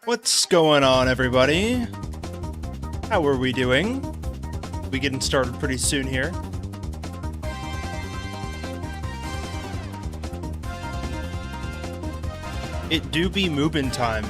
What's going on, everybody? How are we doing? We getting started pretty soon here. It do be moving time.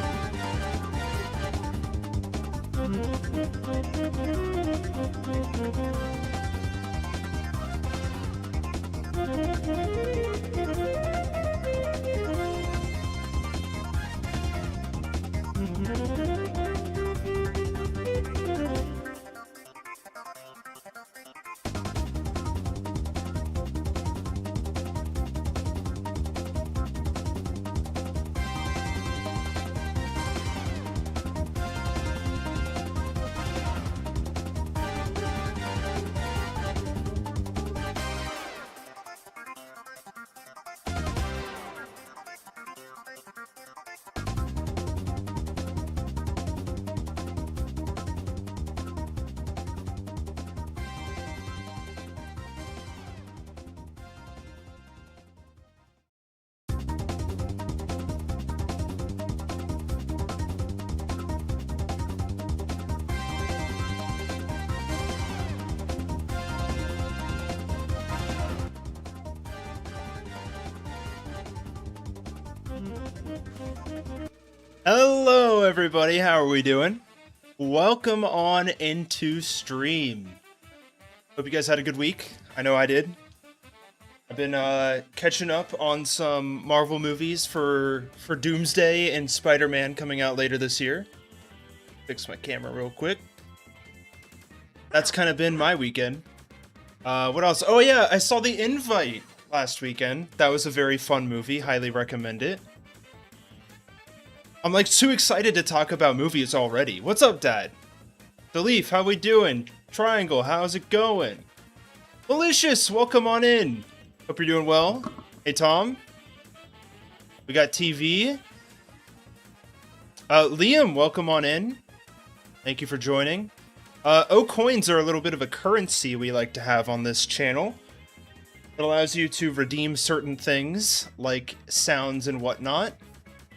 Hello, everybody. How are we doing? Welcome on into stream. Hope you guys had a good week. I know I did. I've been catching up on some Marvel movies for Doomsday and Spider-Man coming out later this year. Fix my camera real quick. That's kind of been my weekend. What else? Oh yeah, I saw The Invite last weekend. That was a very fun movie. Highly recommend it. I'm like too excited to talk about movies already. What's up, Dad? Delif, how we doing? Triangle, how's it going? Malicious, welcome on in. Hope you're doing well. Hey, Tom. We got TV. Liam, welcome on in. Thank you for joining. OKoins are a little bit of a currency we like to have on this channel. It allows you to redeem certain things, like sounds and whatnot.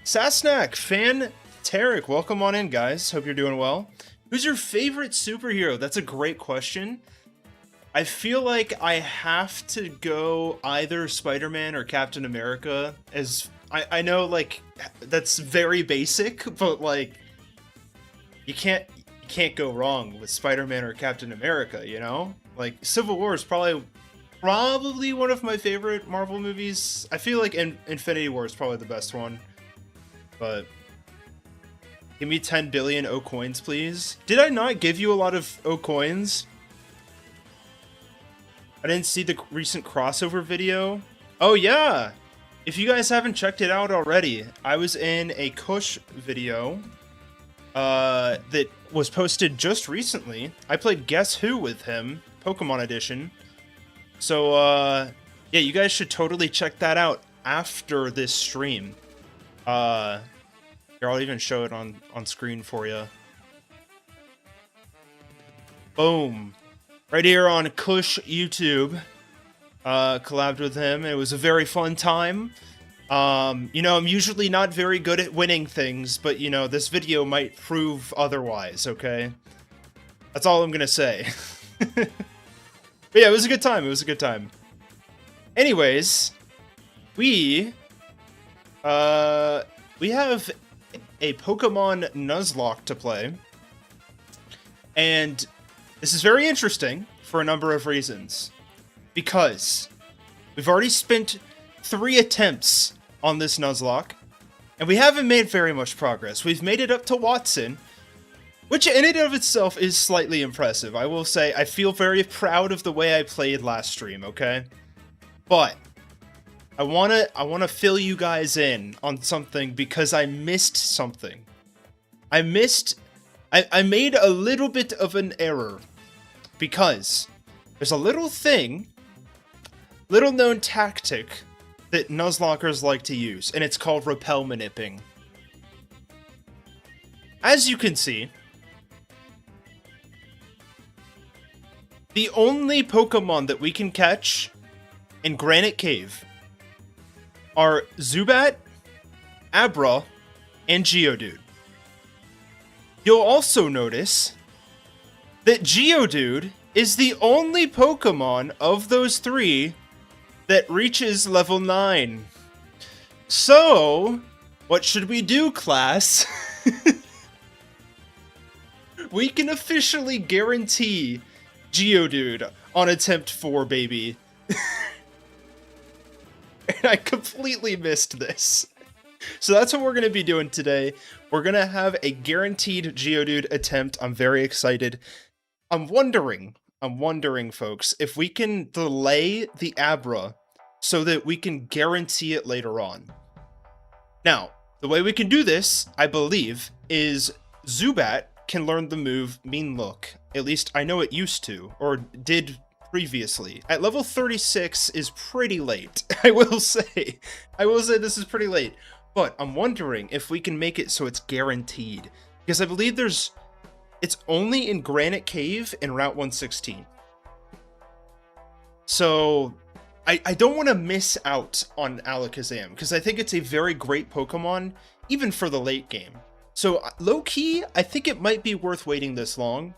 Sasnak, Fan Tarek, welcome on in, guys. Hope you're doing well. Who's your favorite superhero? That's a great question. I feel like I have to go either Spider-Man or Captain America. As I know, like, that's very basic, but like, you can't go wrong with Spider-Man or Captain America, you know? Like, Civil War is probably one of my favorite Marvel movies. I feel like Infinity War is probably the best one. But give me 10 billion OKoins, please. Did I not give you a lot of OKoins? I didn't see the recent crossover video. Oh yeah! If you guys haven't checked it out already, I was in a Kush video that was posted just recently. I played Guess Who with him, Pokemon Edition. So yeah, you guys should totally check that out after this stream. Here, I'll even show it on screen for you. Boom. Right here on Kush YouTube. Collabed with him. It was a very fun time. You know, I'm usually not very good at winning things, but, you know, this video might prove otherwise, okay? That's all I'm gonna say. But yeah, it was a good time. It was a good time. Anyways, we have a Pokemon Nuzlocke to play, and this is very interesting for a number of reasons, because we've already spent 3 attempts on this Nuzlocke, and we haven't made very much progress. We've made it up to Watson, Which in and of itself is slightly impressive. I will say, I feel very proud of the way I played last stream, okay? But I wanna fill you guys in on something because I missed something. I made a little bit of an error because there's a little known tactic that Nuzlockers like to use, and it's called repel manipping. As you can see, the only Pokemon that we can catch in Granite Cave are Zubat, Abra, and Geodude. You'll also notice that Geodude is the only Pokemon of those three that reaches level 9. So, what should we do, class? We can officially guarantee Geodude on attempt 4, baby. And I completely missed this. So that's what we're going to be doing today. We're going to have a guaranteed Geodude attempt. I'm very excited. I'm wondering, folks, if we can delay the Abra so that we can guarantee it later on. Now, the way we can do this, I believe, is Zubat can learn the move Mean Look. At least I know it used to, or did previously. At level 36 is pretty late, I will say. This is pretty late. But I'm wondering if we can make it so it's guaranteed. Because I believe it's only in Granite Cave and Route 116. So I don't want to miss out on Alakazam, because I think it's a very great Pokemon, even for the late game. So low-key, I think it might be worth waiting this long.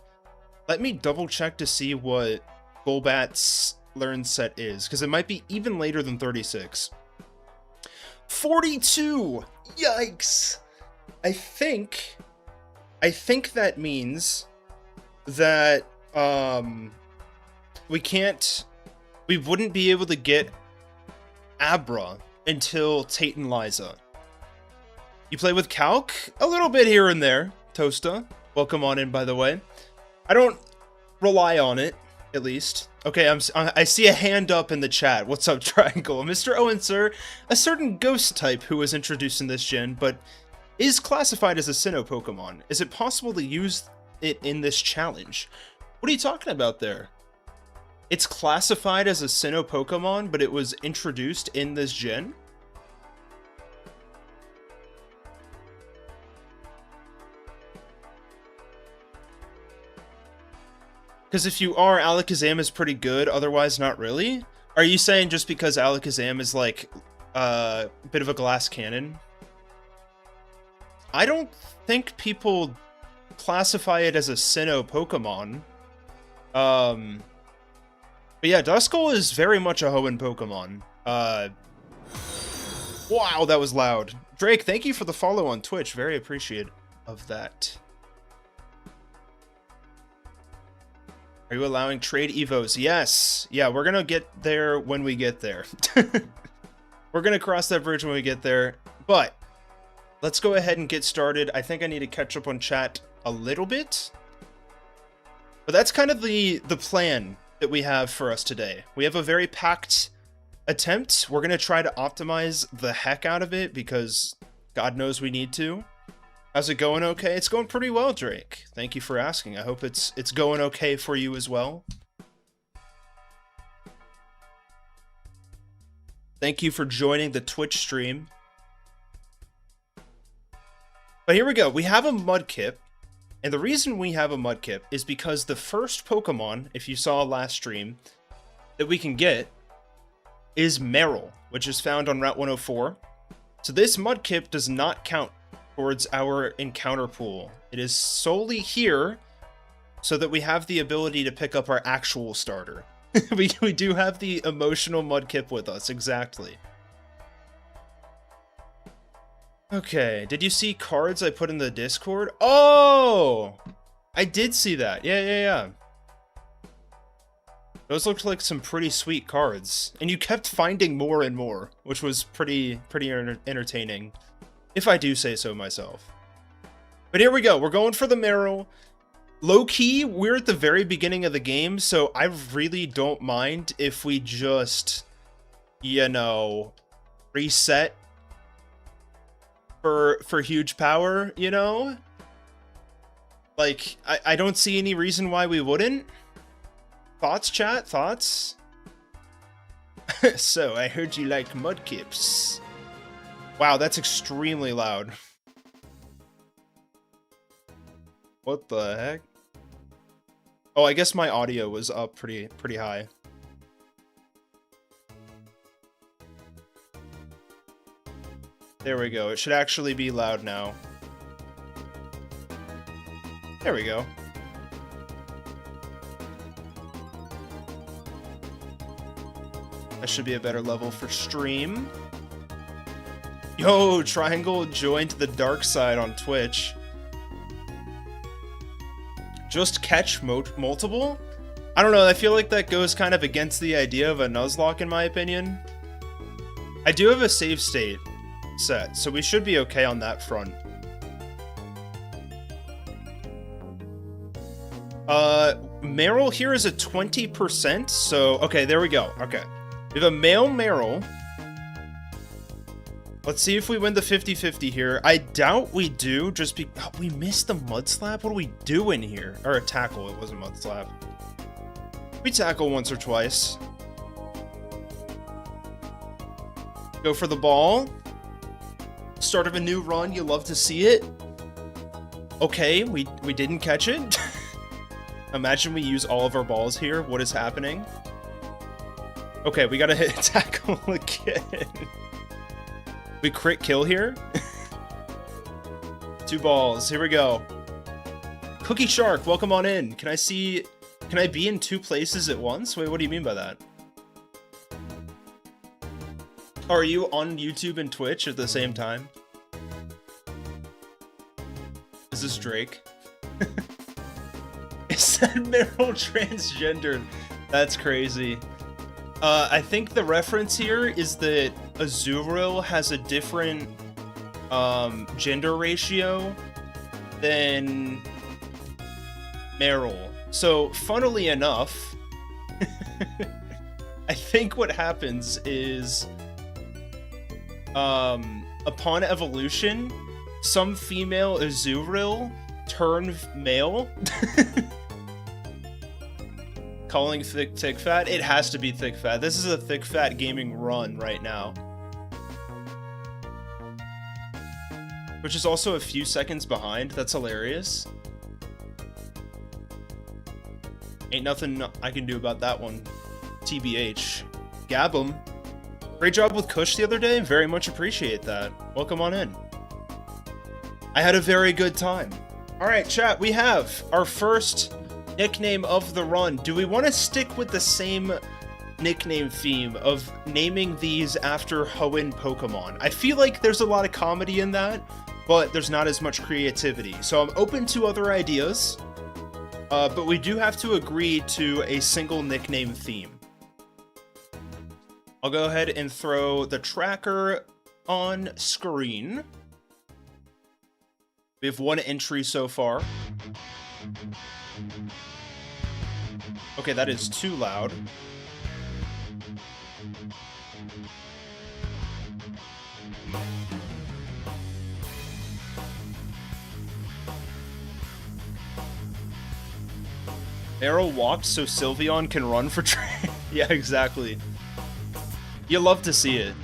Let me double check to see what Golbat's learn set is, because it might be even later than 36. 42! Yikes! I think that means that we wouldn't be able to get Abra until Tate and Liza. You play with Calc? A little bit here and there, Toasta. Welcome on in, by the way. I don't rely on it, at least. Okay, I see a hand up in the chat. What's up, Triangle? Mr. Owen, sir, a certain ghost type who was introduced in this gen, but is classified as a Sinnoh Pokemon. Is it possible to use it in this challenge? What are you talking about there? It's classified as a Sinnoh Pokemon, but it was introduced in this gen? Because if you are, Alakazam is pretty good, otherwise not really? Are you saying just because Alakazam is like a bit of a glass cannon? I don't think people classify it as a Sinnoh Pokemon. But yeah, Duskull is very much a Hoenn Pokémon. Wow, that was loud. Drake, thank you for the follow on Twitch. Very appreciative of that. Are you allowing trade evos? Yes. Yeah, we're gonna get there when we get there. We're gonna cross that bridge when we get there. But let's go ahead and get started. I think I need to catch up on chat a little bit. But that's kind of the plan that we have for us today. We have a very packed attempt. We're gonna try to optimize the heck out of it because God knows we need to. How's it going? Okay, it's going pretty well, Drake. Thank you for asking. I hope it's going okay for you as well. Thank you for joining the Twitch stream. But here we go. We have a Mudkip, and the reason we have a Mudkip is because the first Pokemon, if you saw last stream, that we can get is Meryl, which is found on Route 104. So this Mudkip does not count towards our encounter pool. It is solely here so that we have the ability to pick up our actual starter. we do have the emotional Mudkip with us, exactly. Okay, did you see cards I put in the Discord? Oh! I did see that. Yeah. Those looked like some pretty sweet cards. And you kept finding more and more, which was pretty entertaining. If I do say so myself. But here we go. We're going for the Meryl. Low-key, we're at the very beginning of the game, so I really don't mind if we just, you know, reset for huge power, you know? Like, I don't see any reason why we wouldn't. Thoughts, chat? Thoughts? So, I heard you like mudkips. Wow, that's extremely loud. What the heck? Oh, I guess my audio was up pretty high. There we go. It should actually be loud now. There we go. That should be a better level for stream. Yo, Triangle joined the dark side on Twitch. Just catch multiple? I don't know, I feel like that goes kind of against the idea of a Nuzlocke in my opinion. I do have a save state set, so we should be okay on that front. Meryl here is a 20%, so okay, there we go. Okay. We have a male Meryl. Let's see if we win the 50-50 here. I doubt we do, just oh, we missed the mud slap? What are we doing here? Or a tackle, it wasn't mud slap. We tackle once or twice. Go for the ball. Start of a new run, you love to see it. Okay, we didn't catch it. Imagine we use all of our balls here. What is happening? Okay, we gotta hit tackle again. We crit kill here. 2 balls. Here we go. Cookie Shark, welcome on in. Can I be in 2 places at once? Wait, what do you mean by that? Are you on YouTube and Twitch at the same time? Is this Drake? Is that Meryl transgendered? That's crazy. I think the reference here is that Azurill has a different gender ratio than Meryl. So, funnily enough, I think what happens is, upon evolution, some female Azurill turn male. Calling thick fat? It has to be thick fat. This is a thick fat gaming run right now. Which is also a few seconds behind. That's hilarious. Ain't nothing I can do about that one. TBH. Gabum. Great job with Kush the other day. Very much appreciate that. Welcome on in. I had a very good time. Alright, chat. We have our first nickname of the run. Do we want to stick with the same nickname theme of naming these after Hoenn Pokémon? I feel like there's a lot of comedy in that, but there's not as much creativity. So I'm open to other ideas, but we do have to agree to a single nickname theme. I'll go ahead and throw the tracker on screen. We have 1 entry so far. Okay, that is too loud. Meryl walked so Sylveon can run for train. Yeah, exactly. You love to see it.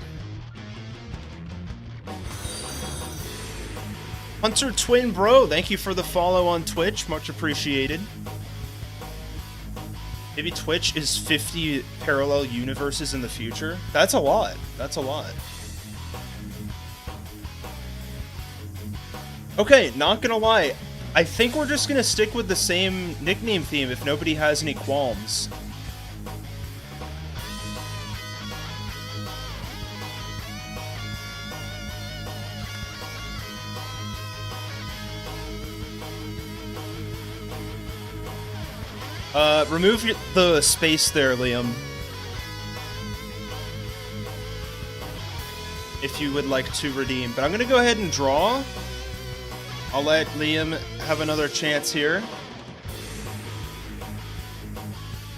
Hunter Twin Bro, thank you for the follow on Twitch. Much appreciated. Maybe Twitch is 50 parallel universes in the future? That's a lot. That's a lot. Okay, not gonna lie. I think we're just gonna stick with the same nickname theme if nobody has any qualms. Remove the space there, Liam. If you would like to redeem. But I'm gonna go ahead and draw. I'll let Liam have another chance here.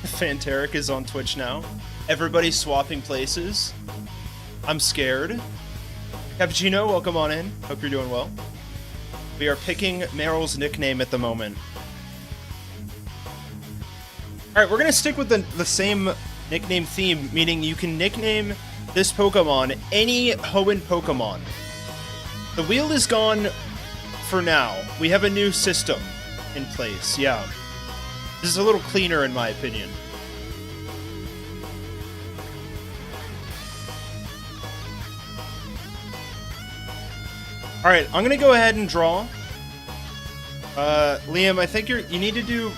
Fanteric is on Twitch now. Everybody's swapping places. I'm scared. Cappuccino, welcome on in. Hope you're doing well. We are picking Meryl's nickname at the moment. Alright, we're going to stick with the same nickname theme, meaning you can nickname this Pokemon any Hoenn Pokémon. The wheel is gone for now. We have a new system in place, yeah. This is a little cleaner in my opinion. Alright, I'm gonna go ahead and draw. Liam, I think you need to do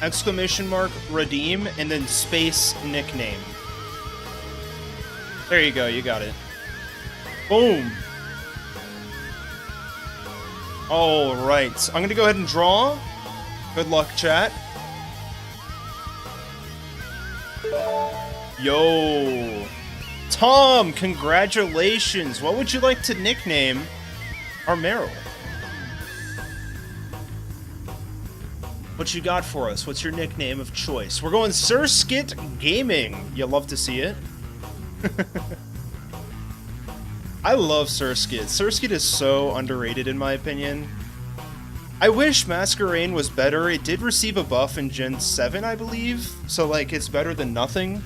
exclamation mark redeem and then space nickname. There you go, you got it. Boom. Alright, I'm gonna go ahead and draw. Good luck, chat. Yo. Tom, congratulations. What would you like to nickname our Meryl? What you got for us? What's your nickname of choice? We're going Surskit Gaming. You love to see it. I love Surskit. Surskit is so underrated in my opinion. I wish Masquerain was better. It did receive a buff in Gen 7, I believe. So, like, it's better than nothing.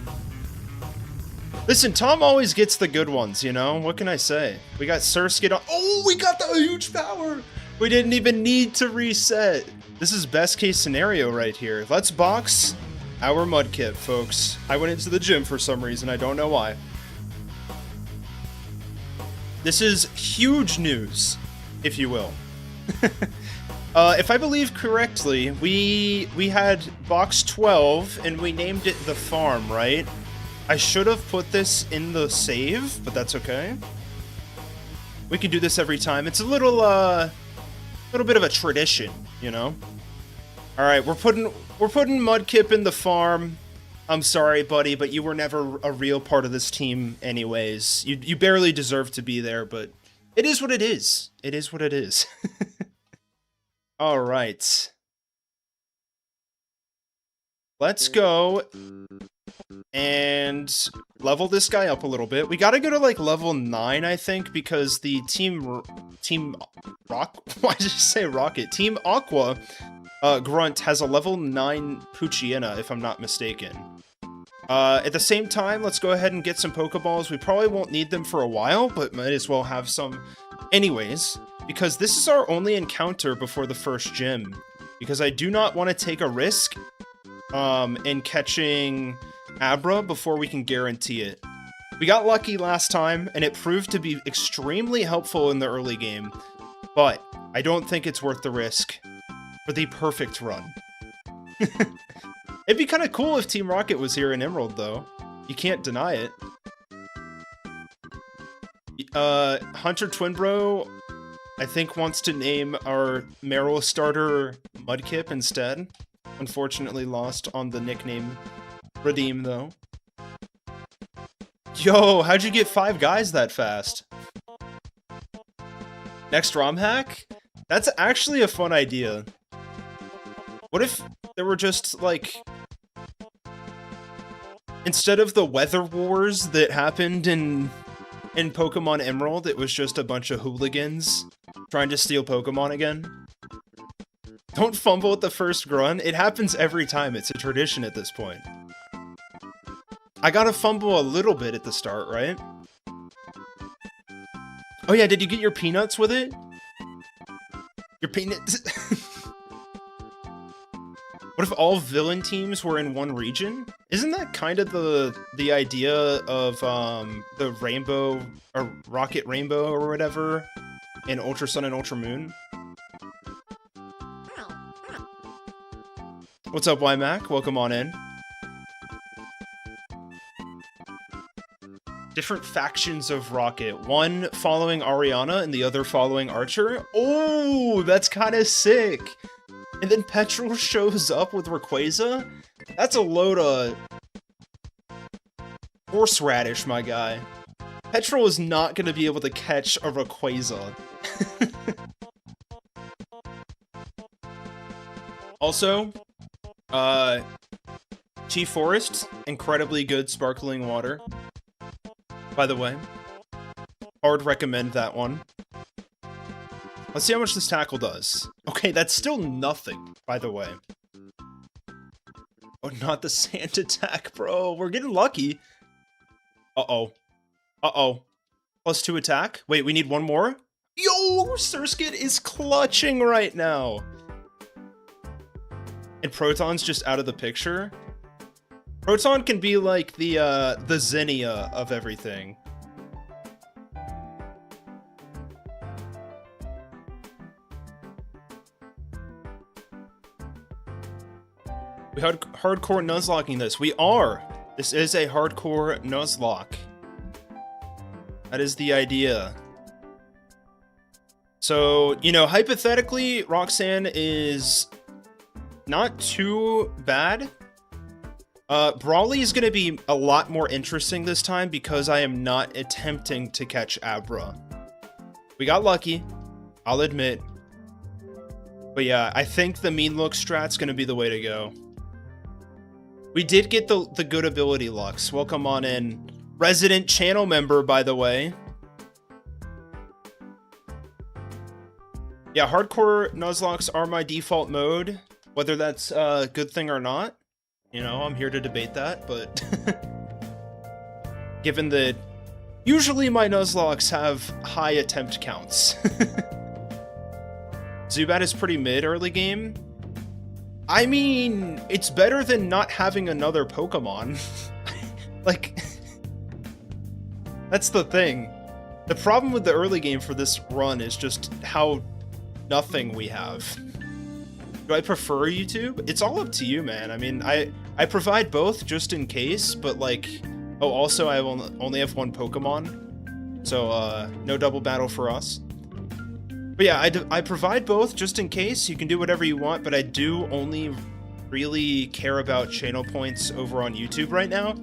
Listen, Tom always gets the good ones, you know? What can I say? We got Surskit on— oh, we got the huge power! We didn't even need to reset. This is best case scenario right here. Let's box our Mudkip, folks. I went into the gym for some reason. I don't know why. This is huge news, if you will. If I believe correctly, we had box 12 and we named it the farm, right? I should have put this in the save, but that's okay. We can do this every time. It's a little bit of a tradition, you know? Alright, we're putting Mudkip in the farm. I'm sorry, buddy, but you were never a real part of this team anyways. You barely deserve to be there, but it is what it is. It is what it is. Alright. Let's go and level this guy up a little bit. We gotta go to, like, level 9, I think, because the Team Rock— why did you say Rocket? Team Aqua Grunt has a level 9 Poochyena, if I'm not mistaken. At the same time, let's go ahead and get some Pokeballs. We probably won't need them for a while, but might as well have some anyways, because this is our only encounter before the first gym. Because I do not want to take a risk in catching Abra before we can guarantee it. We got lucky last time, and it proved to be extremely helpful in the early game, but I don't think it's worth the risk for the perfect run. It'd be kind of cool if Team Rocket was here in Emerald, though. You can't deny it. Hunter Twinbro, I think, wants to name our Meryl starter Mudkip instead. Unfortunately lost on the nickname Redeem, though. Yo, how'd you get 5 guys that fast? Next ROM hack? That's actually a fun idea. What if there were just, like, instead of the weather wars that happened in Pokemon Emerald, it was just a bunch of hooligans trying to steal Pokemon again? Don't fumble at the first grunt. It happens every time. It's a tradition at this point. I gotta fumble a little bit at the start, right? Oh yeah, did you get your peanuts with it? Your peanuts? What if all villain teams were in one region? Isn't that kind of the idea of the Rainbow, or Rocket Rainbow or whatever, in Ultra Sun and Ultra Moon? What's up, YMac? Welcome on in. Different factions of Rocket. One following Ariana and the other following Archer. Oh, that's kind of sick. And then Petrol shows up with Rayquaza? That's a load of horseradish, my guy. Petrol is not going to be able to catch a Rayquaza. Also, Chief Forest, incredibly good sparkling water. By the way, hard recommend that one. Let's see how much this tackle does. Okay, that's still nothing, by the way. Oh, not the sand attack, bro. We're getting lucky. Uh-oh. Uh-oh. +2 attack? Wait, we need one more? Yo, Surskit is clutching right now. And Proton's just out of the picture. Proton can be like the Zinnia of everything. We had hardcore nuzlocking this. We are. This is a hardcore nuzlocke. That is the idea. So, you know, hypothetically, Roxanne is not too bad. Brawly is going to be a lot more interesting this time because I am not attempting to catch Abra. We got lucky, I'll admit. But yeah, I think the mean look strat's going to be the way to go. We did get the good ability Lux. Welcome on in. Resident channel member, by the way. Yeah, hardcore Nuzlockes are my default mode. Whether that's a good thing or not, you know, I'm here to debate that, but given that usually my Nuzlockes have high attempt counts. Zubat is pretty mid early game. I mean, it's better than not having another Pokemon. Like, that's the thing. The problem with the early game for this run is just how nothing we have. Do I prefer YouTube? It's all up to you, man. I mean, I provide both just in case, but like, oh, also I only have one Pokemon, so no double battle for us. But yeah, I provide both just in case. You can do whatever you want, but I do only really care about channel points over on YouTube right now.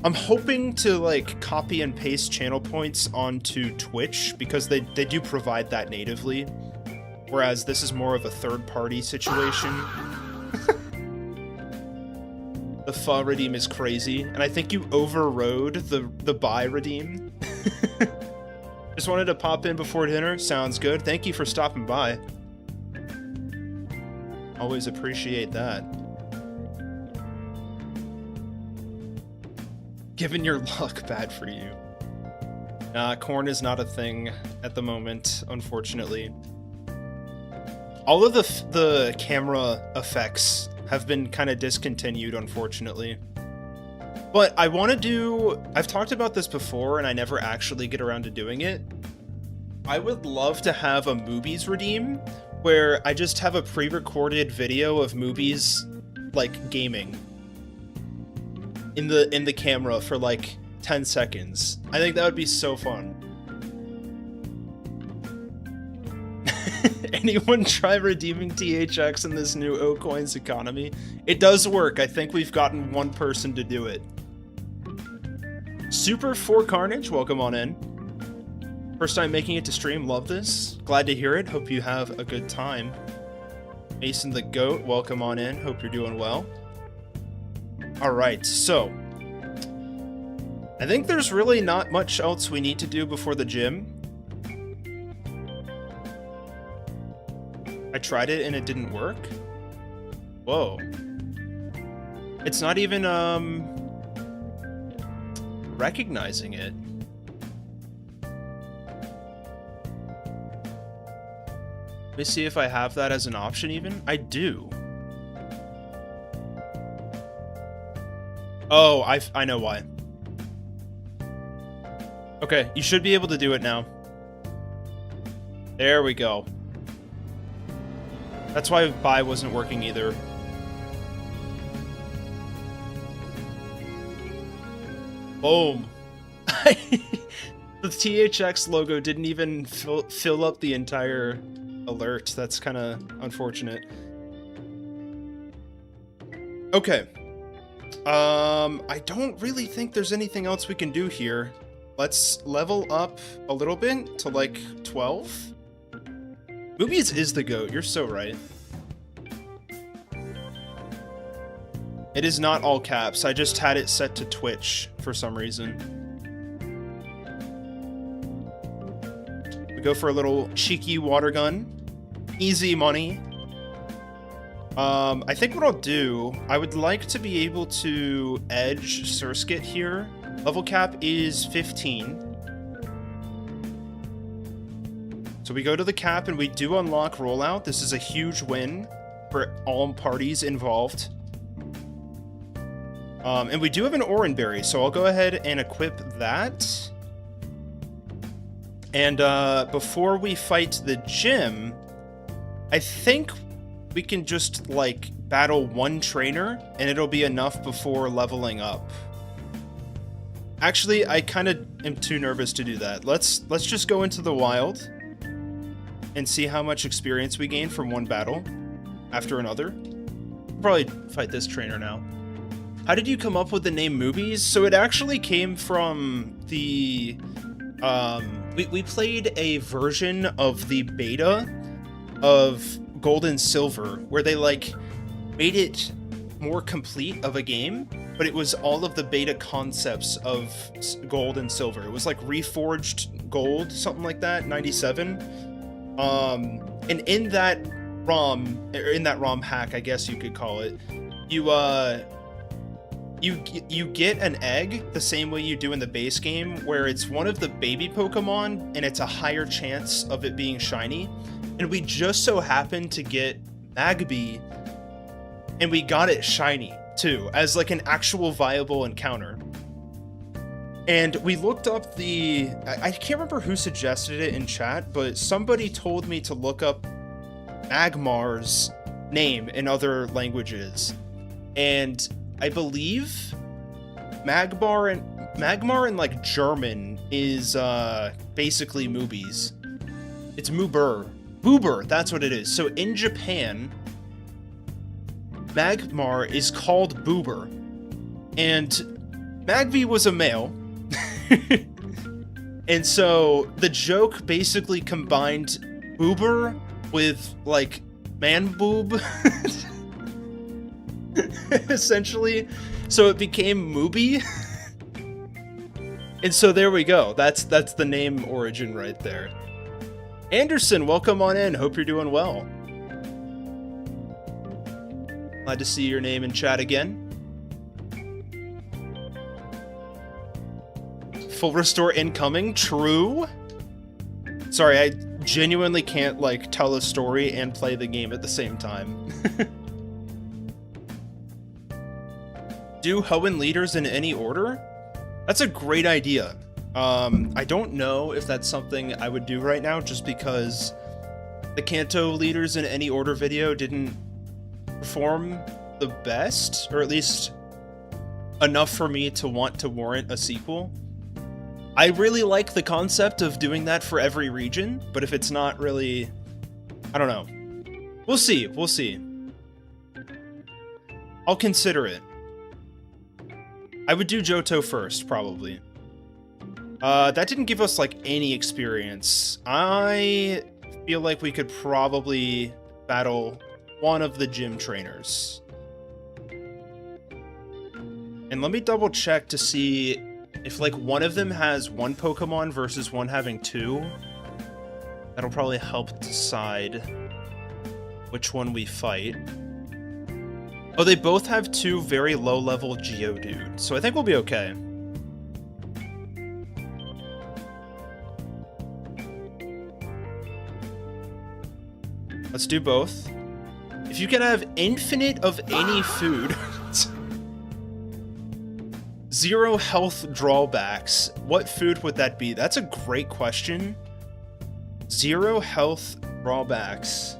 I'm hoping to like copy and paste channel points onto Twitch because they do provide that natively. Whereas this is more of a third-party situation. The Fa redeem is crazy, and I think you overrode the buy redeem. Just wanted to pop in before dinner. Sounds good. Thank you for stopping by. Always appreciate that. Given your luck, bad for you. Nah, corn is not a thing at the moment, unfortunately. All of the camera effects have been kind of discontinued, unfortunately. But I want to do... I've talked about this before, and I never actually get around to doing it. I would love to have a Moobies redeem, where I just have a pre-recorded video of Moobies, like, gaming. In the camera for, like, 10 seconds. I think that would be so fun. Anyone try redeeming THX in this new OKoins economy? It does work. I think we've gotten one person to do it. Super 4 Carnage, welcome on in. First time making it to stream, love this. Glad to hear it, hope you have a good time. Mason the Goat, welcome on in, hope you're doing well. Alright, so... I think there's really not much else we need to do before the gym. I tried it and it didn't work. Whoa. It's not even, recognizing it. Let me see if I have that as an option even. I do. Oh, I know why. Okay, you should be able to do it now. There we go. That's why buy wasn't working either. Boom. The THX logo didn't even fill up the entire alert. That's kind of unfortunate. Okay. I don't really think there's anything else we can do here. Let's level up a little bit to like 12. Moobies is the GOAT, you're so right. It is not all caps. I just had it set to Twitch for some reason. We go for a little cheeky water gun. Easy money. I think what I'll do, I would like to be able to edge Surskit here. Level cap is 15. So we go to the cap and we do unlock rollout. This is a huge win for all parties involved. And we do have an Oranberry, so I'll go ahead and equip that. And before we fight the gym, I think we can just, like, battle one trainer, and it'll be enough before leveling up. Actually, I kind of am too nervous to do that. Let's just go into the wild and see how much experience we gain from one battle after another. We'll probably fight this trainer now. How did you come up with the name Moobies? So it actually came from the... we played a version of the beta of Gold and Silver, where they, like, made it more complete of a game, but it was all of the beta concepts of Gold and Silver. It was like Reforged Gold, something like that, 97. And in that ROM, or in that ROM hack, I guess you could call it, you get an egg the same way you do in the base game, where it's one of the baby Pokemon, and it's a higher chance of it being shiny. And we just so happened to get Magby, and we got it shiny, too, as, like, an actual viable encounter. And we looked up the... I can't remember who suggested it in chat, but somebody told me to look up Magmar's name in other languages. And I believe Magmar in, like, German is basically Moobies. It's Moober. Boober, that's what it is. So in Japan, Magmar is called Boober. And Magby was a male. And so the joke basically combined Boober with, like, man boob. Essentially. So it became Mooby. And so there we go. That's the name origin right there. Anderson, welcome on in. Hope you're doing well. Glad to see your name in chat again. Full restore incoming. True. Sorry, I genuinely can't, like, tell a story and play the game at the same time. Do Hoenn leaders in any order? That's a great idea. I don't know if that's something I would do right now, just because the Kanto leaders in any order video didn't perform the best, or at least enough for me to want to warrant a sequel. I really like the concept of doing that for every region, but if it's not really... I don't know. We'll see, we'll see. I'll consider it. I would do Johto first, probably. That didn't give us, like, any experience. I feel like we could probably battle one of the gym trainers. And let me double check to see if, like, one of them has one Pokemon versus one having two. That'll probably help decide which one we fight. Oh, they both have two very low-level Geodude, so I think we'll be okay. Let's do both. If you can have infinite of any food, 0 health drawbacks, what food would that be? That's a great question. 0 health drawbacks.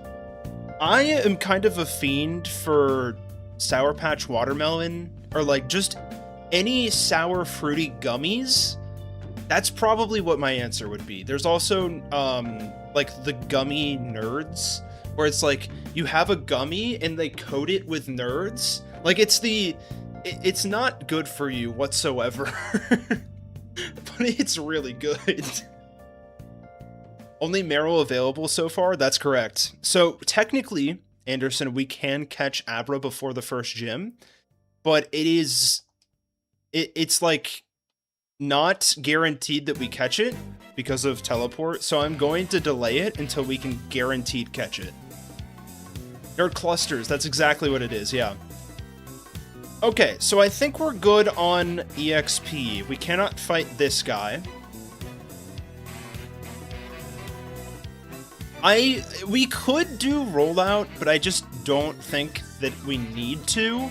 I am kind of a fiend for Sour Patch Watermelon, or, like, just any sour fruity gummies. That's probably what my answer would be. There's also, like, the gummy nerds, where it's like, you have a gummy and they coat it with nerds. Like, it's not good for you whatsoever. But it's really good. Only Meryl available so far? That's correct. So, technically, Anderson, we can catch Abra before the first gym. but it's like not guaranteed that we catch it because of teleport, so I'm going to delay it until we can guaranteed catch it. They're clusters, that's exactly what it is, yeah. Okay, so I think we're good on EXP. We cannot fight this guy. We could do rollout, but I just don't think that we need to.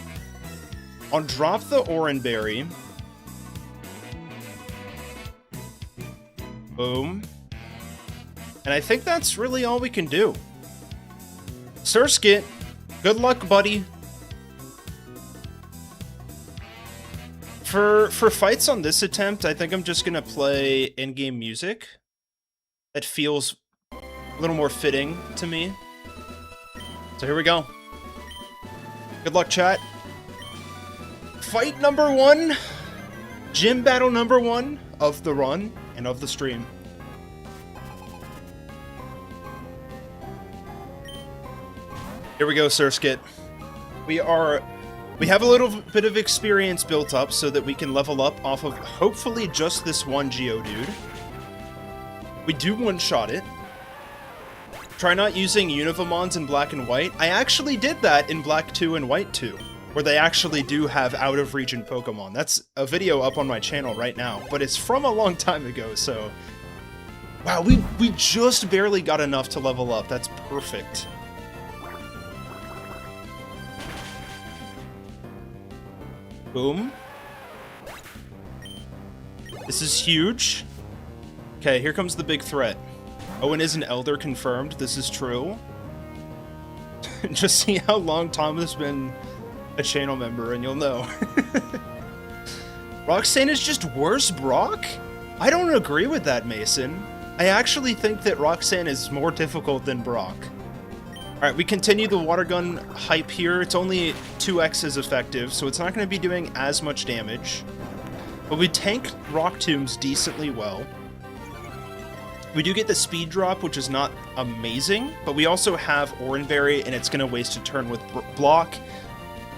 I'll drop the Oranberry. Boom. And I think that's really all we can do. Surskit, good luck, buddy. For fights on this attempt, I think I'm just gonna play in-game music. That feels a little more fitting to me. So here we go. Good luck, chat. Fight number 1. Gym battle number 1 of the run and of the stream. Here we go, Surskit. We have a little bit of experience built up so that we can level up off of hopefully just this one Geodude. We do one-shot it. Try not using Univamons in Black and White. I actually did that in Black 2 and White 2, where they actually do have out-of-region Pokemon. That's a video up on my channel right now, but it's from a long time ago, so... Wow, we just barely got enough to level up. That's perfect. Boom. This is huge. Okay, here comes the big threat. Owen is an Elder confirmed. This is true. Just see how long Tom has been a channel member and you'll know. Roxanne is just worse, Brock? I don't agree with that, Mason. I actually think that Roxanne is more difficult than Brock. Alright, we continue the water gun hype here. It's only 2x as effective, so it's not going to be doing as much damage. But we tank Rock Tombs decently well. We do get the speed drop, which is not amazing, but we also have Oranberry, and it's going to waste a turn with block.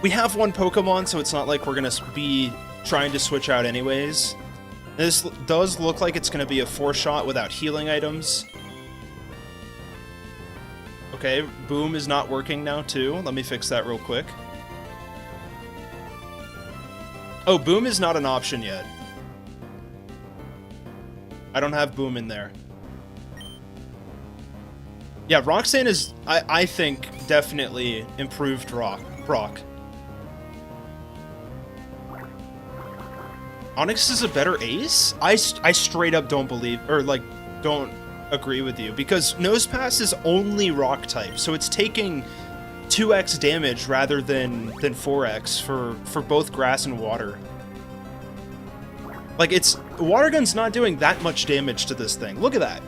We have one Pokemon, so it's not like we're going to be trying to switch out anyways. This does look like it's going to be a 4-shot without healing items. Okay, Boom is not working now, too. Let me fix that real quick. Oh, Boom is not an option yet. I don't have Boom in there. Yeah, Roxanne is, I think, definitely improved Brock. Onix is a better ace? I straight up don't believe, or like, don't agree with you, because Nosepass is only rock type, so it's taking 2x damage rather than 4x for both grass and water. Like, it's Water Gun's not doing that much damage to this thing. Look at that.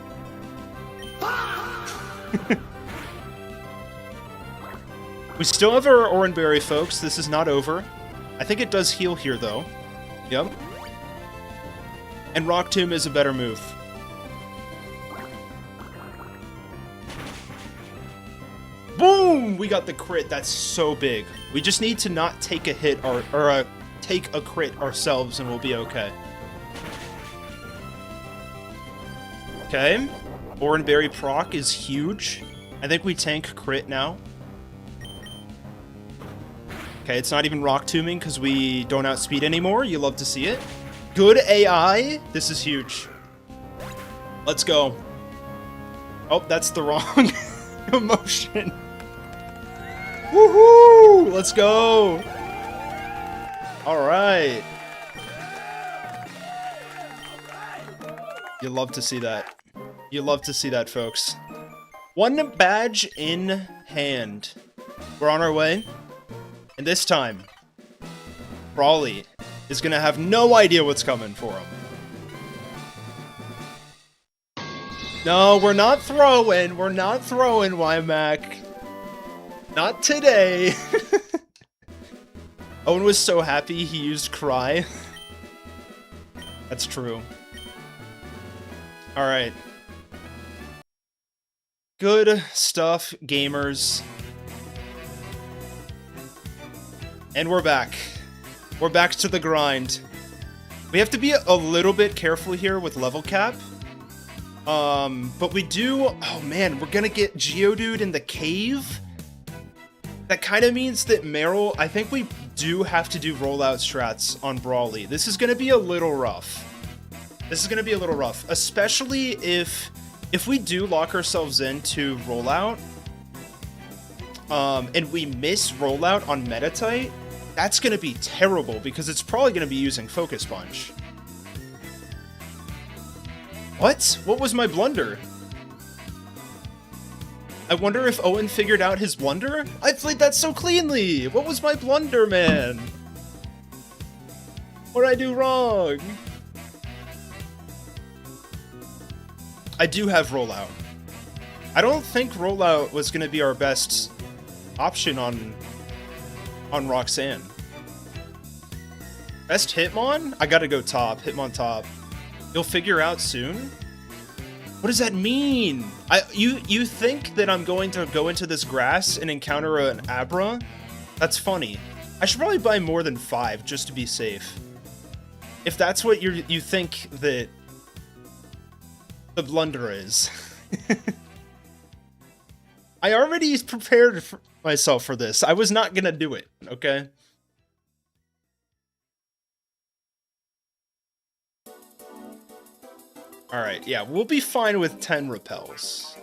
We still have our Oranberry, folks. This is not over. I think it does heal here, though. Yep. And Rock Tomb is a better move. Boom! We got the crit. That's so big. We just need to not take a hit or take a crit ourselves and we'll be okay. Okay. Oranberry proc is huge. I think we tank crit now. Okay, it's not even Rock Tombing because we don't outspeed anymore. You love to see it. Good AI. This is huge. Let's go. Oh, that's the wrong emotion. Woohoo! Let's go! Alright. You love to see that. You love to see that, folks. One badge in hand. We're on our way. And this time, Brawly is gonna have no idea what's coming for him. No, we're not throwing. We're not throwing, Wymac. Not today. Owen was so happy he used Cry. That's true. Alright. Good stuff, gamers. And we're back. We're back to the grind. We have to be a little bit careful here with level cap. But we do... Oh man, we're gonna get Geodude in the cave? That kind of means that Meryl... I think we do have to do rollout strats on Brawly. This is gonna be a little rough. This is gonna be a little rough. Especially if we do lock ourselves into rollout, and we miss rollout on Metatite, that's gonna be terrible because it's probably gonna be using Focus Punch. What? What was my blunder? I wonder if Owen figured out his blunder? I played that so cleanly! What was my blunder, man? What did I do wrong? I do have rollout. I don't think rollout was gonna be our best option on Roxanne. Best Hitmon? I gotta go top. Hitmon top. You'll figure out soon? What does that mean? You think that I'm going to go into this grass and encounter an Abra? That's funny. I should probably buy more than 5 just to be safe. If that's what you think that the blunder is. I already prepared myself for this. I was not gonna do it, okay? Alright, yeah, we'll be fine with 10 repels.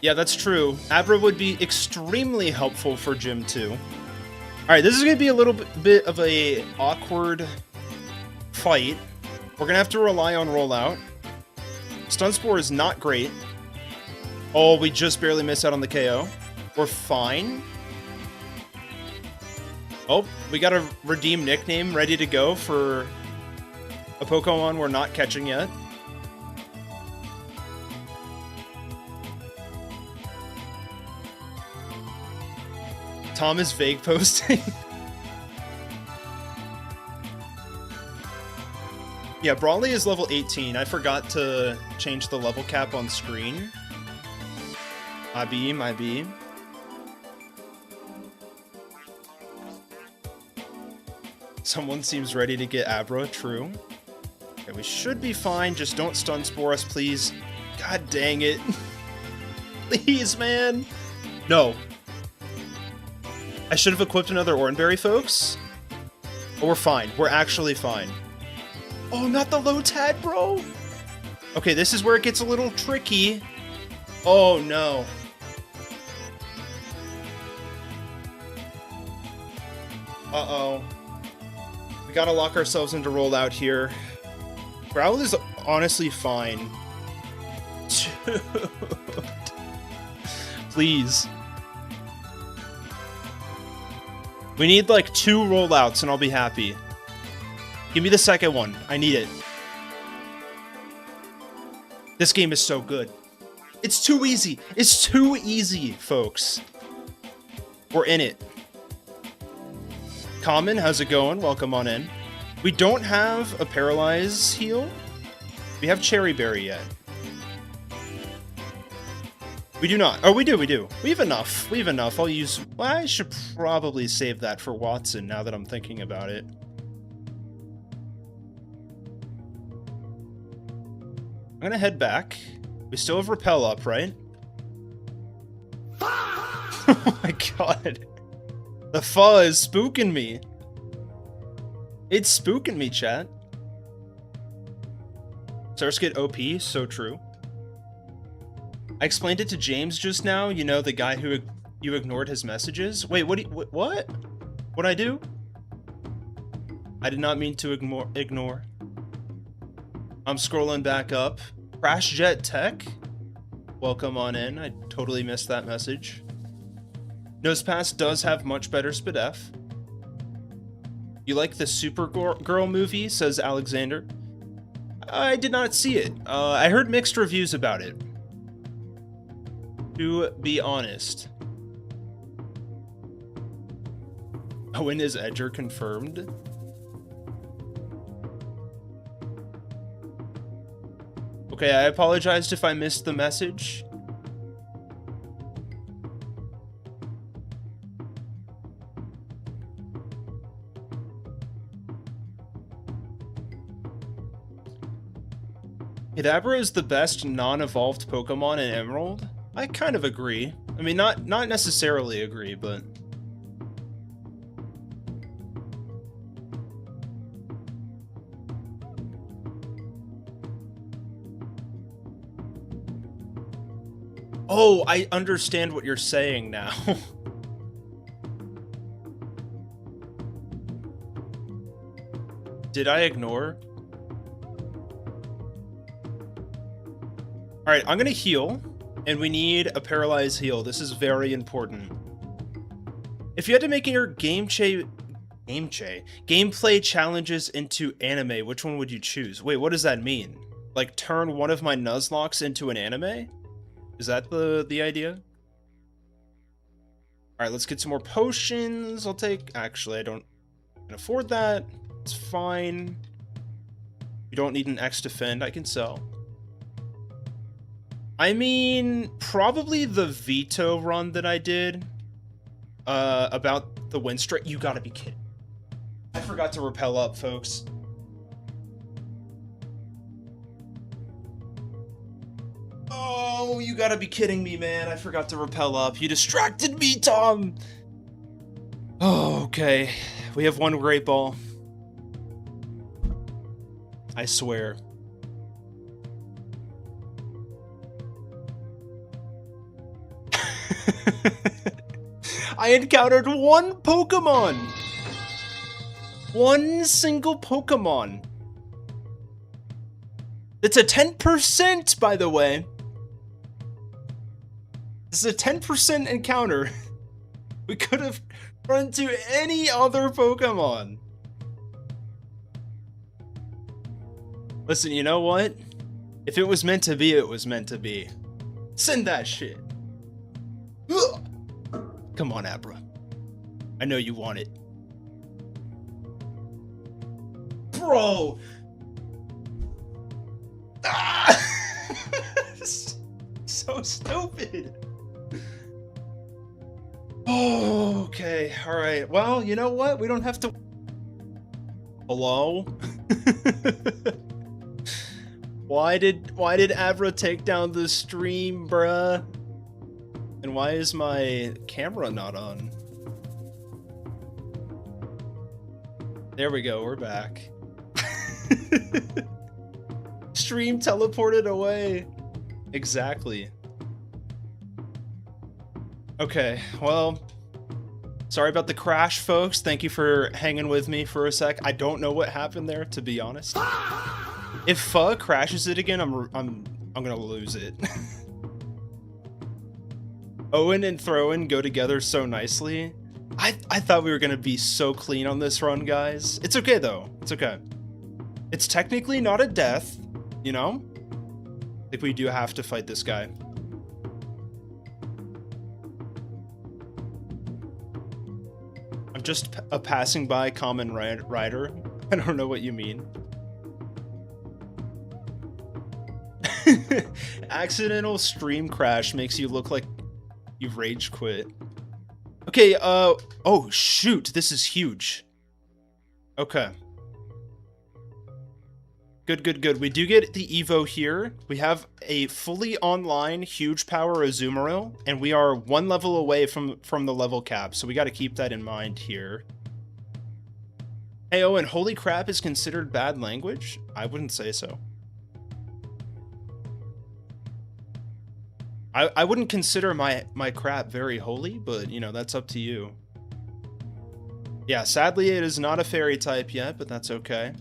Yeah, that's true. Abra would be extremely helpful for Gym 2. Alright, this is going to be a little bit of a awkward fight. We're going to have to rely on rollout. Stun Spore is not great. Oh, we just barely missed out on the KO. We're fine. Oh, we got a redeem nickname ready to go for a Pokemon we're not catching yet. Tom is vague posting. Yeah, Brawly is level 18. I forgot to change the level cap on screen. My B. Someone seems ready to get Abra, true. Okay, we should be fine, just don't stun spore us, please. God dang it. Please, man. No. I should have equipped another Oranberry, folks. Oh, we're fine. We're actually fine. Oh, not the Lotad, bro. Okay, this is where it gets a little tricky. Oh, no. Uh-oh. We gotta lock ourselves into rollout here. Growl is honestly fine. Dude. Please. We need like 2 rollouts and I'll be happy. Give me the second one. I need it. This game is so good. It's too easy. It's too easy, folks. We're in it. Common, how's it going? Welcome on in. We don't have a Paralyze heal. We have Cherry Berry yet. We do not. Oh, we do. We have enough. We have enough. I'll use... Well, I should probably save that for Watson now that I'm thinking about it. I'm gonna head back. We still have Repel up, right? Oh my god. The pho is spooking me. It's spooking me, chat. Surskit OP, so true. I explained it to James just now, you know, the guy who you ignored his messages. Wait, what? What'd I do? I did not mean to ignore. I'm scrolling back up. Crash Jet Tech, welcome on in. I totally missed that message. Nosepass does have much better SpDef. You like the Supergirl movie, says Alexander. I did not see it. I heard mixed reviews about it. To be honest. When is Edger confirmed? Okay, I apologized if I missed the message. If Abra is the best non-evolved Pokemon in Emerald, I kind of agree. I mean, not necessarily agree, but... Oh, I understand what you're saying now. Did I ignore? Alright, I'm gonna heal, and we need a paralyzed heal. This is very important. If you had to make your gameplay challenges into anime, which one would you choose? Wait, what does that mean? Like, turn one of my Nuzlockes into an anime? Is that the idea? Alright, let's get some more potions. I'll take... Actually, I can afford that. It's fine. You don't need an X defend. I can sell. I mean, probably the veto run that I did about the win streak. You gotta be kidding. I forgot to rappel up, folks. Oh, you gotta be kidding me, man. I forgot to rappel up. You distracted me, Tom. Oh, okay. We have one Great Ball. I swear. I encountered one Pokemon! One single Pokemon. It's a 10%, by the way. This is a 10% encounter. We could have run into any other Pokemon. Listen, you know what? If it was meant to be, it was meant to be. Send that shit. Ugh. Come on, Abra. I know you want it. Bro! Ah! So stupid. Oh, okay. Alright. Well, you know what? We don't have to... Hello? Why did Abra take down the stream, bruh? And why is my camera not on? There we go, we're back. Stream teleported away. Exactly. Okay, well, sorry about the crash, folks. Thank you for hanging with me for a sec. I don't know what happened there, to be honest. If Pho crashes it again, I'm gonna lose it. Owen and Throwen go together so nicely. I thought we were gonna be so clean on this run, guys. It's okay though. It's okay. It's technically not a death, you know? Like, we do have to fight this guy. I'm just a passing by common rider. I don't know what you mean. Accidental stream crash makes you look like you've rage quit. Okay, oh shoot, this is huge. Okay. Good. We do get the Evo here. We have a fully online huge power Azumarill, and we are one level away from the level cap, so we gotta keep that in mind here. Hey, Owen, holy crap is considered bad language? I wouldn't say so. I wouldn't consider my crap very holy, but, you know, that's up to you. Yeah, sadly it is not a fairy type yet, but that's okay.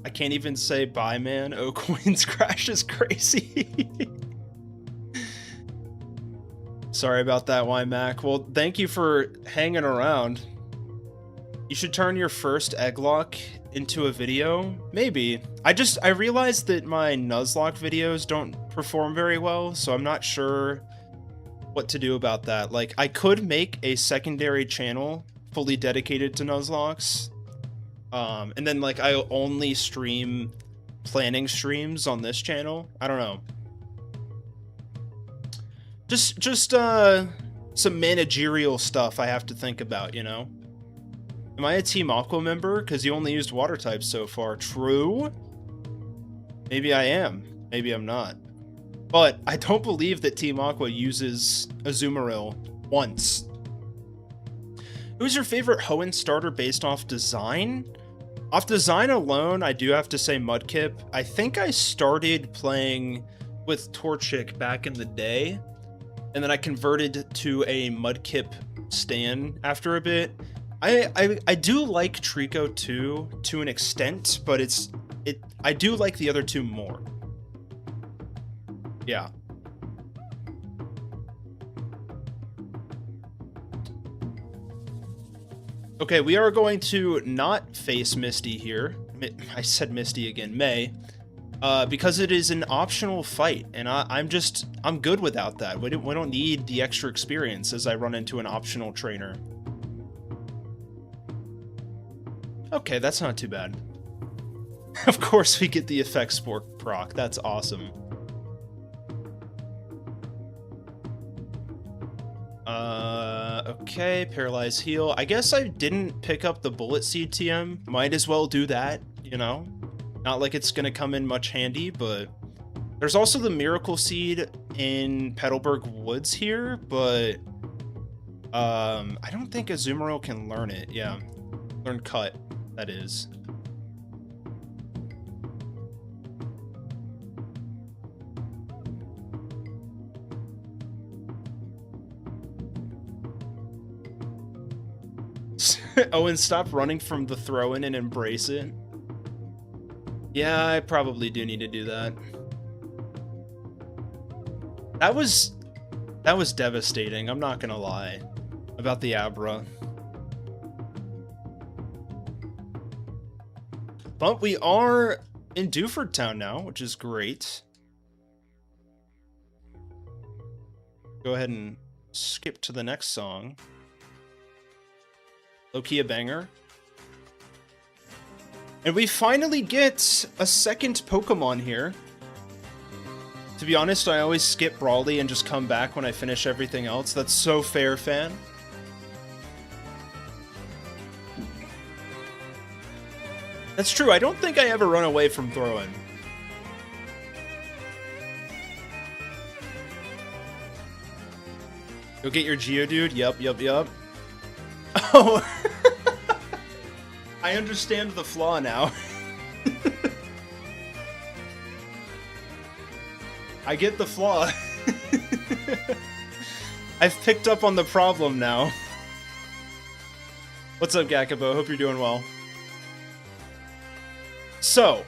I can't even say bye, man. OKoin's crash is crazy. Sorry about that, YMac. Well, thank you for hanging around. You should turn your first Egglock into a video. Maybe. I realized that my Nuzlocke videos don't perform very well, so I'm not sure what to do about that. Like, I could make a secondary channel fully dedicated to Nuzlockes. And then, like, I only stream planning streams on this channel. I don't know. Just some managerial stuff I have to think about, you know? Am I a Team Aqua member? Because you only used water types so far. True? Maybe I am. Maybe I'm not. But I don't believe that Team Aqua uses Azumarill once. Who's your favorite Hoenn starter based off design? Off design alone, I do have to say Mudkip. I think I started playing with Torchic back in the day, and then I converted to a Mudkip stan after a bit. I do like Trico too, to an extent, but I do like the other two more. Yeah. Okay, we are going to not face Misty here. I said Misty again, May. Because it is an optional fight, and I'm good without that. We don't need the extra experience as I run into an optional trainer. Okay, that's not too bad. Of course we get the effect spore proc, that's awesome. Okay, paralyze heal. I guess I didn't pick up the bullet seed TM. Might as well do that, you know? Not like it's gonna come in much handy, but there's also the miracle seed in Petalburg Woods here, but I don't think Azumarill can learn it. Yeah, learn cut, that is. Oh, and stop running from the throw-in and embrace it. Yeah, I probably do need to do that. That was devastating, I'm not gonna lie, about the Abra. But we are in Dewford Town now, which is great. Go ahead and skip to the next song. Low-key a banger. And we finally get a second Pokemon here. To be honest, I always skip Brawly and just come back when I finish everything else. That's so fair, fan. That's true, I don't think I ever run away from throw-in. Go get your Geodude? Yup. Oh! I understand the flaw now. I get the flaw. I've picked up on the problem now. What's up, Gakubo? Hope you're doing well. So,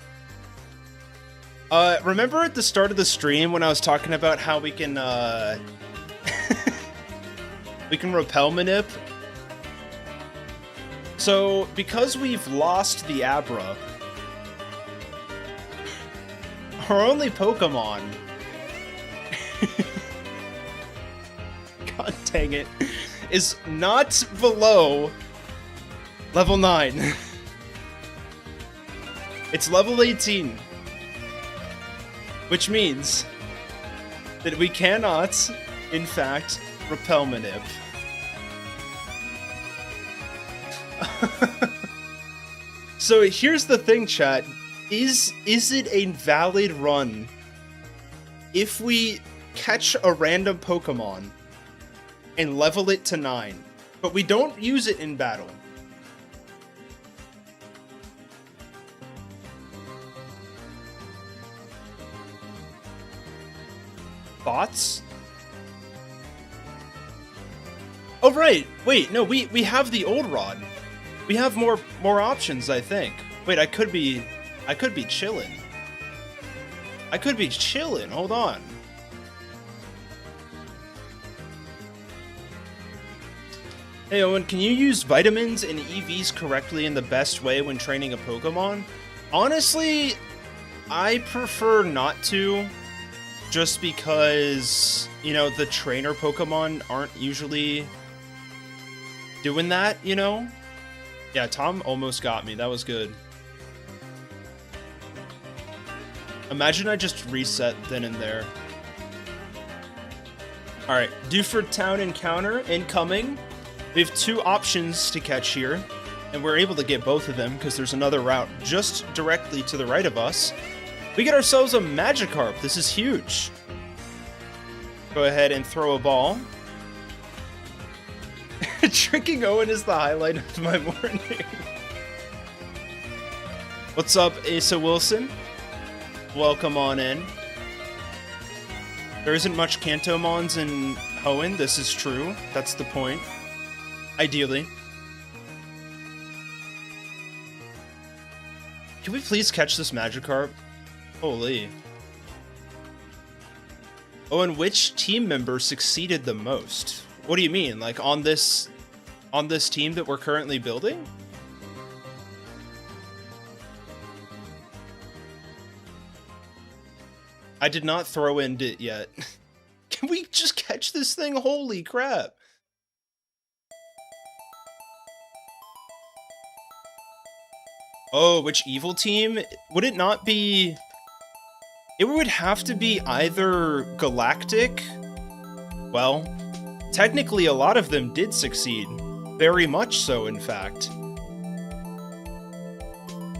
remember at the start of the stream when I was talking about how we can, we can repel manip? So, because we've lost the Abra, our only Pokemon... God dang it. Is not below level 9. It's level 18. Which means that we cannot, in fact, repel manip. So here's the thing, chat. Is it a valid run if we catch a random Pokemon and level it to 9, but we don't use it in battle? Thoughts? Oh right, wait, no, we have the old rod. We have more options, I think. Wait, I could be chillin'. I could be chillin', hold on. Hey Owen, can you use vitamins and EVs correctly in the best way when training a Pokemon? Honestly, I prefer not to, just because, you know, the trainer Pokemon aren't usually doing that, you know? Yeah, Tom almost got me. That was good. Imagine I just reset then and there. Alright, Dewford Town encounter incoming. We have 2 options to catch here. and we're able to get both of them because there's another route just directly to the right of us. We get ourselves a Magikarp. This is huge. Go ahead and throw a ball. Tricking Owen is the highlight of my morning. What's up, Asa Wilson? Welcome on in. There isn't much Kantomons in Hoenn, this is true. That's the point. Ideally. Can we please catch this Magikarp? Holy. Oh, and which team member succeeded the most? What do you mean? Like on this team that we're currently building? I did not throw in it yet. Can we just catch this thing? Holy crap. Oh, which evil team? Would it not be... It would have to be either Galactic... Well, technically a lot of them did succeed. Very much so, in fact.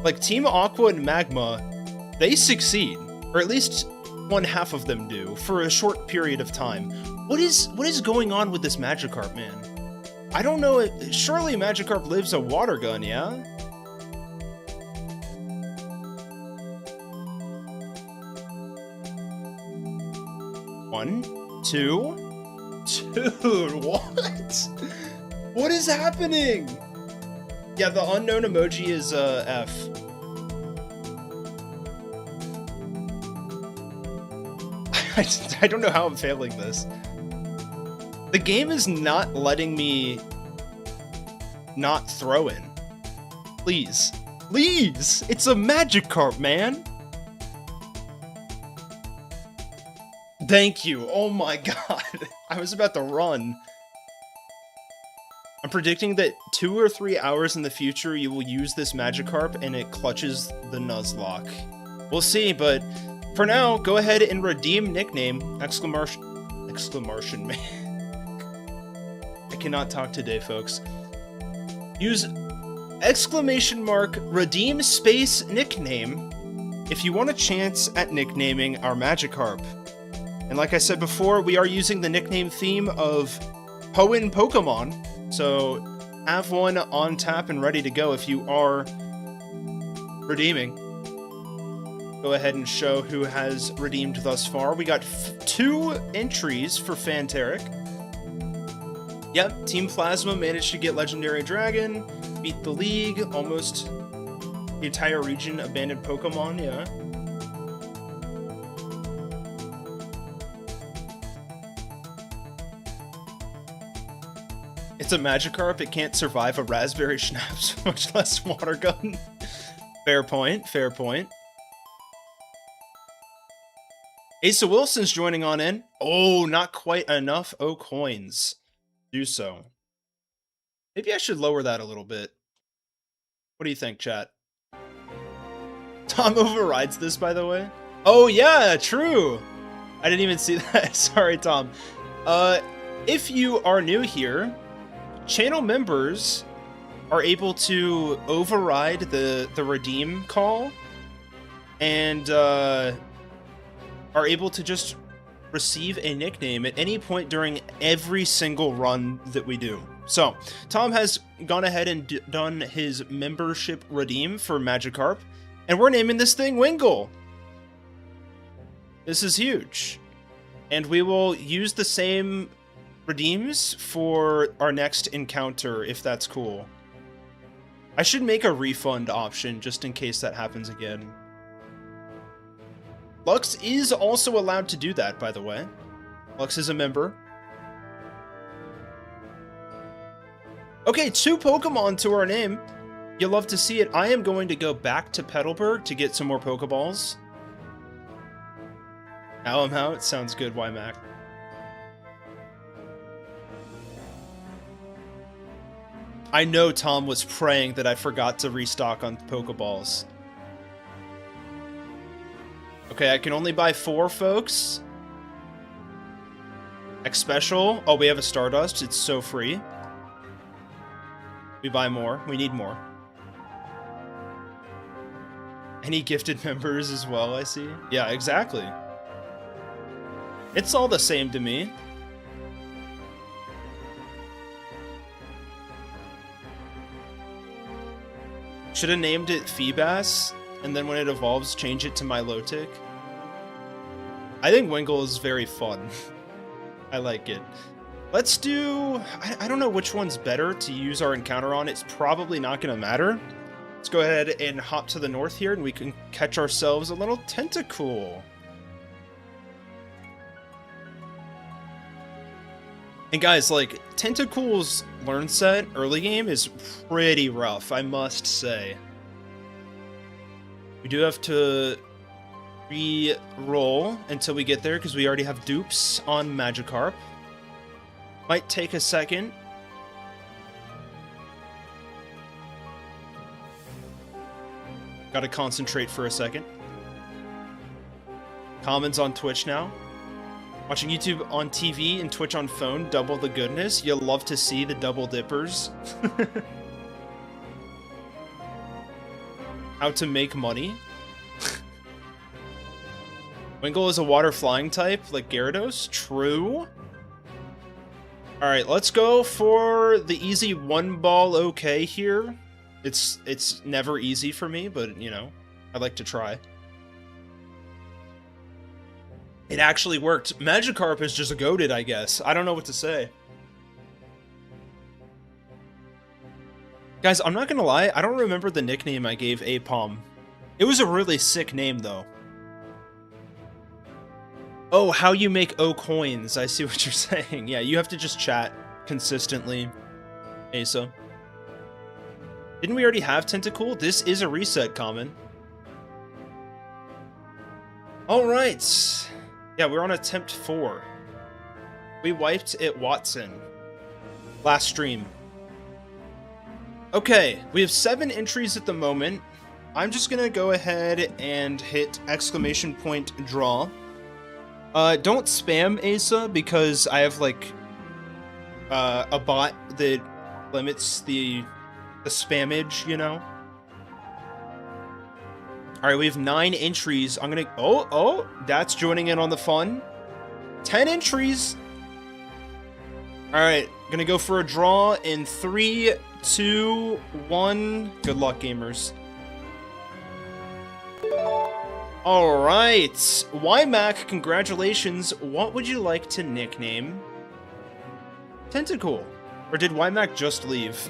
Like, Team Aqua and Magma, they succeed. Or at least one half of them do, for a short period of time. What is going on with this Magikarp, man? I don't know, surely Magikarp lives a water gun, yeah? One, two... Dude, what? What is happening? Yeah, the unknown emoji is F. I don't know how I'm failing this. The game is not letting me not throw in. Please. Please! It's a Magikarp, man! Thank you. Oh my god. I was about to run. I'm predicting that 2 or 3 hours in the future you will use this Magikarp and it clutches the Nuzlocke. We'll see, but for now, go ahead and redeem nickname, exclamation man. I cannot talk today, folks. Use exclamation mark redeem space nickname if you want a chance at nicknaming our Magikarp. And like I said before, we are using the nickname theme of Hoenn Pokémon, so have one on tap and ready to go if you are redeeming. Go ahead and show who has redeemed thus far. We got 2 entries for Fantaric. Yep, Team Plasma managed to get Legendary Dragon, beat the League, almost the entire region abandoned Pokemon, yeah. It's a Magikarp, it can't survive a Raspberry Schnapps, much less Water Gun. Fair point, fair point. Asa Wilson's joining on in. Oh, not quite enough OKoins. Do so. Maybe I should lower that a little bit. What do you think, chat? Tom overrides this, by the way. Oh, yeah, true. I didn't even see that. Sorry, Tom. If you are new here, channel members are able to override the redeem call and are able to just receive a nickname at any point during every single run that we do. So, Tom has gone ahead and done his membership redeem for Magikarp, and we're naming this thing Wingull. This is huge. And we will use the same redeems for our next encounter, if that's cool. I should make a refund option just in case that happens again. Lux is also allowed to do that, by the way. Lux is a member. Okay, 2 Pokemon to our name. You'll love to see it. I am going to go back to Petalburg to get some more Pokeballs. Now I'm out. Sounds good, YMac. I know Tom was praying that I forgot to restock on Pokeballs. Okay, I can only buy 4, folks. X Special. Oh, we have a Stardust. It's so free. We buy more. We need more. Any gifted members as well, I see. Yeah, exactly. It's all the same to me. Should have named it Feebas, and then when it evolves, change it to Milotic. I think Wingull is very fun. I like it. Let's do... I don't know which one's better to use our encounter on. It's probably not going to matter. Let's go ahead and hop to the north here, and we can catch ourselves a little Tentacool. And guys, like, Tentacool's learn set early game is pretty rough, I must say. We do have to re-roll until we get there, because we already have dupes on Magikarp. Might take a second. Gotta concentrate for a second. Commons on Twitch now. Watching YouTube on TV and Twitch on phone, double the goodness. You'll love to see the double dippers. How to make money. Wingull is a water flying type, like Gyarados. True. Alright, let's go for the easy one ball okay here. It's never easy for me, but, you know, I like to try. It actually worked. Magikarp is just goated, I guess. I don't know what to say. Guys, I'm not gonna lie, I don't remember the nickname I gave Apom. It was a really sick name, though. Oh, how you make OKoins. I see what you're saying. Yeah, you have to just chat consistently, Asa. Didn't we already have Tentacool? This is a reset common. Alright. Yeah, we're on attempt 4. We wiped it Watson. Last stream. Okay, we have 7 entries at the moment. I'm just gonna go ahead and hit exclamation point draw. Don't spam Asa, because I have, like, a bot that limits the spammage, you know? Alright, we have 9 entries. I'm gonna... Oh, that's joining in on the fun. 10 entries! Alright, gonna go for a draw in 3, 2, 1. Good luck, gamers. Alright, YMac, congratulations. What would you like to nickname Tentacool? Or did YMac just leave?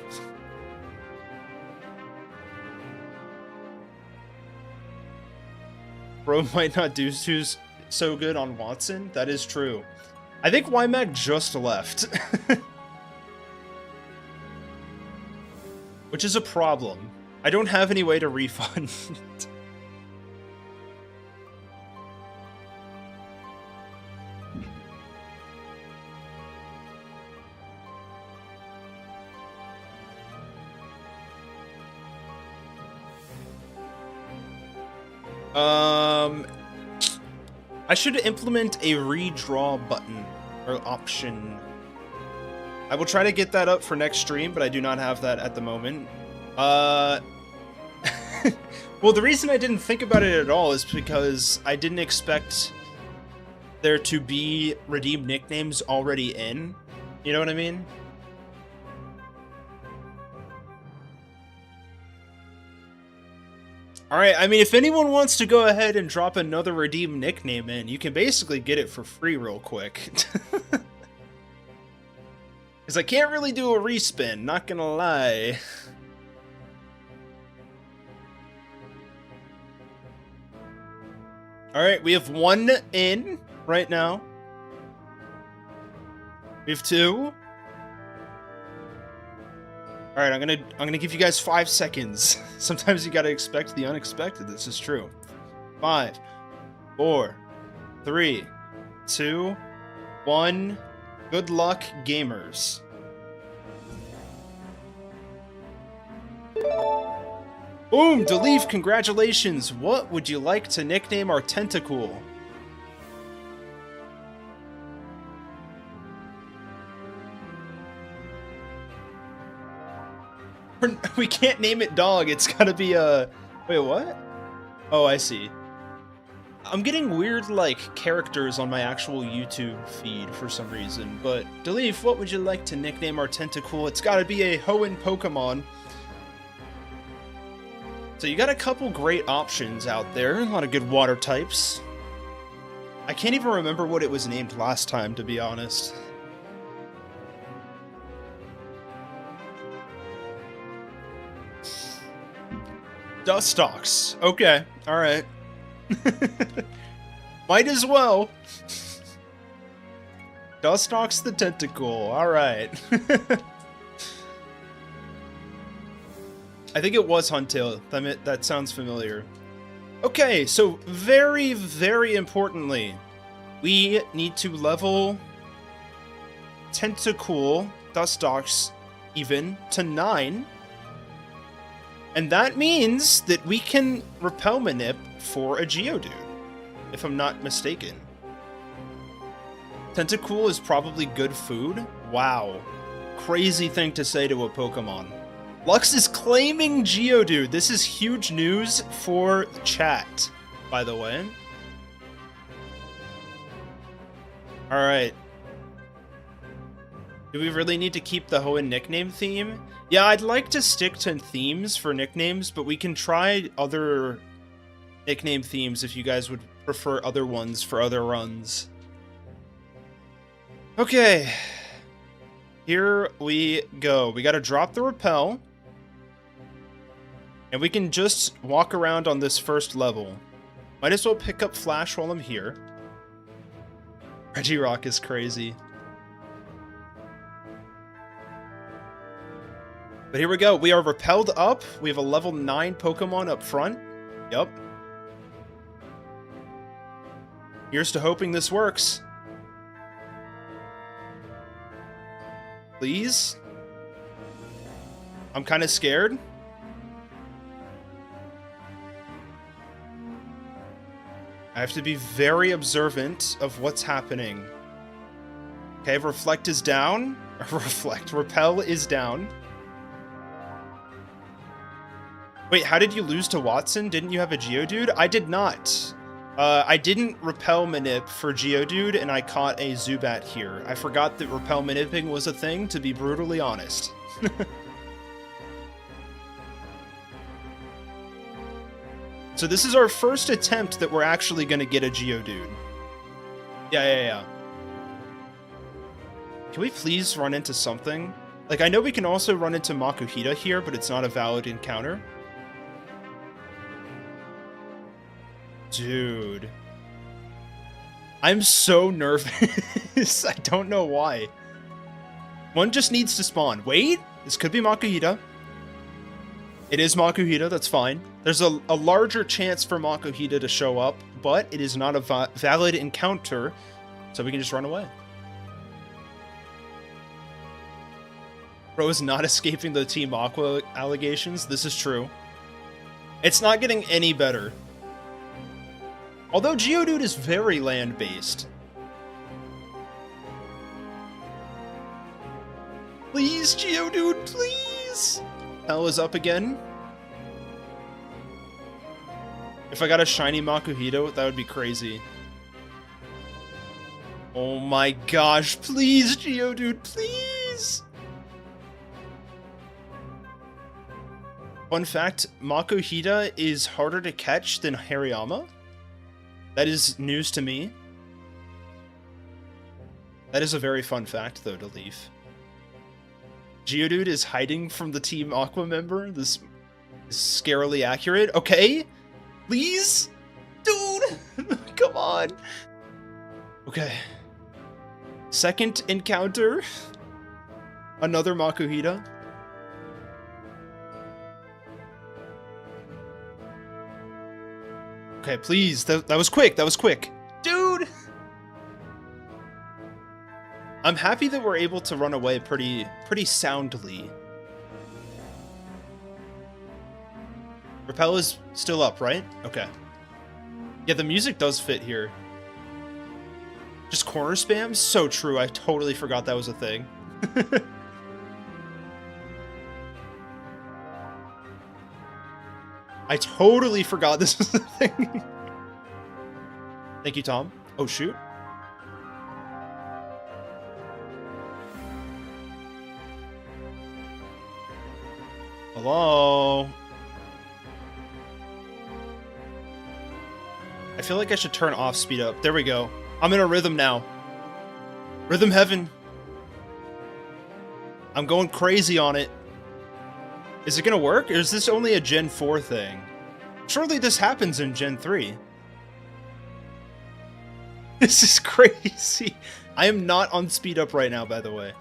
Bro might not do so good on Watson. That is true. I think YMac just left. Which is a problem. I don't have any way to refund. I should implement a redraw button or option. I will try to get that up for next stream, but I do not have that at the moment. Well, the reason I didn't think about it at all is because I didn't expect there to be redeemed nicknames already in. You know what I mean? Alright, I mean, if anyone wants to go ahead and drop another redeemed nickname in, you can basically get it for free real quick. Because I can't really do a respin, not gonna lie. Alright, we have 1 in right now. We have 2. Alright, I'm gonna give you guys 5 seconds. Sometimes you gotta expect the unexpected. This is true. 5, 4, 3, 2, 1. Good luck, gamers. Boom! Deleve, congratulations! What would you like to nickname our Tentacool? We can't name it dog. It's gotta be a... Wait, what? Oh, I see. I'm getting weird, like, characters on my actual YouTube feed for some reason, but Delif, what would you like to nickname our Tentacool? It's gotta be a Hoenn Pokémon. So you got a couple great options out there, a lot of good water types. I can't even remember what it was named last time, to be honest. Dustox. Okay, alright. Might as well. Dustox the Tentacool, alright. I think it was Huntail. That sounds familiar. Okay, so very, very importantly, we need to level Tentacool, Dustox, even to 9. And that means that we can Repel Manip for a Geodude, if I'm not mistaken. Tentacool is probably good food? Wow. Crazy thing to say to a Pokemon. Lux is claiming Geodude. This is huge news for chat, by the way. Alright. Do we really need to keep the Hoenn nickname theme? Yeah, I'd like to stick to themes for nicknames, but we can try other nickname themes if you guys would prefer other ones for other runs. Okay. Here we go. We gotta drop the Repel. And we can just walk around on this first level. Might as well pick up Flash while I'm here. Regirock is crazy. But here we go. We are repelled up. We have a level 9 Pokemon up front. Yup. Here's to hoping this works. Please? I'm kind of scared. I have to be very observant of what's happening. Okay, Reflect is down. Repel is down. Wait, how did you lose to Watson? Didn't you have a Geodude? I did not. I didn't Repel Manip for Geodude, and I caught a Zubat here. I forgot that Repel Manipping was a thing, to be brutally honest. So this is our first attempt that we're actually going to get a Geodude. Yeah. Can we please run into something? Like, I know we can also run into Makuhita here, but it's not a valid encounter. Dude. I'm so nervous. I don't know why. One just needs to spawn. Wait, this could be Makuhita. It is Makuhita, that's fine. There's a larger chance for Makuhita to show up, but it is not a valid encounter, so we can just run away. Bro is not escaping the Team Aqua allegations. This is true. It's not getting any better. Although Geodude is very land-based. Please, Geodude, please! Hell is up again. If I got a shiny Makuhita, that would be crazy. Oh my gosh, please, Geodude, please! Fun fact, Makuhita is harder to catch than Hariyama. That is news to me. That is a very fun fact, though, to leave. Geodude is hiding from the Team Aqua member? This is scarily accurate. Okay, please? Dude! Come on! Okay. Second encounter. Another Makuhita. Okay, please. That was quick. That was quick. Dude! I'm happy that we're able to run away pretty soundly. Repel is still up, right? Okay. Yeah, the music does fit here. Just corner spam? So true. I totally forgot that was a thing. I totally forgot this was the thing. Thank you, Tom. Oh, shoot. Hello? I feel like I should turn off speed up. There we go. I'm in a rhythm now. Rhythm heaven. I'm going crazy on it. Is it gonna work? Or is this only a Gen 4 thing? Surely this happens in Gen 3. This is crazy. I am not on speed up right now, by the way.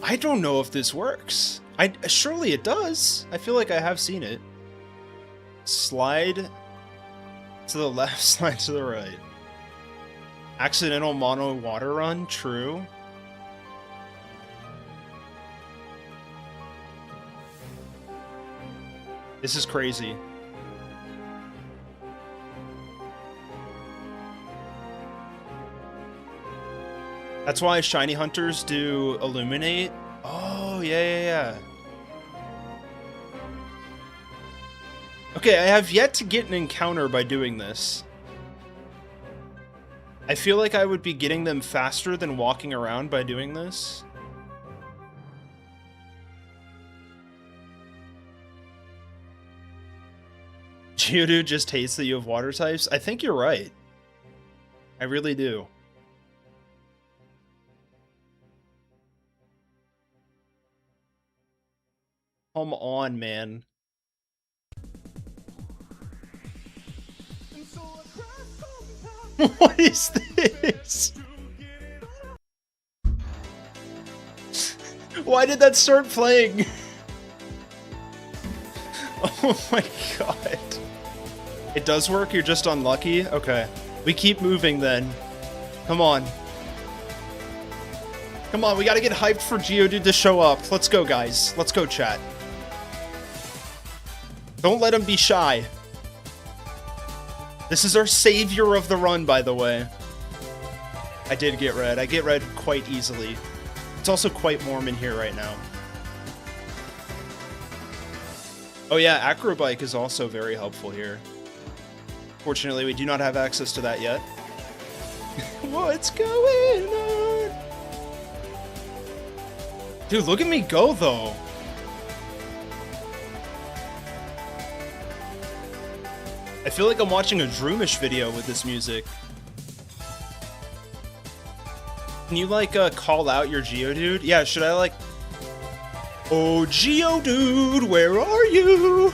I don't know if this works. Surely it does. I feel like I have seen it. Slide to the left, slide to the right. Accidental mono water run, true. This is crazy. That's why shiny hunters do illuminate. Oh, yeah. Okay, I have yet to get an encounter by doing this. I feel like I would be getting them faster than walking around by doing this. Geodude just hates that you have water types. I think you're right. I really do. Come on, man. What is this? Why did that start playing? Oh my god. It does work? You're just unlucky? Okay. We keep moving then. Come on. Come on, we gotta get hyped for Geodude to show up. Let's go, guys. Let's go, chat. Don't let him be shy. This is our savior of the run, by the way. I did get red. I get red quite easily. It's also quite warm in here right now. Oh yeah, Acrobike is also very helpful here. Fortunately, we do not have access to that yet. What's going on? Dude, look at me go, though. I feel like I'm watching a Droomish video with this music. Can you, like, call out your Geodude? Yeah, should I, like... Oh, Geodude, where are you?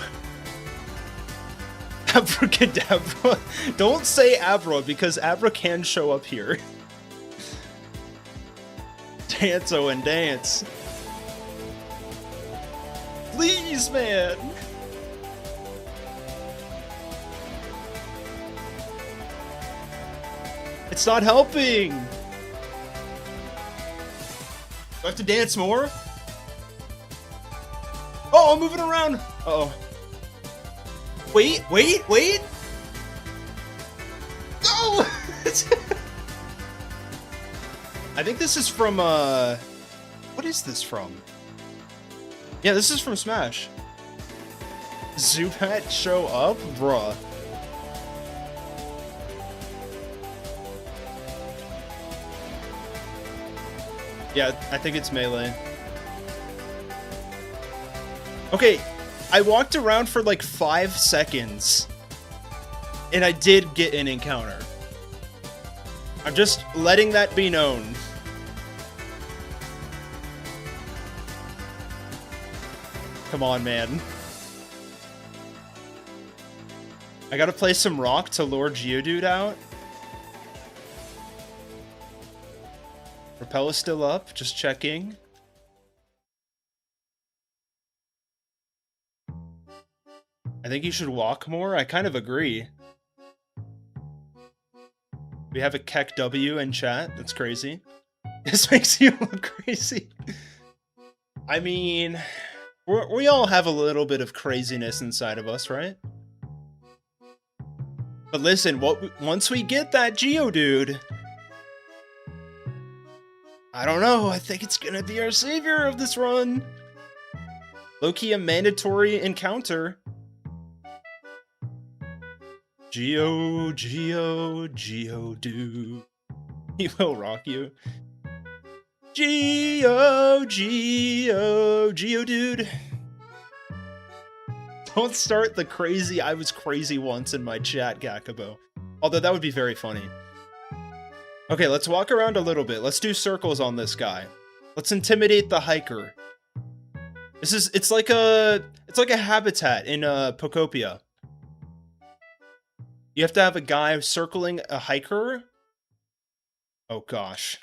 Abracadabra. Don't say Abra, because Abra can show up here. Dance, Owen, dance. Please, man. It's not helping. Do I have to dance more? Oh, I'm moving around. Uh-oh. Wait. No! I think this is from, what is this from? Yeah, this is from Smash. Zubat show up? Bruh. Yeah, I think it's melee. Okay, I walked around for like 5 seconds, and I did get an encounter. I'm just letting that be known. Come on, man. I gotta play some rock to lure Geodude out. Repel is still up, just checking. I think you should walk more. I kind of agree. We have a Keck W in chat. That's crazy. This makes you look crazy. I mean, we all have a little bit of craziness inside of us, right? But listen, once we get that Geodude, I don't know. I think it's gonna be our savior of this run. Low-key a mandatory encounter. Geodude. He will rock you. Geodude. Don't start the crazy I was crazy once in my chat, Gakubo. Although that would be very funny. Okay, let's walk around a little bit. Let's do circles on this guy. Let's intimidate the hiker. It's like a habitat in Pokopia. You have to have a guy circling a hiker. Oh gosh.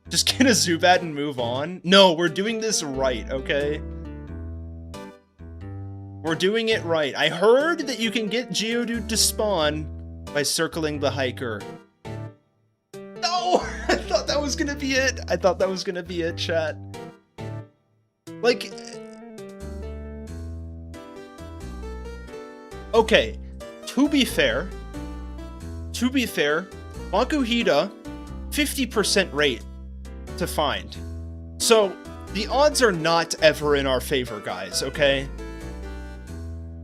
Just get a Zubat and move on. No, we're doing this right, okay? We're doing it right. I heard that you can get Geodude to spawn by circling the hiker. No! I thought that was gonna be it. I thought that was gonna be it, chat. Like... Okay, to be fair, Makuhita, 50% rate to find. So, the odds are not ever in our favor, guys, okay?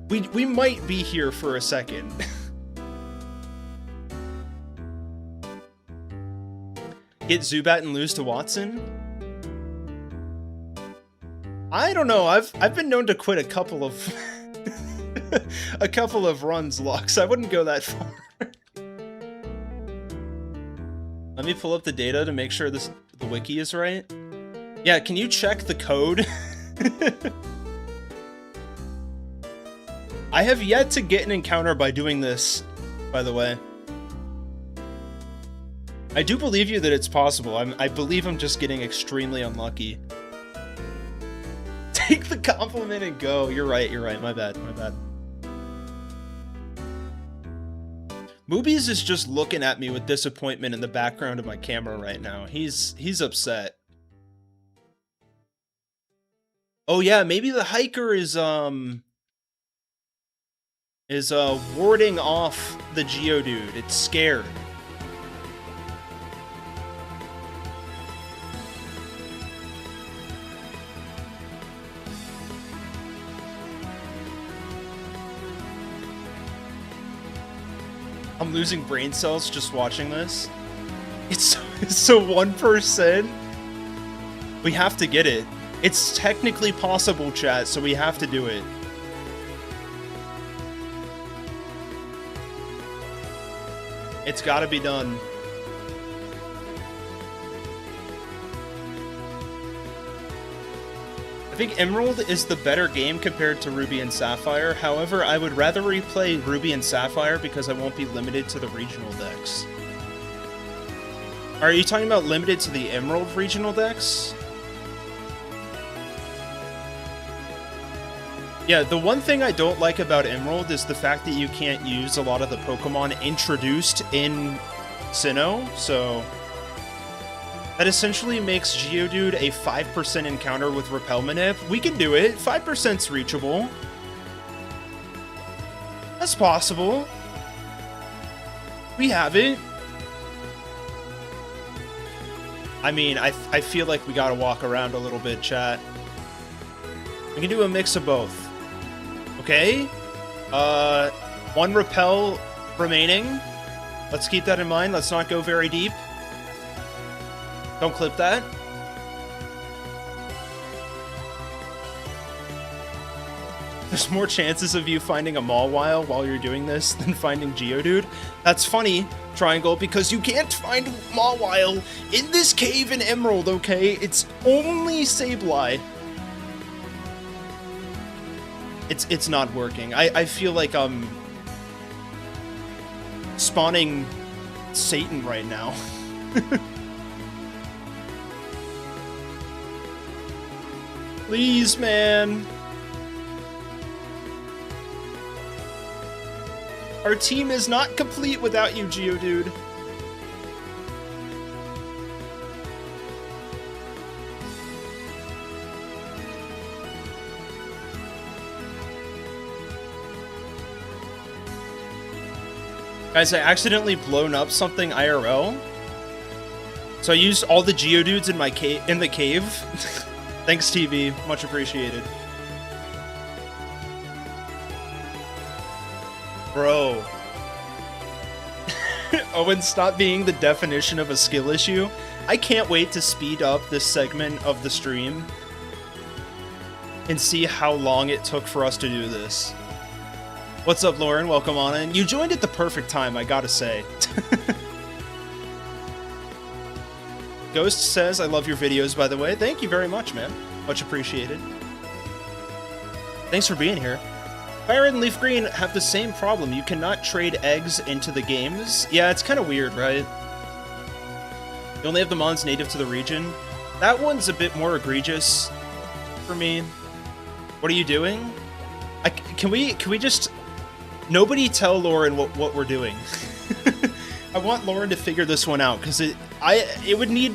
We might be here for a second. Get Zubat and lose to Watson? I don't know. I've been known to quit a couple of a couple of runs, Lux. I wouldn't go that far. Let me pull up the data to make sure the wiki is right. Yeah, can you check the code? I have yet to get an encounter by doing this, by the way. I do believe you that it's possible. I believe I'm just getting extremely unlucky. Take the compliment and go. You're right, my bad. Moobies is just looking at me with disappointment in the background of my camera right now. He's upset. Oh yeah, maybe the hiker is warding off the Geodude. It's scared. I'm losing brain cells just watching this. It's so 1%. We have to get it. It's technically possible, chat, so we have to do it. It's gotta be done. I think Emerald is the better game compared to Ruby and Sapphire. However, I would rather replay Ruby and Sapphire because I won't be limited to the regional decks. Are you talking about limited to the Emerald regional decks? Yeah, the one thing I don't like about Emerald is the fact that you can't use a lot of the Pokemon introduced in Sinnoh, so... That essentially makes Geodude a 5% encounter with Repel Manip. We can do it. 5%'s reachable. That's possible. We have it. I mean, I feel like we gotta walk around a little bit, chat. We can do a mix of both. Okay? One Repel remaining. Let's keep that in mind. Let's not go very deep. Don't clip that. There's more chances of you finding a Mawile while you're doing this than finding Geodude. That's funny, Triangle, because you can't find Mawile in this cave in Emerald, okay? It's only Sableye. It's not working. I feel like I'm spawning Satan right now. Please, man. Our team is not complete without you, Geodude. Guys, I accidentally blown up something IRL. So I used all the Geodudes in my in the cave. Thanks, TV. Much appreciated. Bro. Owen, stop being the definition of a skill issue. I can't wait to speed up this segment of the stream and see how long it took for us to do this. What's up, Lauren? Welcome on in. You joined at the perfect time, I gotta say. Ghost says, I love your videos, by the way. Thank you very much, man. Much appreciated. Thanks for being here. Fire Red and Leaf Green have the same problem. You cannot trade eggs into the games. Yeah, it's kind of weird, right? You only have the mons native to the region. That one's a bit more egregious for me. What are you doing? Can we just... Nobody tell Lauren what we're doing. I want Lauren to figure this one out, because I would need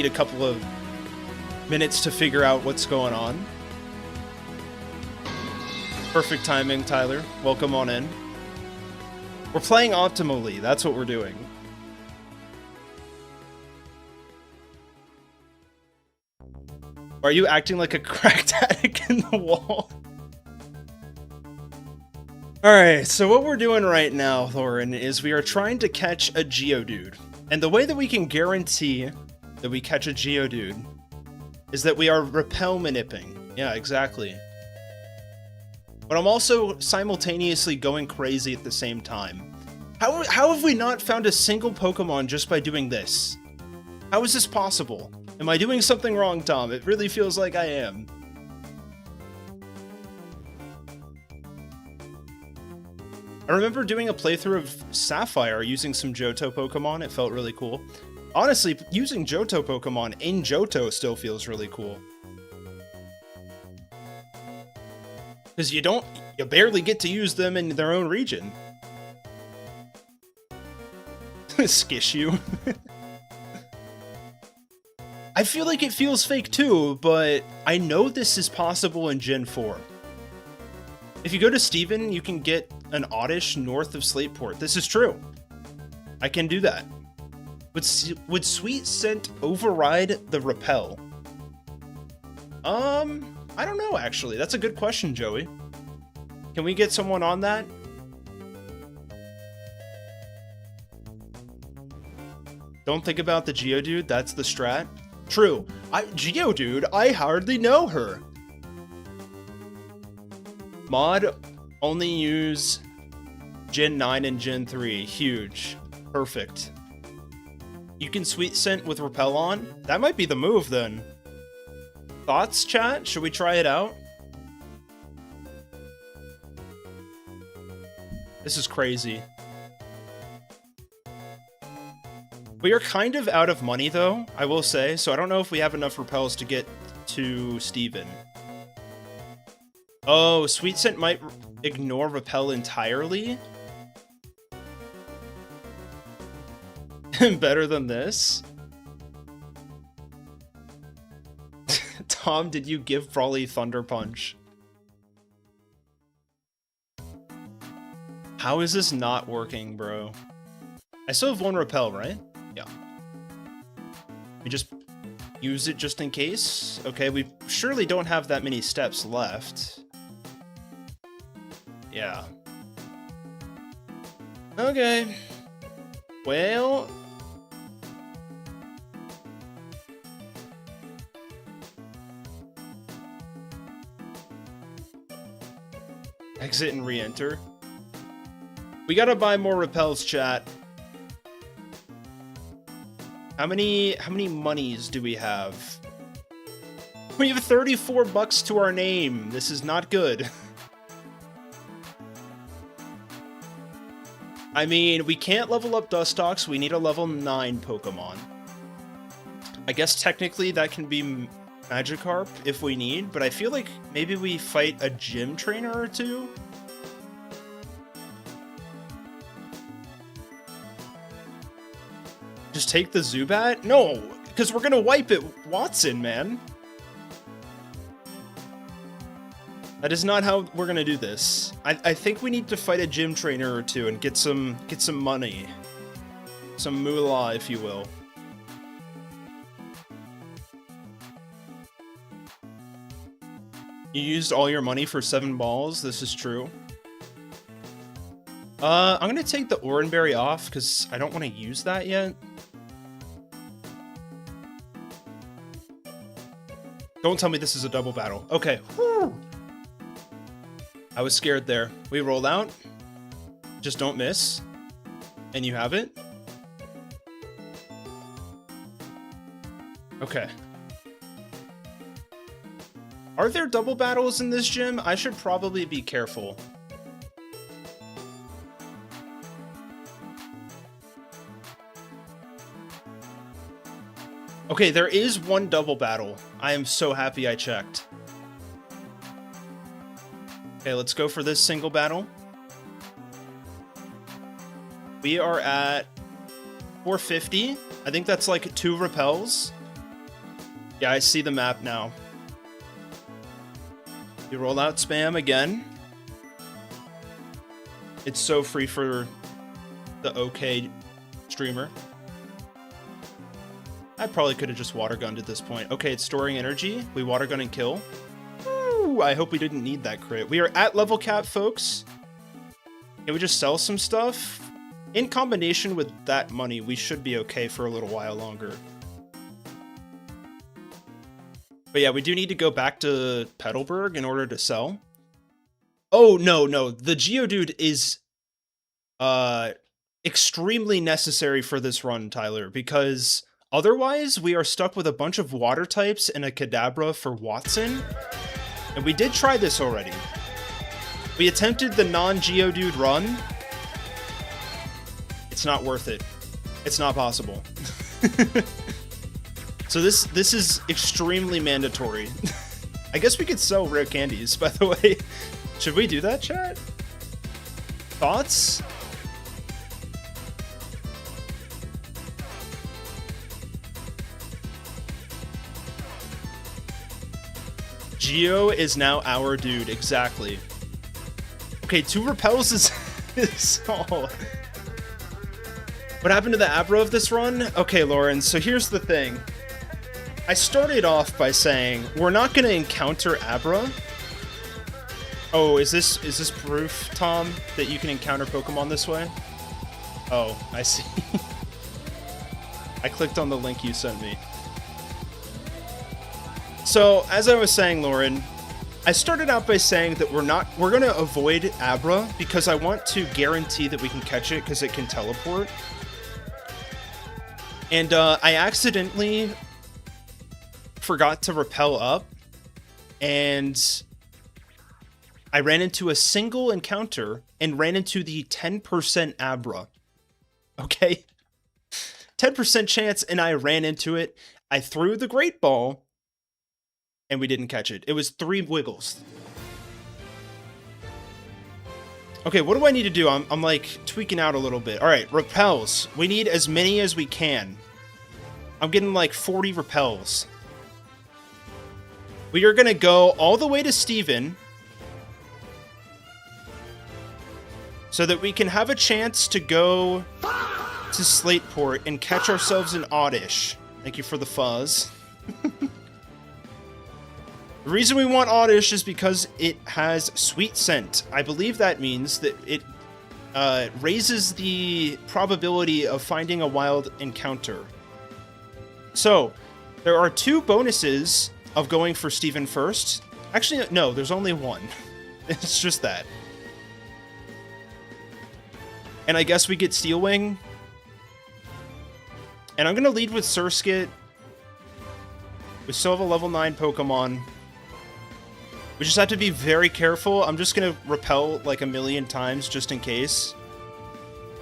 a couple of minutes to figure out what's going on. Perfect timing, Tyler. Welcome on in. We're playing optimally. That's what we're doing. Are you acting like a cracked attic in the wall? Alright, so what we're doing right now, Lauren, is we are trying to catch a Geodude. And the way that we can guarantee that we catch a Geodude is that we are repel manipping. Yeah, exactly. But I'm also simultaneously going crazy at the same time. How have we not found a single Pokemon just by doing this? How is this possible? Am I doing something wrong, Tom? It really feels like I am. I remember doing a playthrough of Sapphire using some Johto Pokemon. It felt really cool. Honestly, using Johto Pokemon in Johto still feels really cool. Because you barely get to use them in their own region. Skish you. I feel like it feels fake too, but I know this is possible in Gen 4. If you go to Steven, you can get an Oddish north of Slateport. This is true. I can do that. Would Sweet Scent override the Repel? I don't know, actually. That's a good question, Joey. Can we get someone on that? Don't think about the Geodude, that's the strat. True. Geodude, I hardly know her. Mod, only use Gen 9 and Gen 3. Huge. Perfect. You can Sweet Scent with Repel on? That might be the move, then. Thoughts, chat? Should we try it out? This is crazy. We are kind of out of money, though, I will say, so I don't know if we have enough Repels to get to Steven. Oh, Sweet Scent might ignore Repel entirely? Better than this? Tom, did you give Brawly Thunder Punch? How is this not working, bro? I still have one Repel, right? Yeah. We just use it just in case? Okay, we surely don't have that many steps left. Yeah. Okay. Well... Exit and re-enter. We gotta buy more Repels, chat. How many monies do we have? We have 34 bucks to our name. This is not good. I mean, we can't level up Dustox. We need a level 9 Pokemon. I guess technically that can be Magikarp if we need, but I feel like maybe we fight a gym trainer or two. Just take the Zubat? No, because we're gonna wipe it, Watson, man. That is not how we're gonna do this. I think we need to fight a gym trainer or two and get some money. Some moolah, if you will. You used all your money for 7 balls. This is true. I'm gonna take the Oranberry off because I don't want to use that yet. Don't tell me this is a double battle. Okay. Whew. I was scared there. We roll out. Just don't miss. And you have it. Okay. Are there double battles in this gym? I should probably be careful. Okay, there is one double battle. I am so happy I checked. Okay, let's go for this single battle. We are at 450. I think that's like 2 repels. Yeah, I see the map now. You roll out spam again. It's so free for the OK streamer. I probably could have just water gunned at this point. Okay, it's storing energy. We water gun and kill. Woo, I hope we didn't need that crit. We are at level cap, folks. Can we just sell some stuff? In combination with that money, we should be okay for a little while longer. But yeah, we do need to go back to Petalburg in order to sell. Oh, no. The Geodude is extremely necessary for this run, Tyler, because otherwise we are stuck with a bunch of water types and a Kadabra for Watson. And we did try this already. We attempted the non-Geodude run. It's not worth it. It's not possible. So this is extremely mandatory. I guess we could sell rare candies, by the way. Should we do that, chat? Thoughts? Geo is now our dude, exactly. Okay, 2 repels is all. What happened to the Abra of this run? Okay, Lauren, so here's the thing. I started off by saying, we're not going to encounter Abra. Oh, is this proof, Tom, that you can encounter Pokemon this way? Oh, I see. I clicked on the link you sent me. So, as I was saying, Lauren, I started out by saying that we're going to avoid Abra because I want to guarantee that we can catch it because it can teleport. And I accidentally forgot to rappel up, and I ran into a single encounter and ran into the 10% Abra. Okay? 10% chance, and I ran into it. I threw the Great Ball, and we didn't catch it. It was 3 wiggles. Okay, what do I need to do? I'm like tweaking out a little bit. All right, repels. We need as many as we can. I'm getting like 40 repels. We are going to go all the way to Steven so that we can have a chance to go to Slateport and catch ourselves an Oddish. Thank you for the fuzz. The reason we want Oddish is because it has sweet scent. I believe that means that it raises the probability of finding a wild encounter. So, there are 2 bonuses of going for Steven first. Actually, no, there's only 1. It's just that. And I guess we get Steel Wing. And I'm going to lead with Surskit. We still have a level 9 Pokemon. We just have to be very careful. I'm just going to repel like a million times just in case.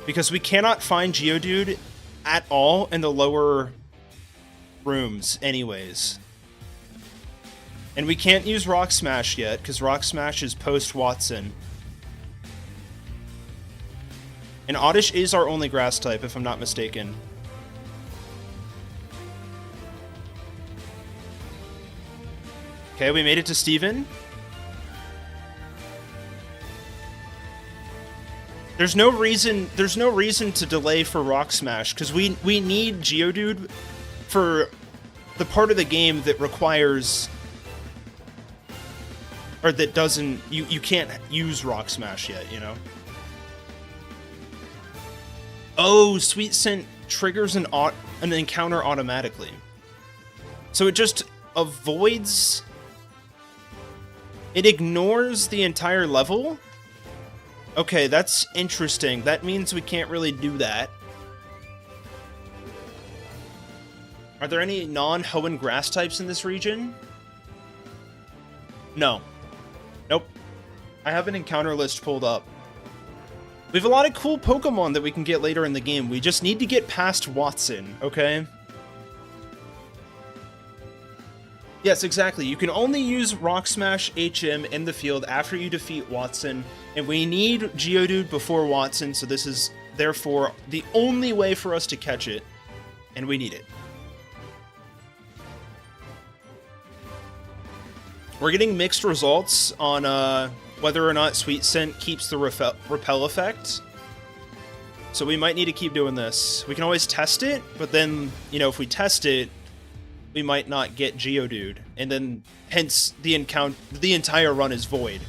Because we cannot find Geodude at all in the lower rooms anyways. And we can't use Rock Smash yet, because Rock Smash is post-Watson. And Oddish is our only grass type, if I'm not mistaken. Okay, we made it to Steven. There's no reason to delay for Rock Smash, because we need Geodude for the part of the game that requires or that doesn't, you can't use Rock Smash yet, you know? Oh, Sweet Scent triggers an encounter automatically. So it just avoids... It ignores the entire level? Okay, that's interesting. That means we can't really do that. Are there any non-Hoenn grass types in this region? No. Nope. I have an encounter list pulled up. We have a lot of cool Pokemon that we can get later in the game. We just need to get past Watson, okay? Yes, exactly. You can only use Rock Smash HM in the field after you defeat Watson, and we need Geodude before Watson, so this is, therefore, the only way for us to catch it, and we need it. We're getting mixed results on whether or not Sweet Scent keeps the repel effect, so we might need to keep doing this. We can always test it, but then, you know, if we test it, we might not get Geodude, and then hence the entire run is void.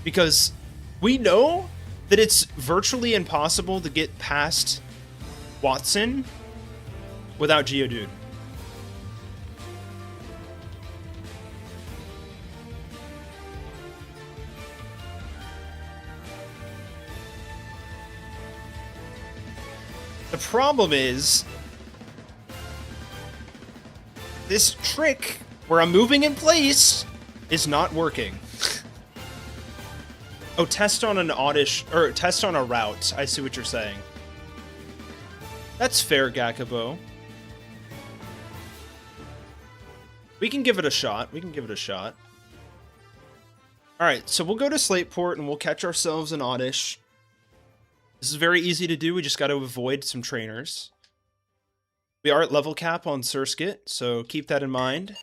Because we know that it's virtually impossible to get past Watson without Geodude. The problem is, this trick where I'm moving in place is not working. Oh, test on an oddish, or test on a route. I see what you're saying. That's fair, Gakubo. We can give it a shot. We can give it a shot. Alright, so we'll go to Slateport and we'll catch ourselves an oddish. This is very easy to do. We just got to avoid some trainers. We are at level cap on Surskit, so keep that in mind.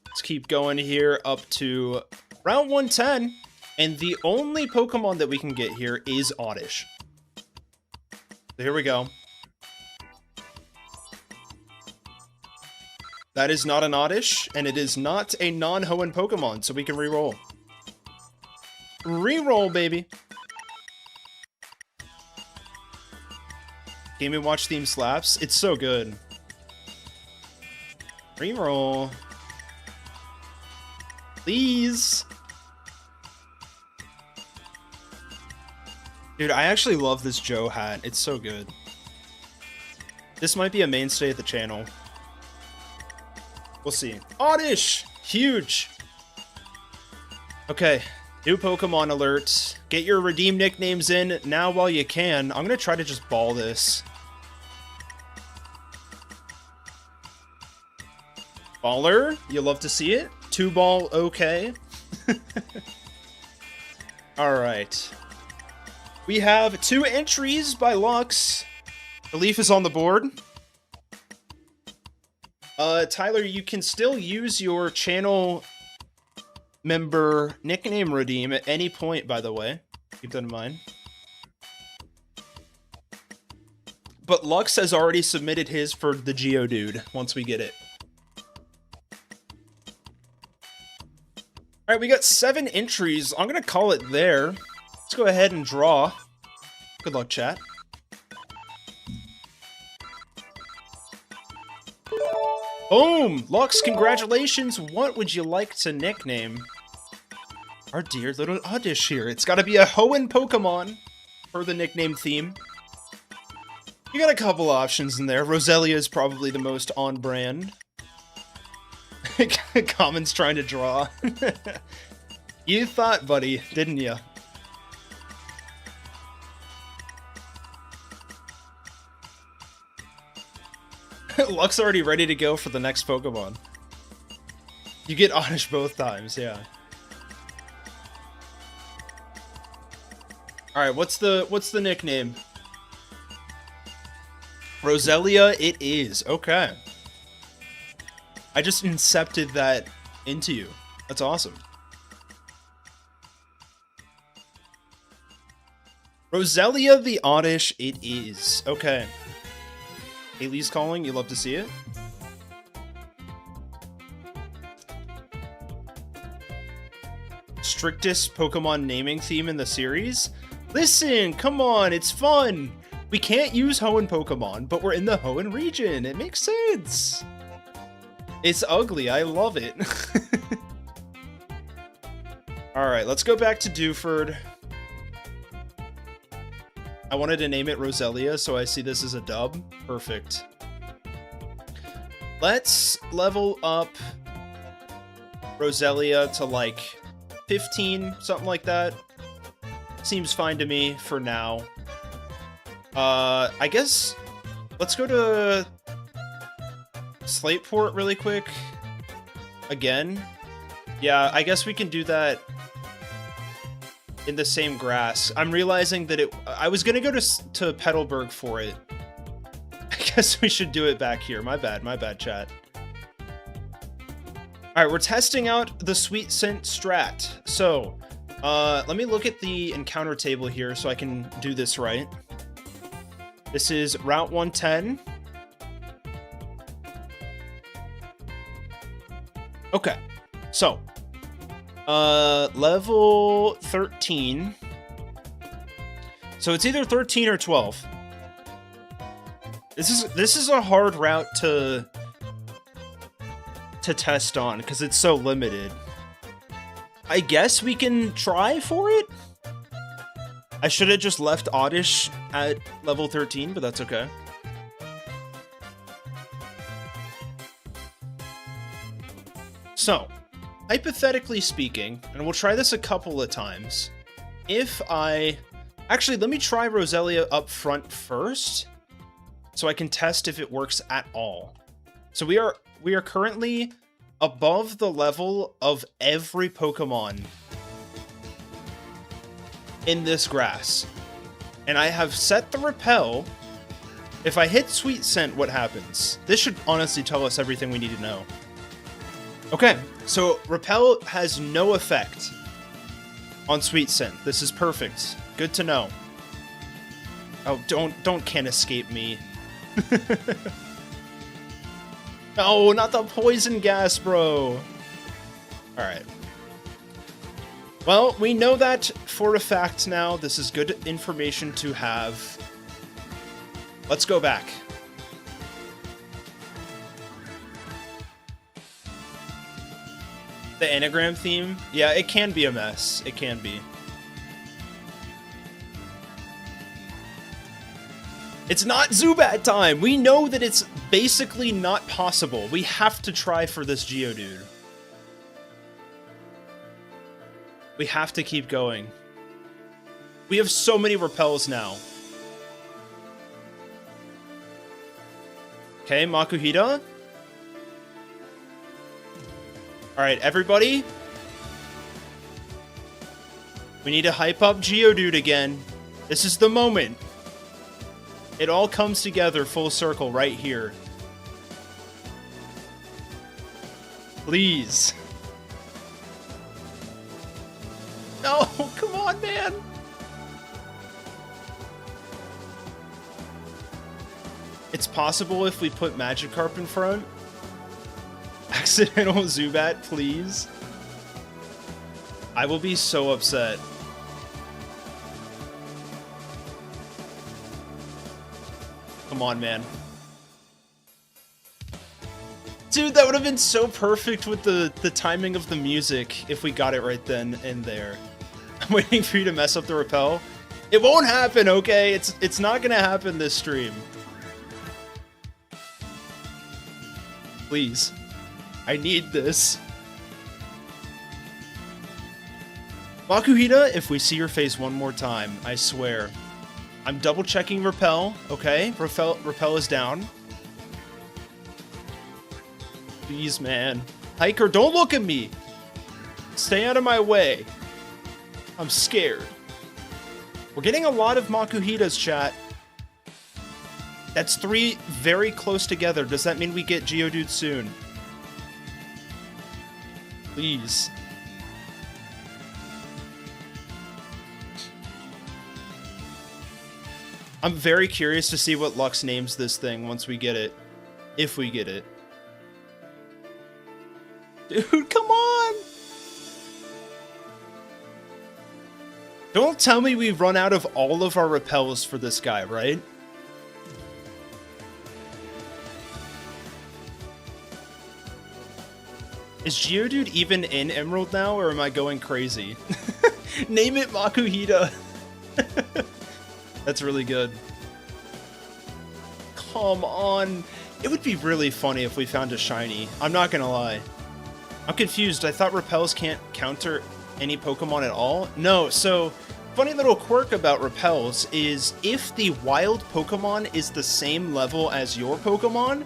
Let's keep going here up to round 110, and the only Pokemon that we can get here is Oddish. So here we go. That is not an Oddish, and it is not a non-Hoenn Pokemon, so we can reroll. Reroll, baby! Game & Watch theme slaps. It's so good. Reroll. Please. Dude, I actually love this Joe hat. It's so good. This might be a mainstay at the channel. We'll see. Oddish! Huge! Okay. New Pokemon alert. Get your redeem nicknames in now while you can. I'm gonna try to just ball this. Baller, you love to see it. 2-ball, okay. Alright. We have 2 entries by Lux. The leaf is on the board. Tyler, you can still use your channel member nickname redeem at any point, by the way. Keep that in mind. But Lux has already submitted his for the Geodude once we get it. Alright, we got 7 entries. I'm gonna call it there. Let's go ahead and draw. Good luck, chat. Boom! Lux, congratulations! What would you like to nickname our dear little Oddish here? It's gotta be a Hoenn Pokemon for the nickname theme. You got a couple options in there. Roselia is probably the most on brand. Common's trying to draw. You thought, buddy, didn't you? Luck's already ready to go for the next Pokemon. You get Oddish both times, yeah. Alright, what's the nickname? Roselia it is. Okay. I just incepted that into you. That's awesome. Roselia the Oddish it is. Okay. Haley's calling. You love to see it. strictest Pokemon naming theme in the series. Listen, come on, it's fun. We can't use Hoenn Pokémon, but we're in the Hoenn region. It makes sense. It's ugly. I love it. All right, let's go back to Dewford. I wanted to name it Roselia, so I see this as a dub. Perfect. Let's level up Roselia to like 15, something like that. Seems fine to me for now. I guess let's go to Slateport really quick. Again. Yeah, I guess we can do that in the same grass. I'm realizing that I was gonna go to Petalburg for it. I guess we should do it back here. My bad, chat. Alright, we're testing out the Sweet Scent strat. So, let me look at the encounter table here so I can do this right. This is Route 110. Okay, so level 13. So it's either 13 or 12. This is a hard route to test on because it's so limited. I guess we can try for it. I should have just left Oddish at level 13, but that's okay. So, hypothetically speaking, and we'll try this a couple of times, actually, let me try Roselia up front first, so I can test if it works at all. So we are currently above the level of every Pokemon in this grass. And I have set the repel. If I hit Sweet Scent, what happens? This should honestly tell us everything we need to know. Okay, so repel has no effect on Sweet Scent. This is perfect. Good to know. Oh, don't can't escape me. No, not the poison gas, bro. Alright. Well, we know that for a fact now. This is good information to have. Let's go back. The anagram theme? Yeah, it can be a mess. It can be. It's not Zubat time! We know that it's basically not possible. We have to try for this Geodude. We have to keep going. We have so many repels now. Okay, Makuhita. Alright, everybody. We need to hype up Geodude again. This is the moment. It all comes together full circle right here. Please. No, come on, man. It's possible if we put Magikarp in front. Accidental Zubat, please. I will be so upset. Come on, man. Dude, that would have been so perfect with the timing of the music if we got it right then and there. I'm waiting for you to mess up the repel. It won't happen, okay? It's not gonna happen this stream. Please. I need this. Makuhita, if we see your face one more time, I swear. I'm double checking repel, okay? Repel is down. Please, man. Hiker, don't look at me! Stay out of my way. I'm scared. We're getting a lot of Makuhitas, chat. That's 3 very close together. Does that mean we get Geodude soon? Please. I'm very curious to see what Lux names this thing once we get it. If we get it. Dude, come on! Don't tell me we've run out of all of our repels for this guy, right? Is Geodude even in Emerald now, or am I going crazy? Name it Makuhita. That's really good. Come on. It would be really funny if we found a shiny. I'm not gonna lie. I'm confused. I thought repels can't counter any Pokemon at all. No, so funny little quirk about repels is if the wild Pokemon is the same level as your Pokemon,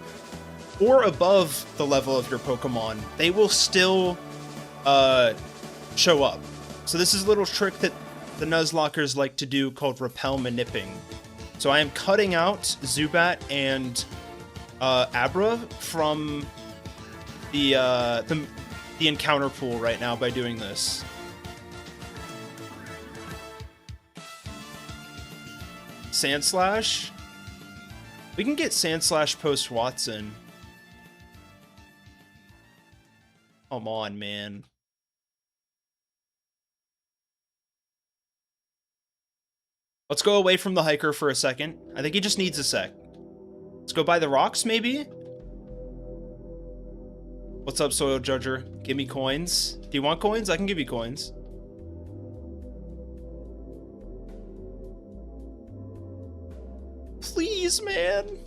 or above the level of your Pokemon, they will still show up. So this is a little trick that the Nuzlockers like to do called repel manipping. So I am cutting out Zubat and Abra from the encounter pool right now by doing this. Sandslash? We can get Sandslash post Watson. Come on, man. Let's go away from the hiker for a second. I think he just needs a sec. Let's go buy the rocks, maybe? What's up, Soil Judger? Give me coins. Do you want coins? I can give you coins. Please, man.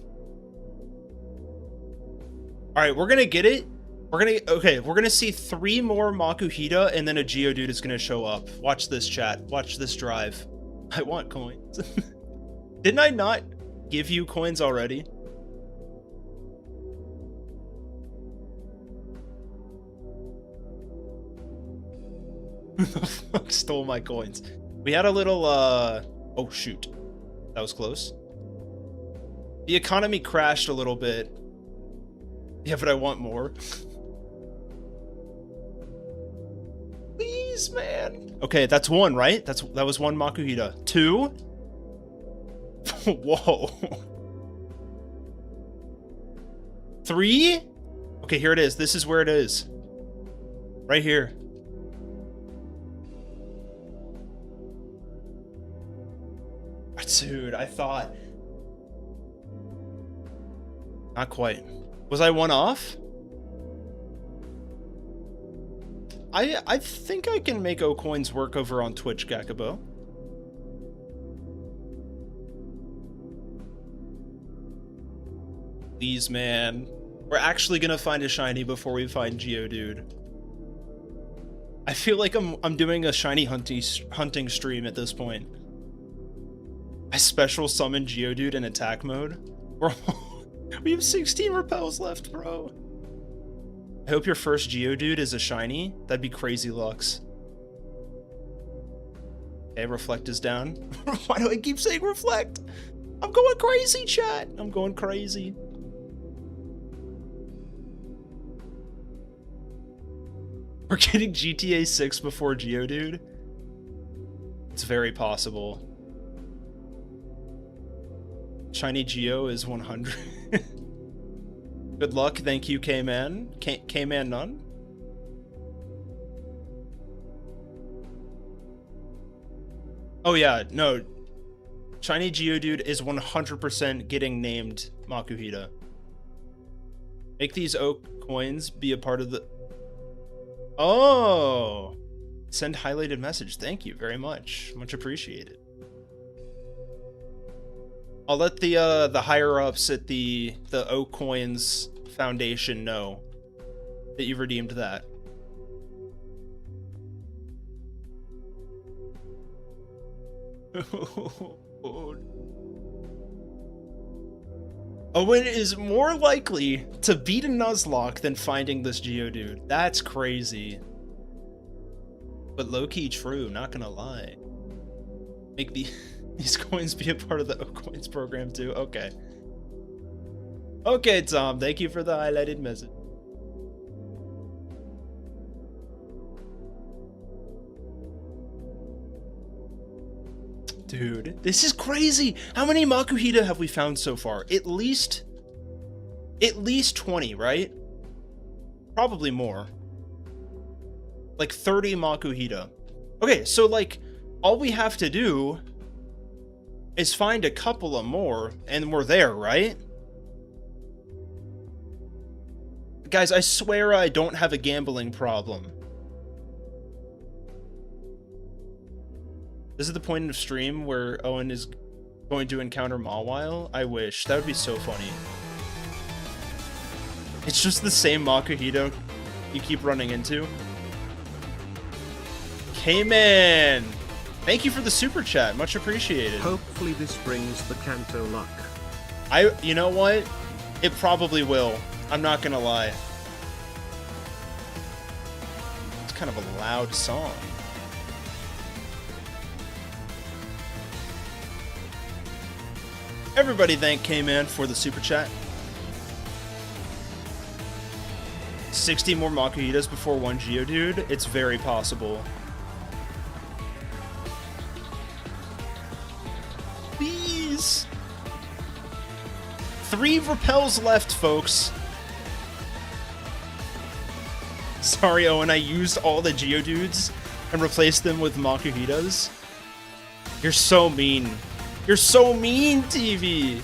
Alright, we're gonna get it. We're gonna see 3 more Makuhita, and then a Geodude is gonna show up. Watch this, chat. Watch this drive. I want coins. Didn't I not give you coins already? Who the fuck stole my coins? We had a little, oh shoot. That was close. The economy crashed a little bit. Yeah, but I want more. Please, man. Okay, that's 1, right? That was 1 Makuhita. 2? Whoa. 3? Okay, here it is. This is where it is. Right here. Dude, I thought... Not quite. Was I 1 off? I think I can make OKoins work over on Twitch, Gakabo. Please, man. We're actually gonna find a shiny before we find Geodude. I feel like I'm doing a shiny hunting stream at this point. I special summon Geodude in attack mode. Bro, we have 16 repels left, bro. I hope your first Geodude is a shiny. That'd be crazy, Lux. Okay, Reflect is down. Why do I keep saying Reflect? I'm going crazy, chat. I'm going crazy. We're getting GTA 6 before Geodude. It's very possible. Shiny Geo is 100. Good luck. Thank you, K-Man. K-Man none? Oh yeah, no. Shiny Geodude is 100% getting named Makuhita. Make these OKoins be a part of the... Oh! Send highlighted message. Thank you very much. Much appreciated. I'll let the higher ups at the OKoins Foundation know that you've redeemed that. Owen is more likely to beat a Nuzlocke than finding this Geodude. That's crazy. But low-key true, not gonna lie. Make these coins be a part of the OKoins program too. Okay. Okay, Tom, thank you for the highlighted message. Dude, this is crazy. How many Makuhita have we found so far? At least 20, right? Probably more. Like 30 Makuhita. Okay, so like All we have to do is find a couple of more, and we're there, right? Guys, I swear I don't have a gambling problem. This is the point of stream where Owen is going to encounter Mawile? I wish. That would be so funny. It's just the same Makuhito you keep running into. K-Man! Thank you for the super chat. Much appreciated. Hopefully this brings the Kanto luck. You know what? It probably will. I'm not gonna lie. It's kind of a loud song. Everybody thank K-Man for the super chat. 60 more Makuhitas before one Geodude? It's very possible. Please! 3 repels left, folks. Sorry, Owen, I used all the Geodudes and replaced them with Makuhitas. You're so mean. You're so mean, TV!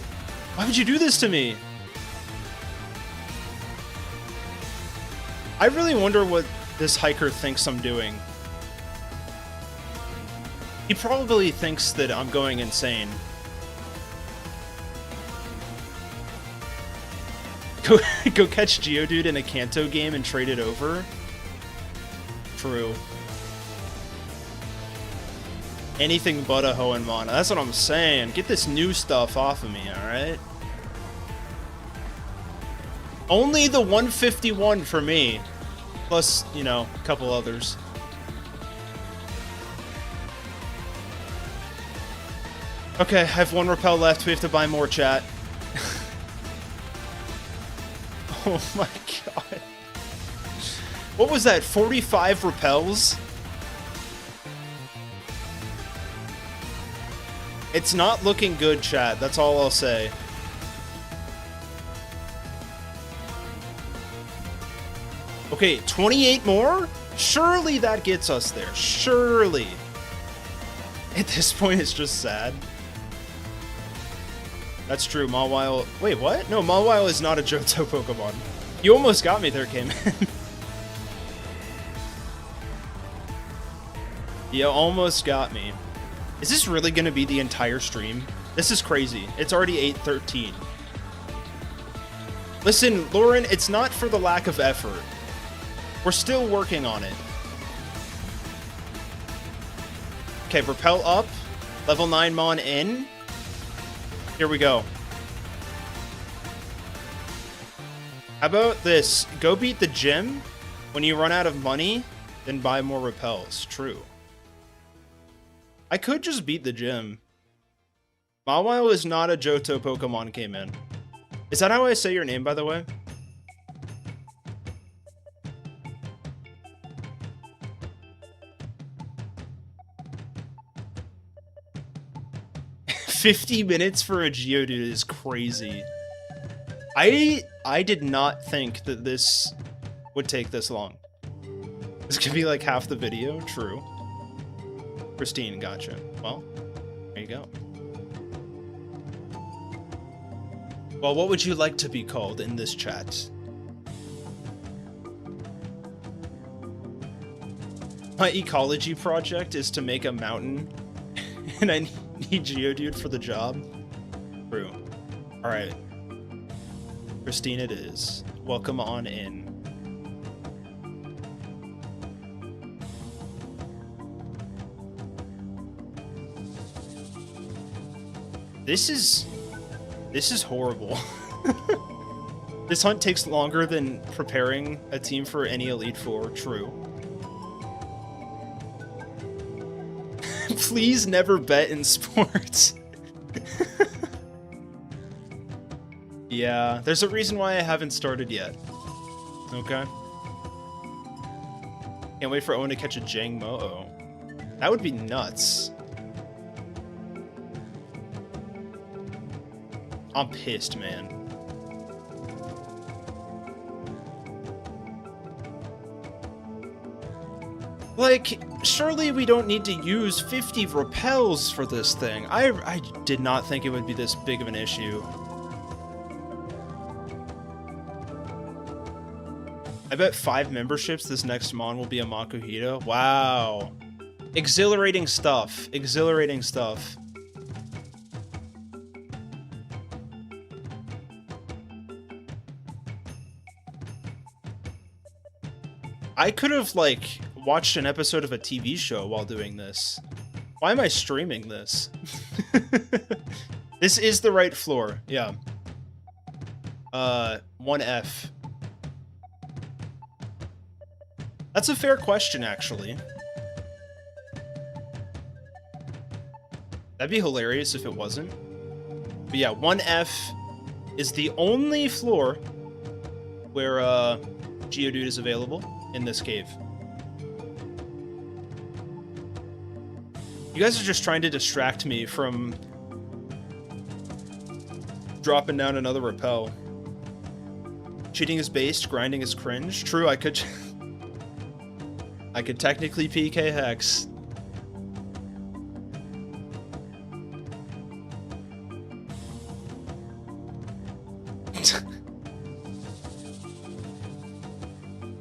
Why would you do this to me? I really wonder what this hiker thinks I'm doing. He probably thinks that I'm going insane. Go catch Geodude in a Kanto game and trade it over? True. Anything but a Hoenn Mana. That's what I'm saying. Get this new stuff off of me, alright? Only the 151 for me. Plus, you know, a couple others. Okay, I have 1 repel left. We have to buy more, chat. Oh my god. What was that? 45 repels? It's not looking good, chat. That's all I'll say. Okay, 28 more? Surely that gets us there. Surely. At this point, it's just sad. That's true. Mawile... Wait, what? No, Mawile is not a Johto Pokemon. You almost got me there, K-Man. You almost got me. Is this really going to be the entire stream? This is crazy. It's already 8:13. Listen, Lauren, it's not for the lack of effort. We're still working on it. Okay, repel up. Level 9 Mon in. Here we go. How about this? Go beat the gym. When you run out of money, then buy more repels. True. I could just beat the gym. Mawile is not a Johto Pokemon, K-Man. Is that how I say your name, by the way? $50 minutes for a Geodude is crazy. I did not think that this would take this long. This could be like half the video. True. Christine, gotcha. Well, there you go. Well, what would you like to be called in this chat? My ecology project is to make a mountain, and I need Geodude for the job. True. Alright. Christine it is. Welcome on in. This is horrible. This hunt takes longer than preparing a team for any Elite Four. True. Please never bet in sports. Yeah, there's a reason why I haven't started yet. Okay. Can't wait for Owen to catch a Jangmo-O. That would be nuts. I'm pissed, man. Like, surely we don't need to use 50 repels for this thing. I did not think it would be this big of an issue. I bet 5 memberships this next mon will be a Makuhita. Wow. Exhilarating stuff. Exhilarating stuff. I could have, like, watched an episode of a TV show while doing this. Why am I streaming this? This is the right floor, yeah. 1F. That's a fair question, actually. That'd be hilarious if it wasn't. But yeah, 1F is the only floor where Geodude is available in this cave. You guys are just trying to distract me from dropping down another repel. Cheating is based, grinding is cringe. True, I could technically PK Hex.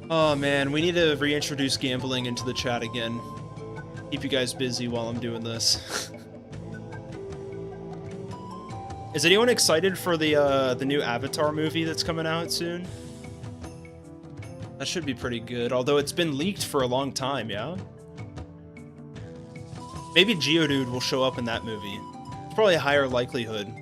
Oh man, we need to reintroduce gambling into the chat again. Keep you guys busy while I'm doing this. Is anyone excited for the new Avatar movie that's coming out soon? That should be pretty good, although it's been leaked for a long time, yeah? Maybe Geodude will show up in that movie. It's probably a higher likelihood.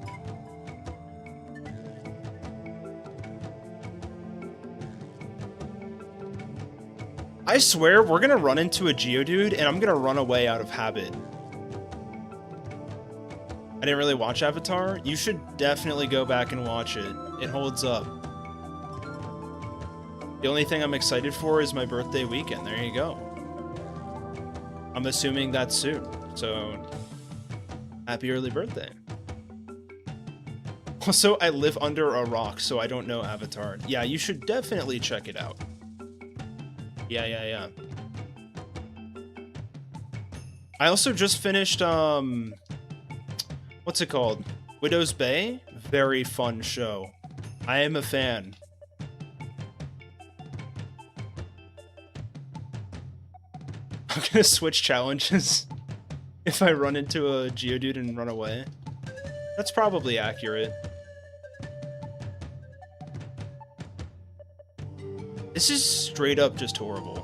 I swear, we're gonna run into a Geodude, and I'm gonna run away out of habit. I didn't really watch Avatar. You should definitely go back and watch it. It holds up. The only thing I'm excited for is my birthday weekend. There you go. I'm assuming that's soon. So, happy early birthday. Also, I live under a rock, so I don't know Avatar. Yeah, you should definitely check it out. Yeah. I also just finished, what's it called? Widow's Bay? Very fun show. I am a fan. I'm gonna switch challenges if I run into a Geodude and run away. That's probably accurate. This is straight up just horrible.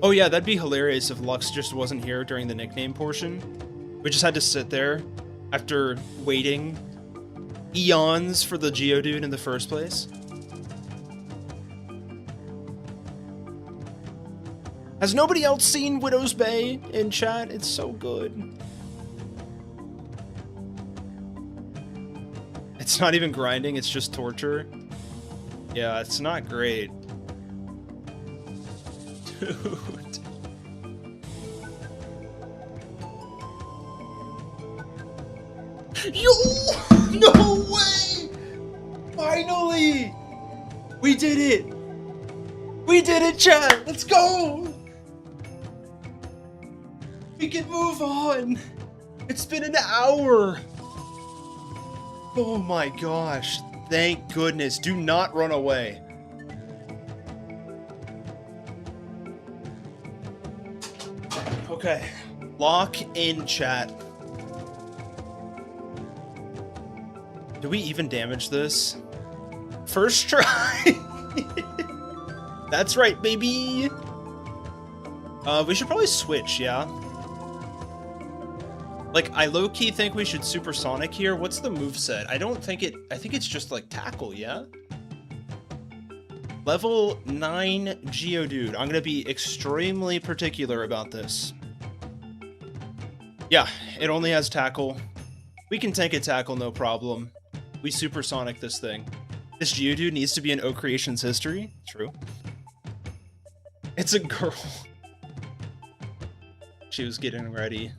Oh yeah, that'd be hilarious if Lux just wasn't here during the nickname portion. We just had to sit there after waiting eons for the Geodude in the first place. Has nobody else seen Widow's Bay in chat? It's so good. It's not even grinding, it's just torture. Yeah, it's not great. Dude. Yo! No way! Finally! We did it! We did it, chat! Let's go! We can move on! It's been an hour! Oh my gosh, thank goodness. Do not run away. Okay, lock in chat. Do we even damage this? First try! That's right, baby! We should probably switch, yeah? Like, I low-key think we should Supersonic here. What's the moveset? I think it's just, like, Tackle, yeah? Level 9 Geodude. I'm gonna be extremely particular about this. Yeah, it only has Tackle. We can tank a Tackle, no problem. We Supersonic this thing. This Geodude needs to be in OCreation's history. True. It's a girl. She was getting ready.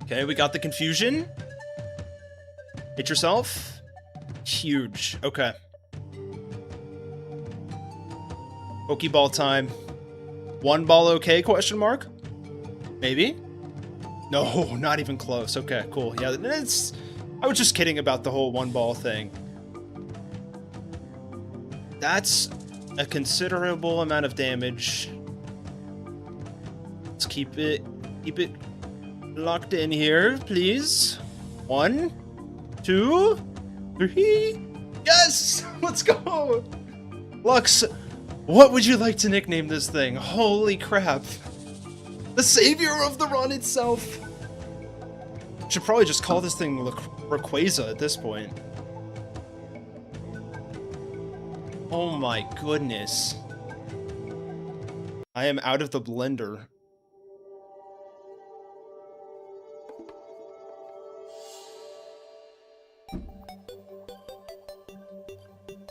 Okay, we got the confusion. Hit yourself. Huge. Okay. Pokeball time. One ball okay, question mark? Maybe? No, not even close. Okay, cool. Yeah, it's... I was just kidding about the whole one ball thing. That's a considerable amount of damage. Let's keep it locked in here, please. 1, 2, 3. Yes! Let's go! Lux, what would you like to nickname this thing? Holy crap. The savior of the run itself. Should probably just call this thing Rayquaza at this point. Oh my goodness. I am out of the blender.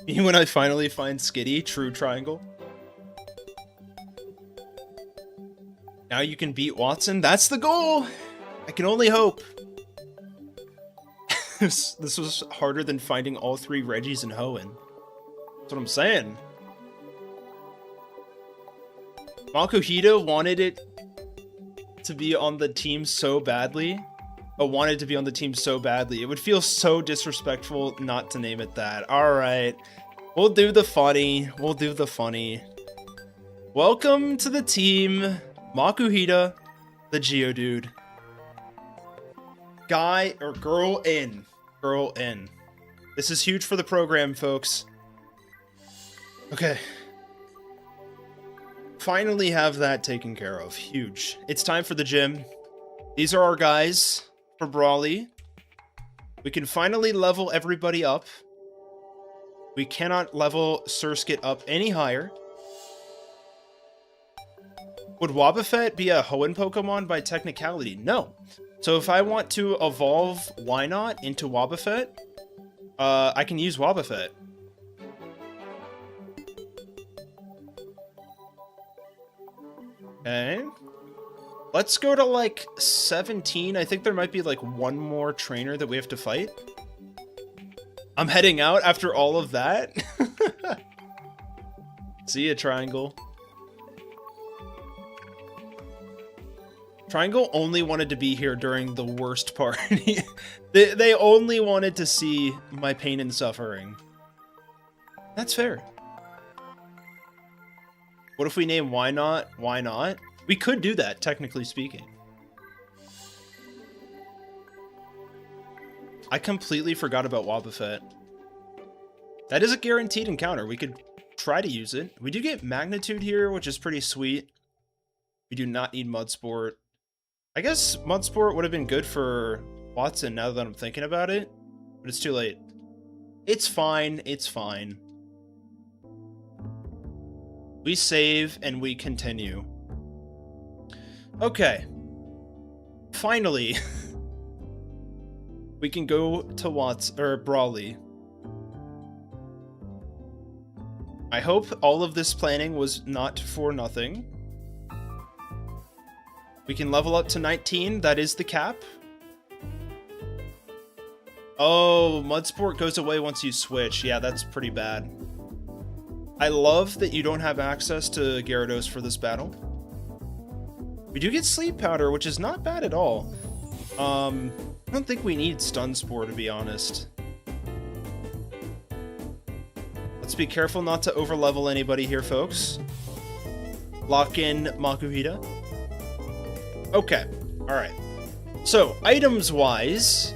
When I finally find Skitty, true triangle. Now you can beat Watson. That's the goal! I can only hope. This was harder than finding all 3 Reggies and Hoenn. That's what I'm saying. Makuhita wanted it to be on the team so badly. Wanted to be on the team so badly. It would feel so disrespectful not to name it that. Alright. We'll do the funny. We'll do the funny. Welcome to the team, Makuhita, the Geodude. Guy or girl in. Girl in. This is huge for the program, folks. Okay. Finally have that taken care of. Huge. It's time for the gym. These are our guys for Brawly. We can finally level everybody up. We cannot level Surskit up any higher. Would Wobbuffet be a Hoenn Pokemon by technicality? No. So if I want to evolve Wynot into Wobbuffet, I can use Wobbuffet. Okay. Let's go to like 17. I think there might be like one more trainer that we have to fight. I'm heading out after all of that. See ya, Triangle. Triangle only wanted to be here during the worst part. They only wanted to see my pain and suffering. That's fair. What if we name Why Not? Why Not? We could do that, technically speaking. I completely forgot about Wobbuffet. That is a guaranteed encounter. We could try to use it. We do get Magnitude here, which is pretty sweet. We do not need Mudsport. I guess Mudsport would have been good for Watson now that I'm thinking about it, but it's too late. It's fine, it's fine. We save and we continue. Okay. Finally, we can go to Brawly. I hope all of this planning was not for nothing. We can level up to 19. That is the cap. Oh, Mudsport goes away once you switch. Yeah, that's pretty bad. I love that you don't have access to Gyarados for this battle. We do get Sleep Powder, which is not bad at all. I don't think we need Stun Spore, to be honest. Let's be careful not to overlevel anybody here, folks. Lock in Makuhita. Okay, alright. So, items-wise,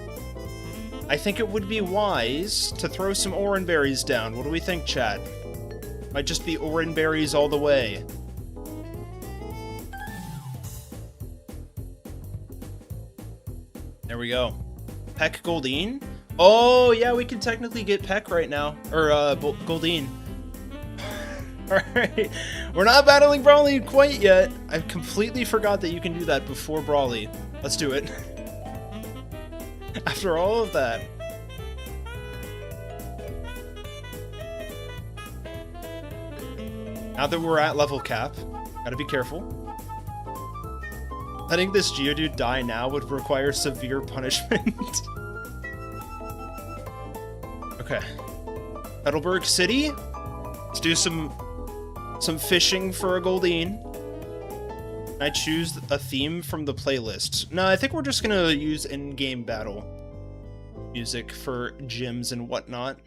I think it would be wise to throw some Oran Berries down. What do we think, chat? Might just be Oran Berries all the way. There we go. Peck Goldeen? Oh, yeah, we can technically get Peck right now. Or, Goldeen. Alright, we're not battling Brawly quite yet. I completely forgot that you can do that before Brawly. Let's do it. After all of that. Now that we're at level cap, gotta be careful. Letting this Geodude die now would require severe punishment. Okay. Petalburg City. Let's do some fishing for a Goldeen. I choose a theme from the playlist. No, I think we're just gonna use in-game battle music for gyms and whatnot.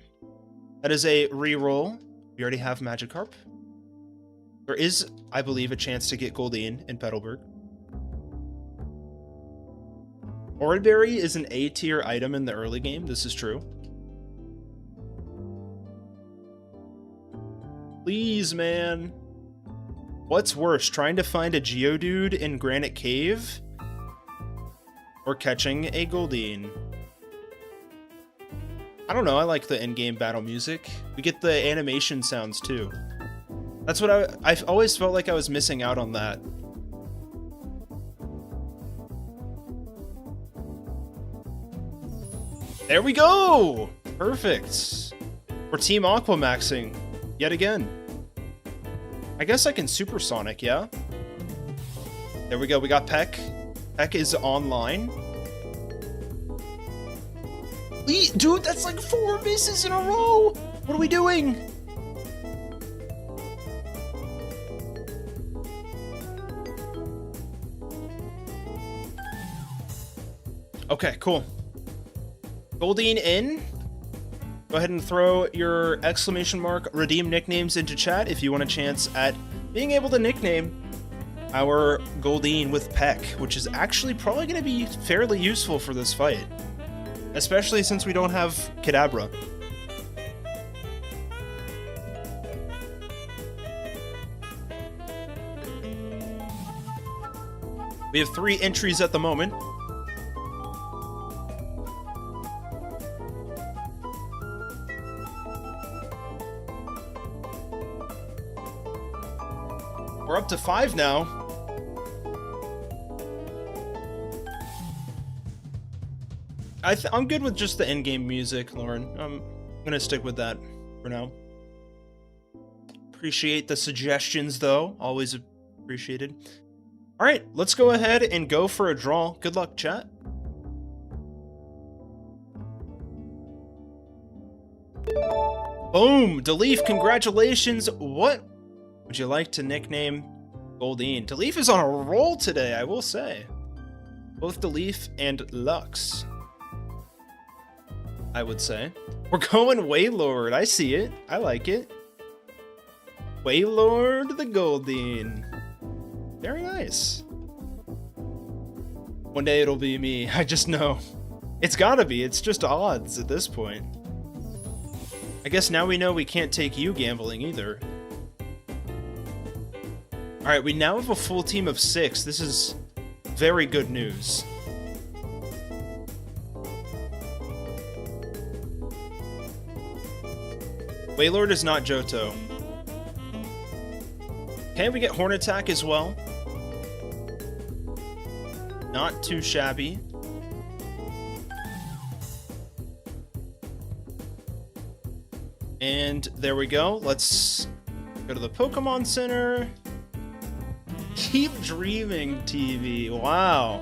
That is a reroll. We already have Magikarp. There is, I believe, a chance to get Goldeen in Petalburg. Oranberry is an A-tier item in the early game. This is true. Please, man. What's worse, trying to find a Geodude in Granite Cave or catching a Goldeen? I don't know, I like the in-game battle music. We get the animation sounds too. That's what I've always felt like I was missing out on that. There we go! Perfect. We're Team Aquamaxing yet again. I guess I can Supersonic, yeah? There we go, we got Peck. Peck is online. Dude, that's like 4 misses in a row! What are we doing? Okay, cool. Goldeen in. Go ahead and throw your exclamation mark redeem nicknames into chat if you want a chance at being able to nickname our Goldeen with Peck, which is actually probably going to be fairly useful for this fight, especially since we don't have Kadabra. We have 3 entries at the moment. We're up to 5 now. I'm good with just the in-game music, Lauren. I'm gonna stick with that for now. Appreciate the suggestions, though. Always appreciated. All right, let's go ahead and go for a draw. Good luck, chat. Boom! DeLeaf, congratulations. What would you like to nickname Goldeen? DeLeaf is on a roll today, I will say. Both DeLeaf and Lux, I would say. We're going Wailord. I see it. I like it. Wailord the Goldeen. Very nice. One day it'll be me. I just know. It's gotta be. It's just odds at this point. I guess now we know we can't take you gambling either. Alright, we now have a full team of 6. This is very good news. Wailord is not Johto. Okay, we get Horn Attack as well. Not too shabby. And there we go. Let's go to the Pokemon Center. Keep dreaming, TV. Wow.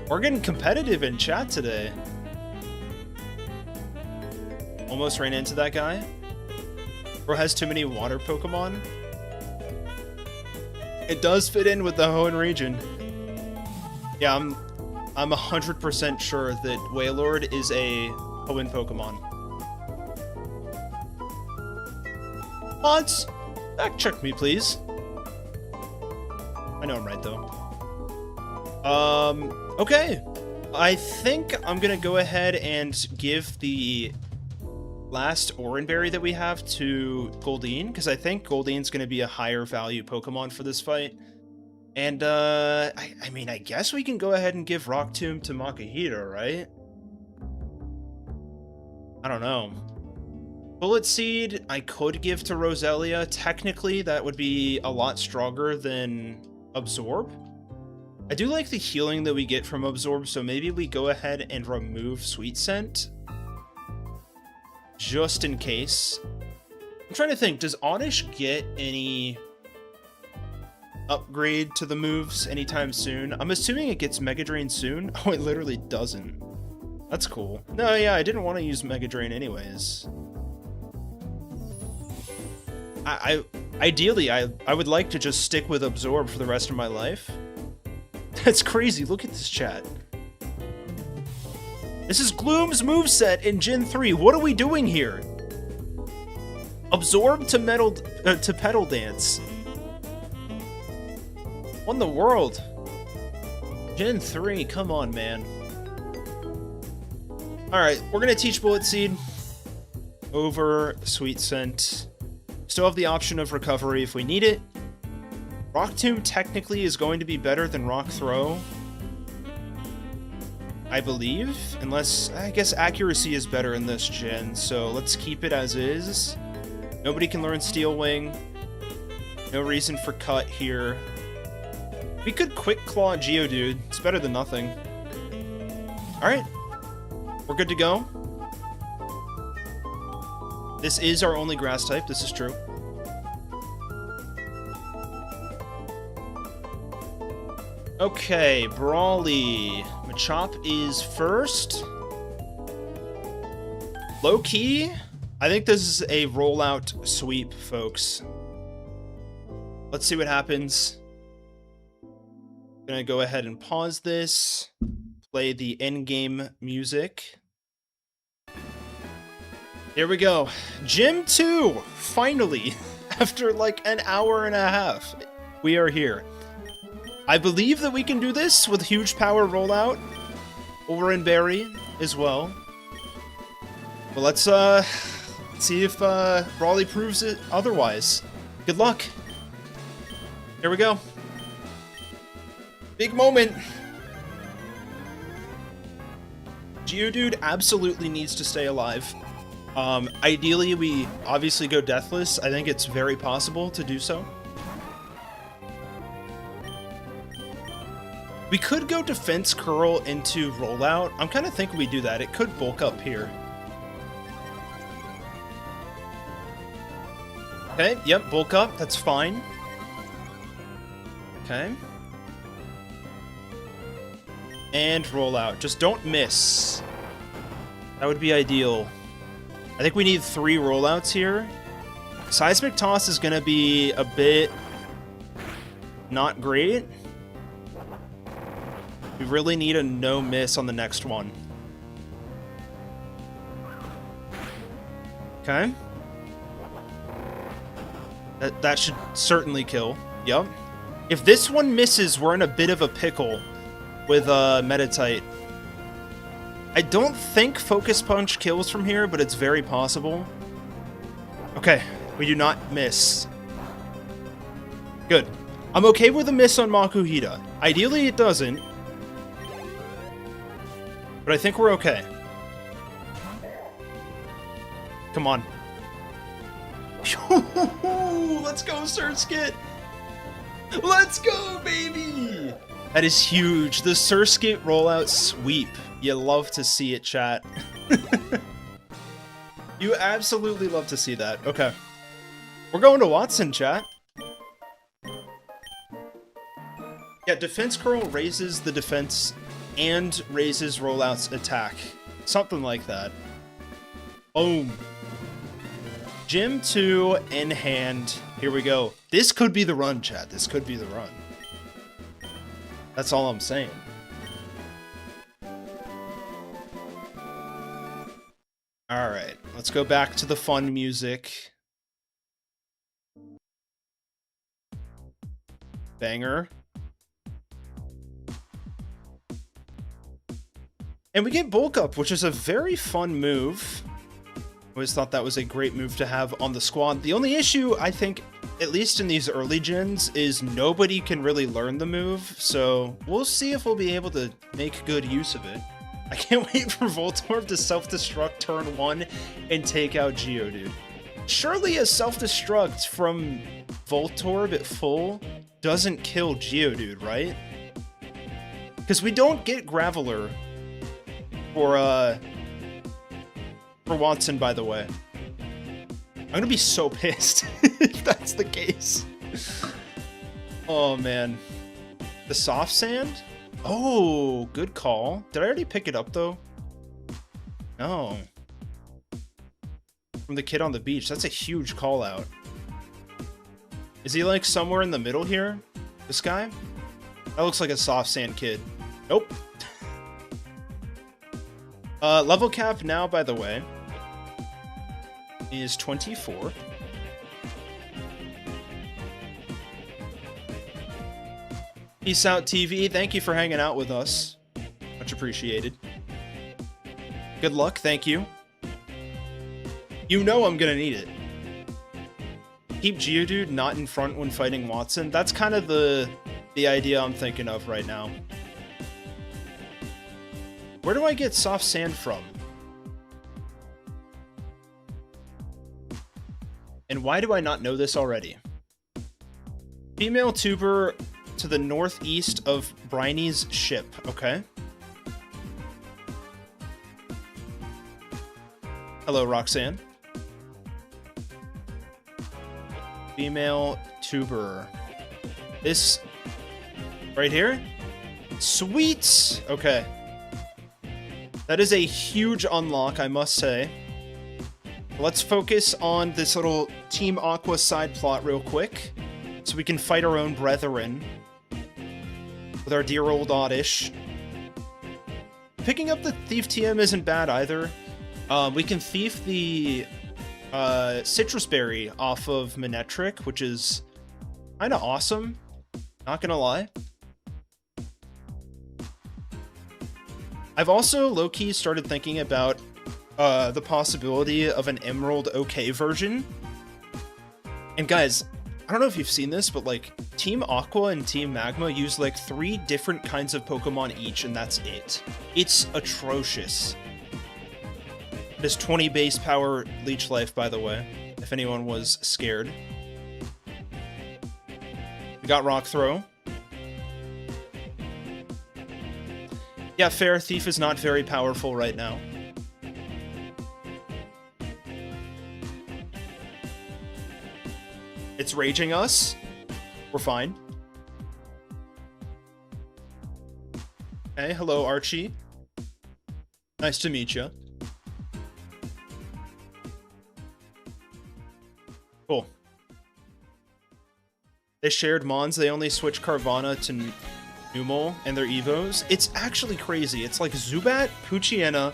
We're getting competitive in chat today. Almost ran into that guy. Bro has too many water Pokemon. It does fit in with the Hoenn region. Yeah, I'm 100% sure that Wailord is a Hoenn Pokemon. Odds, fact check me, please. I know I'm right, though. Okay. I think I'm gonna go ahead and give the last Oranberry that we have to Goldeen, because I think Goldeen's gonna be a higher value Pokemon for this fight. And, I mean, I guess we can go ahead and give Rock Tomb to Makahito, right? I don't know. Bullet Seed, I could give to Roselia. Technically, that would be a lot stronger than Absorb. I do like the healing that we get from Absorb, so maybe we go ahead and remove Sweet Scent. Just in case. I'm trying to think, does Oddish get any upgrade to the moves anytime soon? I'm assuming it gets Mega Drain soon. Oh, it literally doesn't. That's cool. No, yeah, I didn't want to use Mega Drain anyways. Ideally, I would like to just stick with Absorb for the rest of my life. That's crazy. Look at this chat. This is Gloom's moveset in Gen 3. What are we doing here? Absorb to Petal Dance. What in the world? Gen 3, come on, man. Alright, we're gonna teach Bullet Seed over Sweet Scent. Still have the option of recovery if we need it. Rock Tomb technically is going to be better than Rock Throw, I believe. Unless, I guess accuracy is better in this gen, so let's keep it as is. Nobody can learn Steel Wing. No reason for cut here. We could Quick Claw Geodude. It's better than nothing. Alright. We're good to go. This is our only grass type, this is true. Okay, Brawly. Machop is first. Low key, I think this is a rollout sweep, folks. Let's see what happens. Gonna go ahead and pause this. Play the end-game music. Here we go. Gym 2! Finally! After like an hour and a half, we are here. I believe that we can do this with huge power rollout. Oran Berry as well. But let's see if Brawly proves it otherwise. Good luck. Here we go. Big moment. Geodude absolutely needs to stay alive. Ideally, we obviously go Deathless. I think it's very possible to do so. We could go Defense Curl into Rollout. I'm kind of thinking we do that. It could bulk up here. Okay, yep, bulk up. That's fine. Okay. And Rollout. Just don't miss. That would be ideal. I think we need 3 rollouts here. Seismic Toss is going to be a bit not great. We really need a no miss on the next one. Okay. That should certainly kill. Yep. If this one misses, we're in a bit of a pickle with Metatite. I don't think Focus Punch kills from here, but it's very possible. Okay, we do not miss. Good. I'm okay with a miss on Makuhita. Ideally, it doesn't. But I think we're okay. Come on. Let's go, Surskit! Let's go, baby! That is huge. The Surskit rollout sweep. You love to see it, chat. You absolutely love to see that. Okay. We're going to Watson, chat. Yeah, Defense Curl raises the defense and raises Rollout's attack. Something like that. Boom. Gym 2 in hand. Here we go. This could be the run, chat. This could be the run. That's all I'm saying. Alright, let's go back to the fun music. Banger. And we get Bulk Up, which is a very fun move. Always thought that was a great move to have on the squad. The only issue, I think, at least in these early gens, is nobody can really learn the move, so we'll see if we'll be able to make good use of it. I can't wait for Voltorb to self-destruct turn 1 and take out Geodude. Surely a self-destruct from Voltorb at full doesn't kill Geodude, right? Because we don't get Graveler for Watson, by the way. I'm gonna be so pissed if that's the case. Oh, man. The Soft Sand? Oh, good call. Did I already pick it up, though? Oh. From the kid on the beach. That's a huge call out. Is he like somewhere in the middle here? This guy? That looks like a soft sand kid. Nope. Level cap now, by the way, is 24. Peace out, TV. Thank you for hanging out with us. Much appreciated. Good luck. Thank you. You know I'm gonna need it. Keep Geodude not in front when fighting Watson. That's kind of the idea I'm thinking of right now. Where do I get soft sand from? And why do I not know this already? Female tuber to the northeast of Briny's ship. Okay. Hello, Roxanne. Female tuber. This right here? Sweet! Okay. That is a huge unlock, I must say. Let's focus on this little Team Aqua side plot real quick, so we can fight our own brethren with our dear old Oddish. Picking up the Thief TM isn't bad either. We can thief the Citrus Berry off of Manectric, which is kind of awesome, not gonna lie. I've also low-key started thinking about the possibility of an Emerald OK version. And guys, I don't know if you've seen this, but like Team Aqua and Team Magma use like 3 different kinds of Pokemon each, and that's it. It's atrocious. It has 20 base power leech life, by the way, if anyone was scared. We got Rock Throw. Yeah, fair. Thief is not very powerful right now. It's raging us. We're fine. Hey, hello, Archie. Nice to meet you. Cool. They shared Mons. They only switch Carvana to Numel and their Evos. It's actually crazy. It's like Zubat, Poochyena,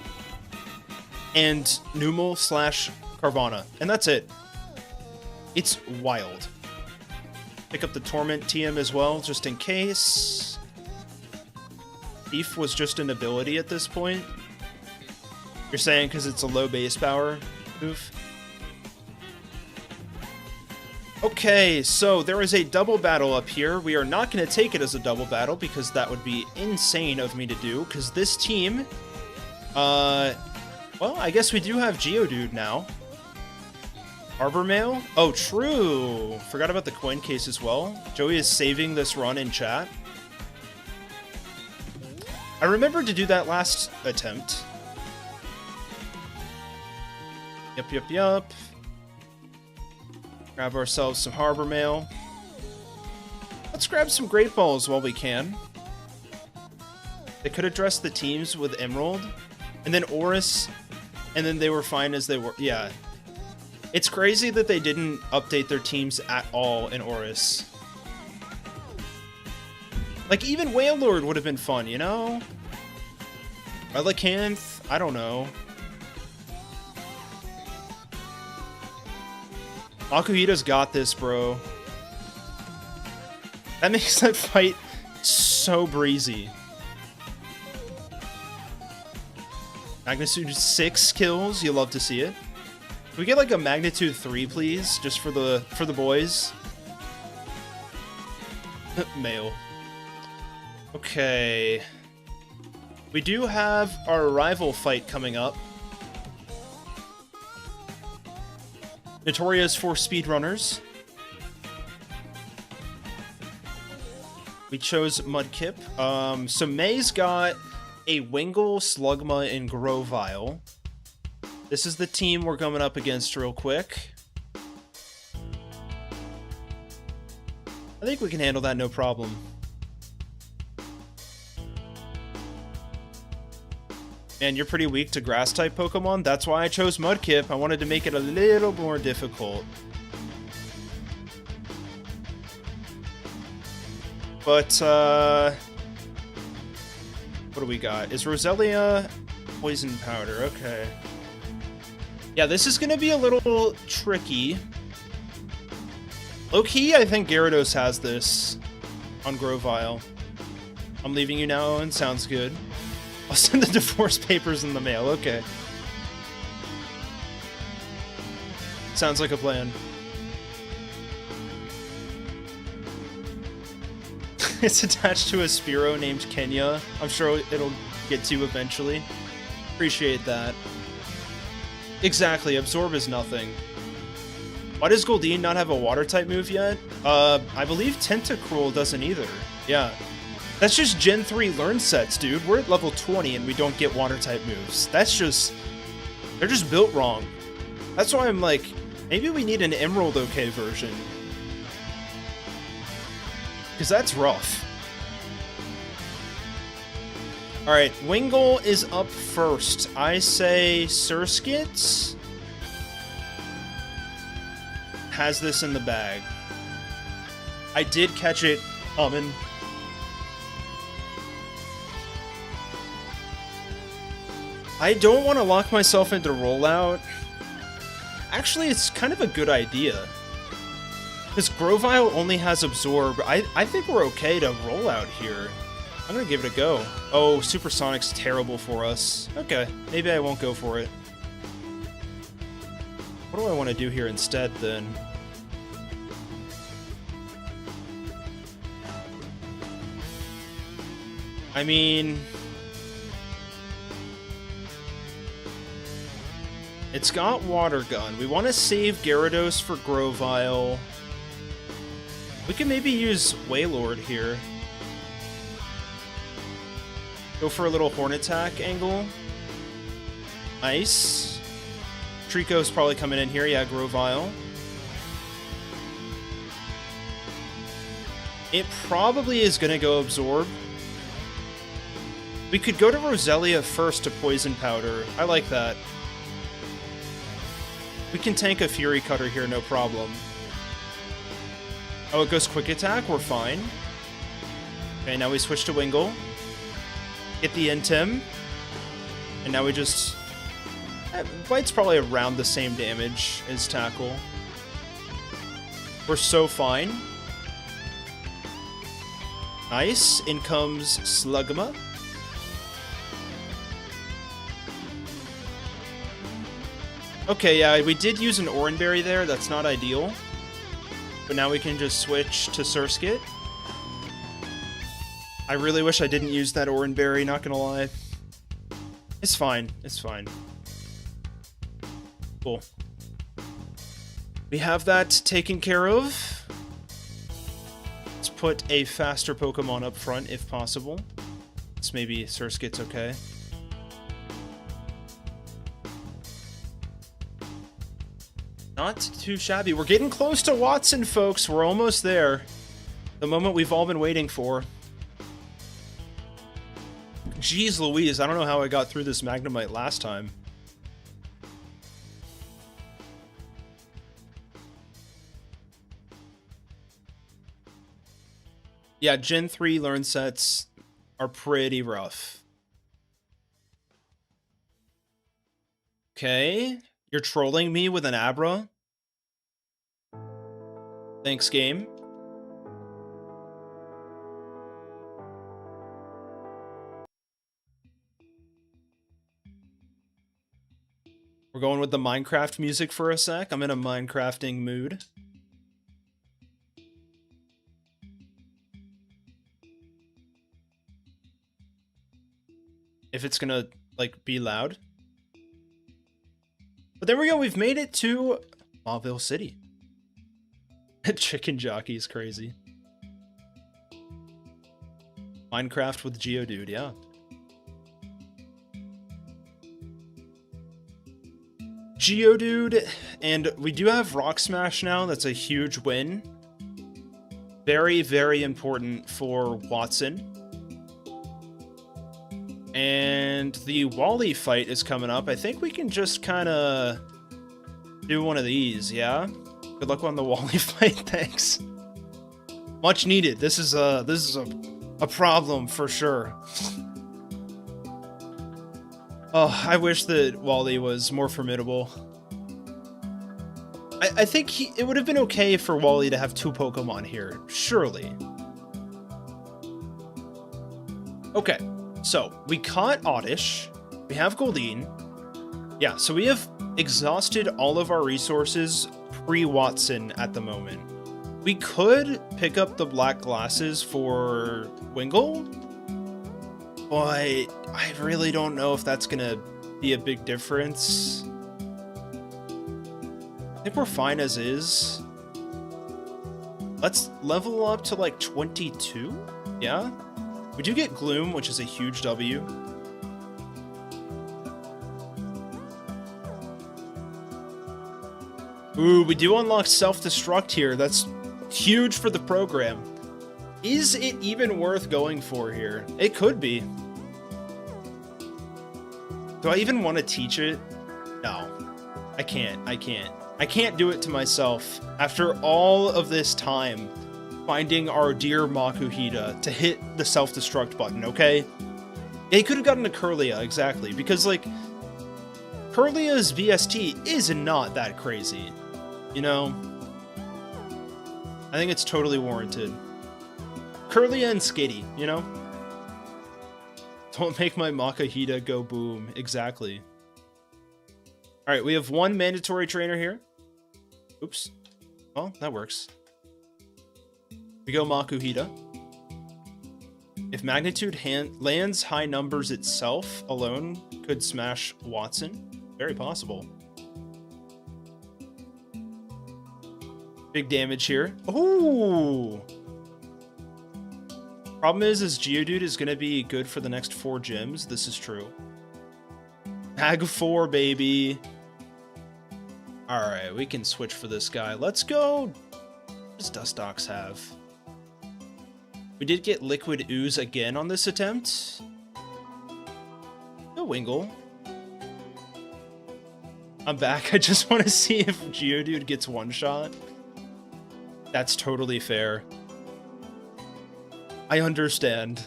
and Numel / Carvana. And that's it. It's wild. Pick up the Torment TM as well, just in case. Thief was just an ability at this point. You're saying because it's a low base power move? Okay, so there is a double battle up here. We are not going to take it as a double battle because that would be insane of me to do, because this team, well, I guess we do have Geodude now. Arbor Mail? Oh, true. Forgot about the coin case as well. Joey is saving this run in chat. I remembered to do that last attempt. Yup. Grab ourselves some Harbor Mail. Let's grab some Great Balls while we can. They could address the teams with Emerald, and then Oris, and then they were fine as they were. Yeah. It's crazy that they didn't update their teams at all in Oris. Like, even Wailord would have been fun, you know? Relicanth, I don't know. Akuhita's got this, bro. That makes that fight so breezy. Magnitude 6 kills, you love to see it. Can we get like a Magnitude 3, please? Just for the boys. Male. Okay. We do have our rival fight coming up. Notorious for speedrunners. We chose Mudkip. So May's got a Wingull, Slugma, and Grovyle. This is the team we're coming up against real quick. I think we can handle that no problem. And you're pretty weak to grass-type Pokemon. That's why I chose Mudkip. I wanted to make it a little more difficult. But, what do we got? Is Roselia Poison Powder? Okay. Yeah, this is going to be a little tricky. Low-key, I think Gyarados has this on Grovyle. I'm leaving you now, Owen. Sounds good. I'll send the divorce papers in the mail. Okay. Sounds like a plan. It's attached to a Spearow named Kenya. I'm sure it'll get to eventually. Appreciate that. Exactly, Absorb is nothing. Why does Goldeen not have a Water-type move yet? I believe Tentacruel doesn't either. Yeah. That's just Gen 3 learn sets, dude. We're at level 20 and we don't get Water-type moves. That's just... They're just built wrong. That's why I'm like, maybe we need an Emerald OK version. Because that's rough. Alright, Wingull is up first. I say Surskit has this in the bag. I did catch it coming. I don't want to lock myself into rollout. Actually, it's kind of a good idea. Because Grovyle only has Absorb. I think we're okay to roll out here. I'm going to give it a go. Oh, Supersonic's terrible for us. Okay, maybe I won't go for it. What do I want to do here instead, then? I mean... It's got Water Gun. We want to save Gyarados for Grovyle. We can maybe use Wailord here. Go for a little Horn Attack angle. Nice. Trico's probably coming in here. Yeah, Grovyle. It probably is going to go Absorb. We could go to Roselia first to Poison Powder. I like that. We can tank a Fury Cutter here, no problem. Oh, it goes Quick Attack? We're fine. Okay, now we switch to Wingull. Get the Intim. And now we just... Bite's probably around the same damage as Tackle. We're so fine. Nice. In comes Slugma. Okay, yeah, we did use an Oranberry there. That's not ideal. But now we can just switch to Surskit. I really wish I didn't use that Oranberry, not gonna lie. It's fine. It's fine. Cool. We have that taken care of. Let's put a faster Pokemon up front, if possible. Let's maybe Surskit's okay. Not too shabby. We're getting close to Watson, folks. We're almost there. The moment we've all been waiting for. Jeez Louise, I don't know how I got through this Magnemite last time. Yeah, Gen 3 learn sets are pretty rough. Okay. You're trolling me with an Abra? Thanks, game. We're going with the Minecraft music for a sec. I'm in a Minecrafting mood. If it's gonna, like, be loud. But there we go, we've made it to Mauville City. Chicken Jockey is crazy. Minecraft with Geodude, yeah. Geodude, and we do have Rock Smash now, that's a huge win. Very, very important for Watson. And the Wally fight is coming up. I think we can just kind of do one of these, yeah? Good luck on the Wally fight, thanks. Much needed. This is a problem for sure. Oh, I wish that Wally was more formidable. I think it would have been okay for Wally to have 2 Pokemon here, surely. Okay, so we caught Oddish, we have Goldeen. Yeah, so we have exhausted all of our resources pre-Watson at the moment. We could pick up the black glasses for Wingull, but I really don't know if that's gonna be a big difference. I think we're fine as is. Let's level up to like 22, yeah? We do get Gloom, which is a huge W. Ooh, we do unlock Self-Destruct here. That's huge for the program. Is it even worth going for here? It could be. Do I even want to teach it? No. I can't. I can't do it to myself. After all of this time finding our dear Makuhita to hit the self-destruct button, okay? Yeah, he could have gotten a Kirlia, exactly, because, like, Kirlia's VST is not that crazy, you know? I think it's totally warranted. Kirlia and Skitty, you know? Don't make my Makuhita go boom, exactly. Alright, we have 1 mandatory trainer here. Oops. Well, that works. We go Makuhita. If Magnitude lands high numbers itself alone, could smash Watson. Very possible. Big damage here. Ooh! Problem is Geodude is going to be good for the next 4 gyms. This is true. Mag 4, baby! Alright, we can switch for this guy. Let's go... What does Dustox have? We did get Liquid Ooze again on this attempt. No Wingull. I'm back. I just want to see if Geodude gets one-shot. That's totally fair. I understand.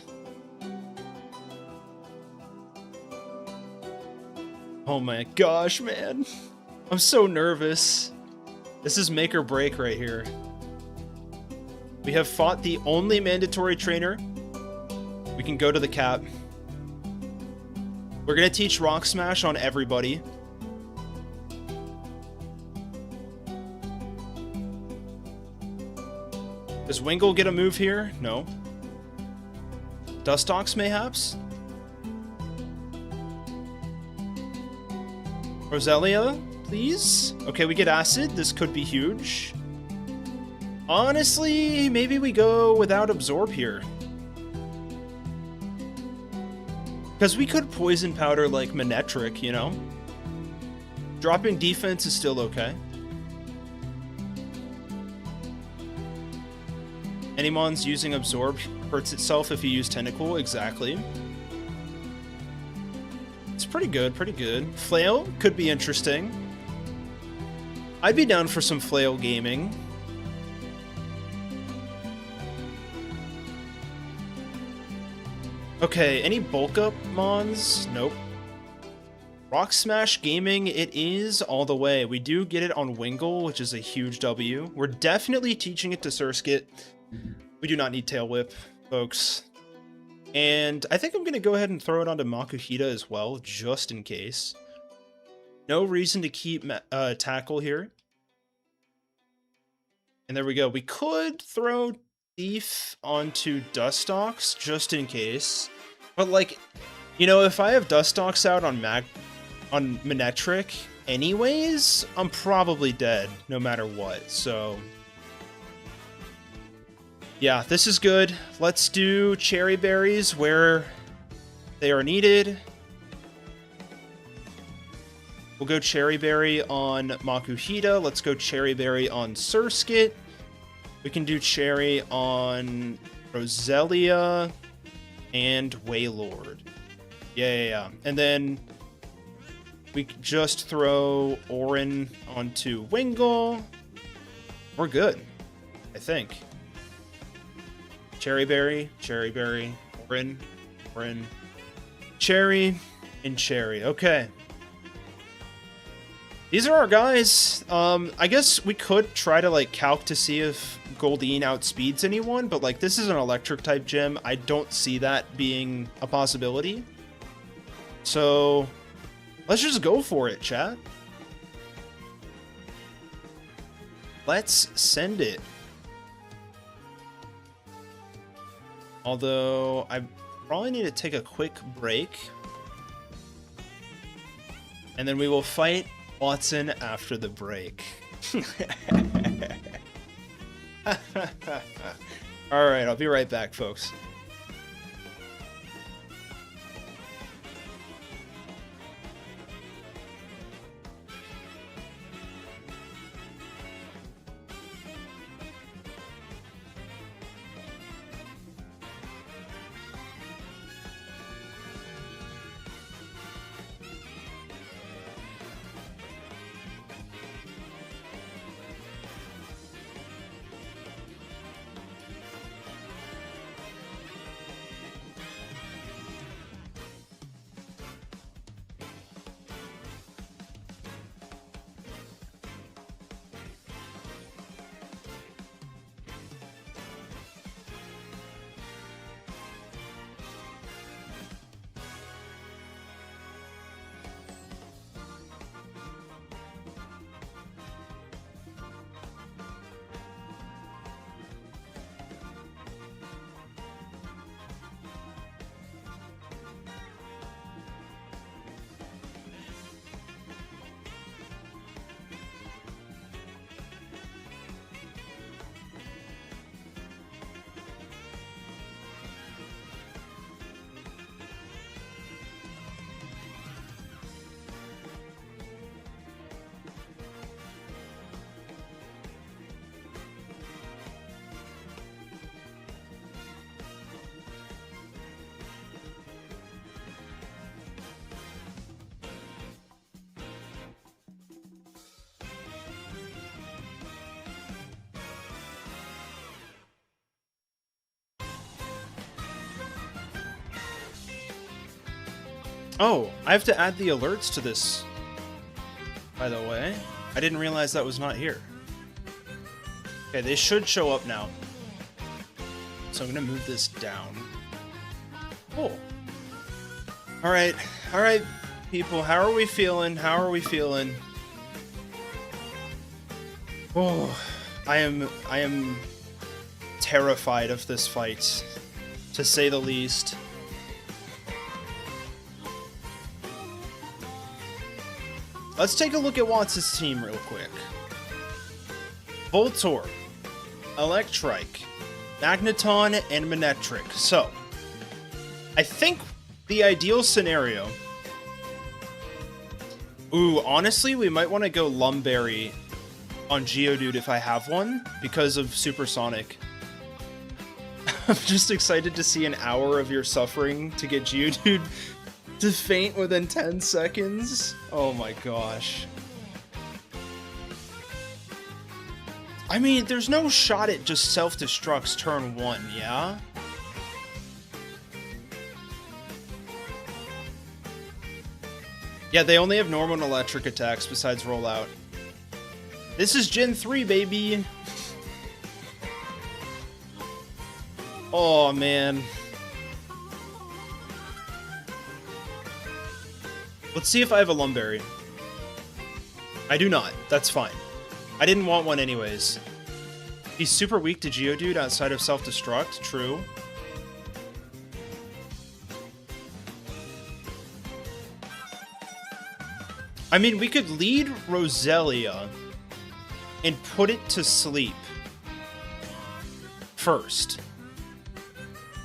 Oh my gosh, man. I'm so nervous. This is make or break right here. We have fought the only mandatory trainer. We can go to the cap. We're gonna teach Rock Smash on everybody. Does Wingull get a move here? No. Dustox mayhaps? Roselia, please? Okay, we get Acid. This could be huge. Honestly, maybe we go without Absorb here. Because we could Poison Powder like Manectric, you know? Dropping defense is still okay. Anymon's using Absorb hurts itself if you use Tentacle, exactly. It's pretty good, pretty good. Flail could be interesting. I'd be down for some Flail gaming. Okay, any bulk up mons? Nope. Rock Smash gaming, it is all the way. We do get it on Wingull, which is a huge W. We're definitely teaching it to Surskit. We do not need Tail Whip, folks. And I think I'm going to go ahead and throw it onto Makuhita as well, just in case. No reason to keep Tackle here. And there we go. We could throw Thief onto Dustox, just in case. But, like, you know, if I have Dustox out on Manectric anyways, I'm probably dead, no matter what, so... Yeah, this is good. Let's do Cherry Berries where they are needed. We'll go Cherry Berry on Makuhita. Let's go Cherry Berry on Surskit. We can do Cherry on Roselia and Wailord. Yeah. And then we just throw Orin onto Wingull. We're good, I think. Cherry Berry, Orin, Cherry, and Cherry. Okay. These are our guys. I guess we could try to, like, calc to see if Goldeen outspeeds anyone, but, like, this is an electric type gym. I don't see that being a possibility. So, let's just go for it, chat. Let's send it. Although, I probably need to take a quick break. And then we will fight Watson after the break. Alright, I'll be right back, folks. Oh, I have to add the alerts to this, by the way. I didn't realize that was not here. Okay, they should show up now. So I'm gonna move this down. Cool. Alright, people, how are we feeling? Oh, I am terrified of this fight, to say the least. Let's take a look at Watts' team real quick. Voltorb, Electrike, Magneton, and Manectric. So, I think the ideal scenario... Ooh, honestly, we might want to go Lumberry on Geodude if I have one, because of Supersonic. I'm just excited to see an hour of your suffering to get Geodude to faint within 10 seconds. Oh my gosh. I mean, there's no shot it just self-destructs turn 1, yeah? Yeah, they only have normal and electric attacks besides rollout. This is Gen 3, baby! Oh, man. Let's see if I have a Lumberry. I do not. That's fine. I didn't want one anyways. He's super weak to Geodude outside of self-destruct. True. I mean, we could lead Roselia and put it to sleep first.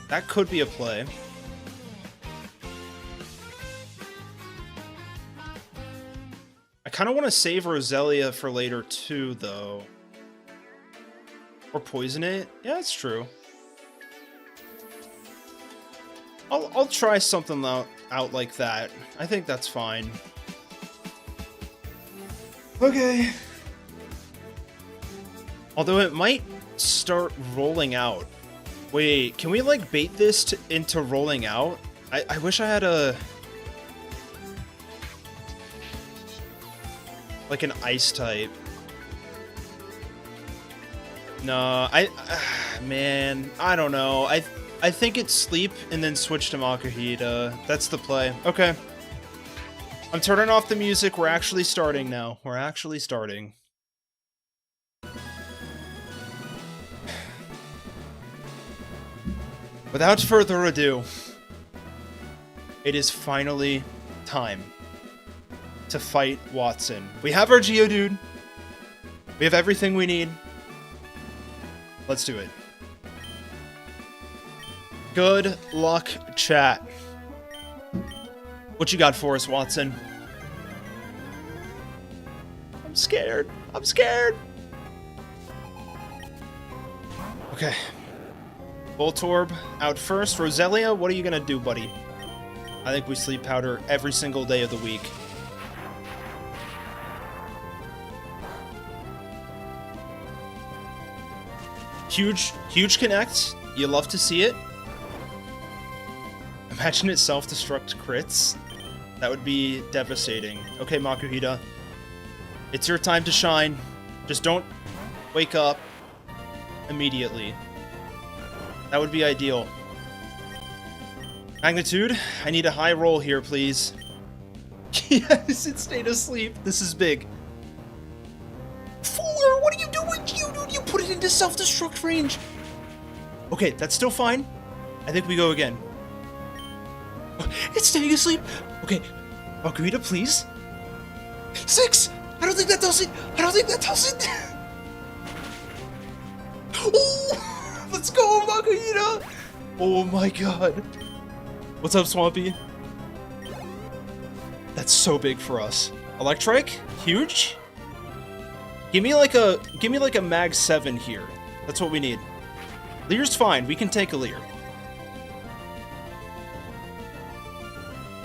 That could be a play. I kind of want to save Roselia for later too, though. Or poison it? Yeah, that's true. I'll try something out out like that. I think that's fine. Okay. Although it might start rolling out. Wait, can we like bait this into rolling out? I wish I had a... like an ice type. No, man, I don't know. I think it's sleep and then switch to Makuhita. That's the play. Okay. I'm turning off the music. We're actually starting now. We're actually starting. Without further ado, it is finally time to fight Watson. We have our Geodude. We have everything we need. Let's do it. Good luck, chat. What you got for us, Watson? I'm scared. I'm scared. Okay. Voltorb out first. Roselia, what are you gonna do, buddy? I think we sleep powder every single day of the week. Huge connect. You love to see it. Imagine it self-destruct crits. That would be devastating. Okay, Makuhita. It's your time to shine. Just don't wake up immediately. That would be ideal. Magnitude, I need a high roll here, please. Yes, it stayed asleep. This is big. 4! What are you doing, Geodude? You put it into self-destruct range. Okay, that's still fine. I think we go again. It's staying asleep. Okay, Makuhita, please. 6! I don't think that does it. I don't think that does it. Oh, let's go, Makuhita. Oh my god. What's up, Swampy? That's so big for us. Electrike, huge. Give me like a Mag 7 here. That's what we need. Lear's fine. We can take a Lear.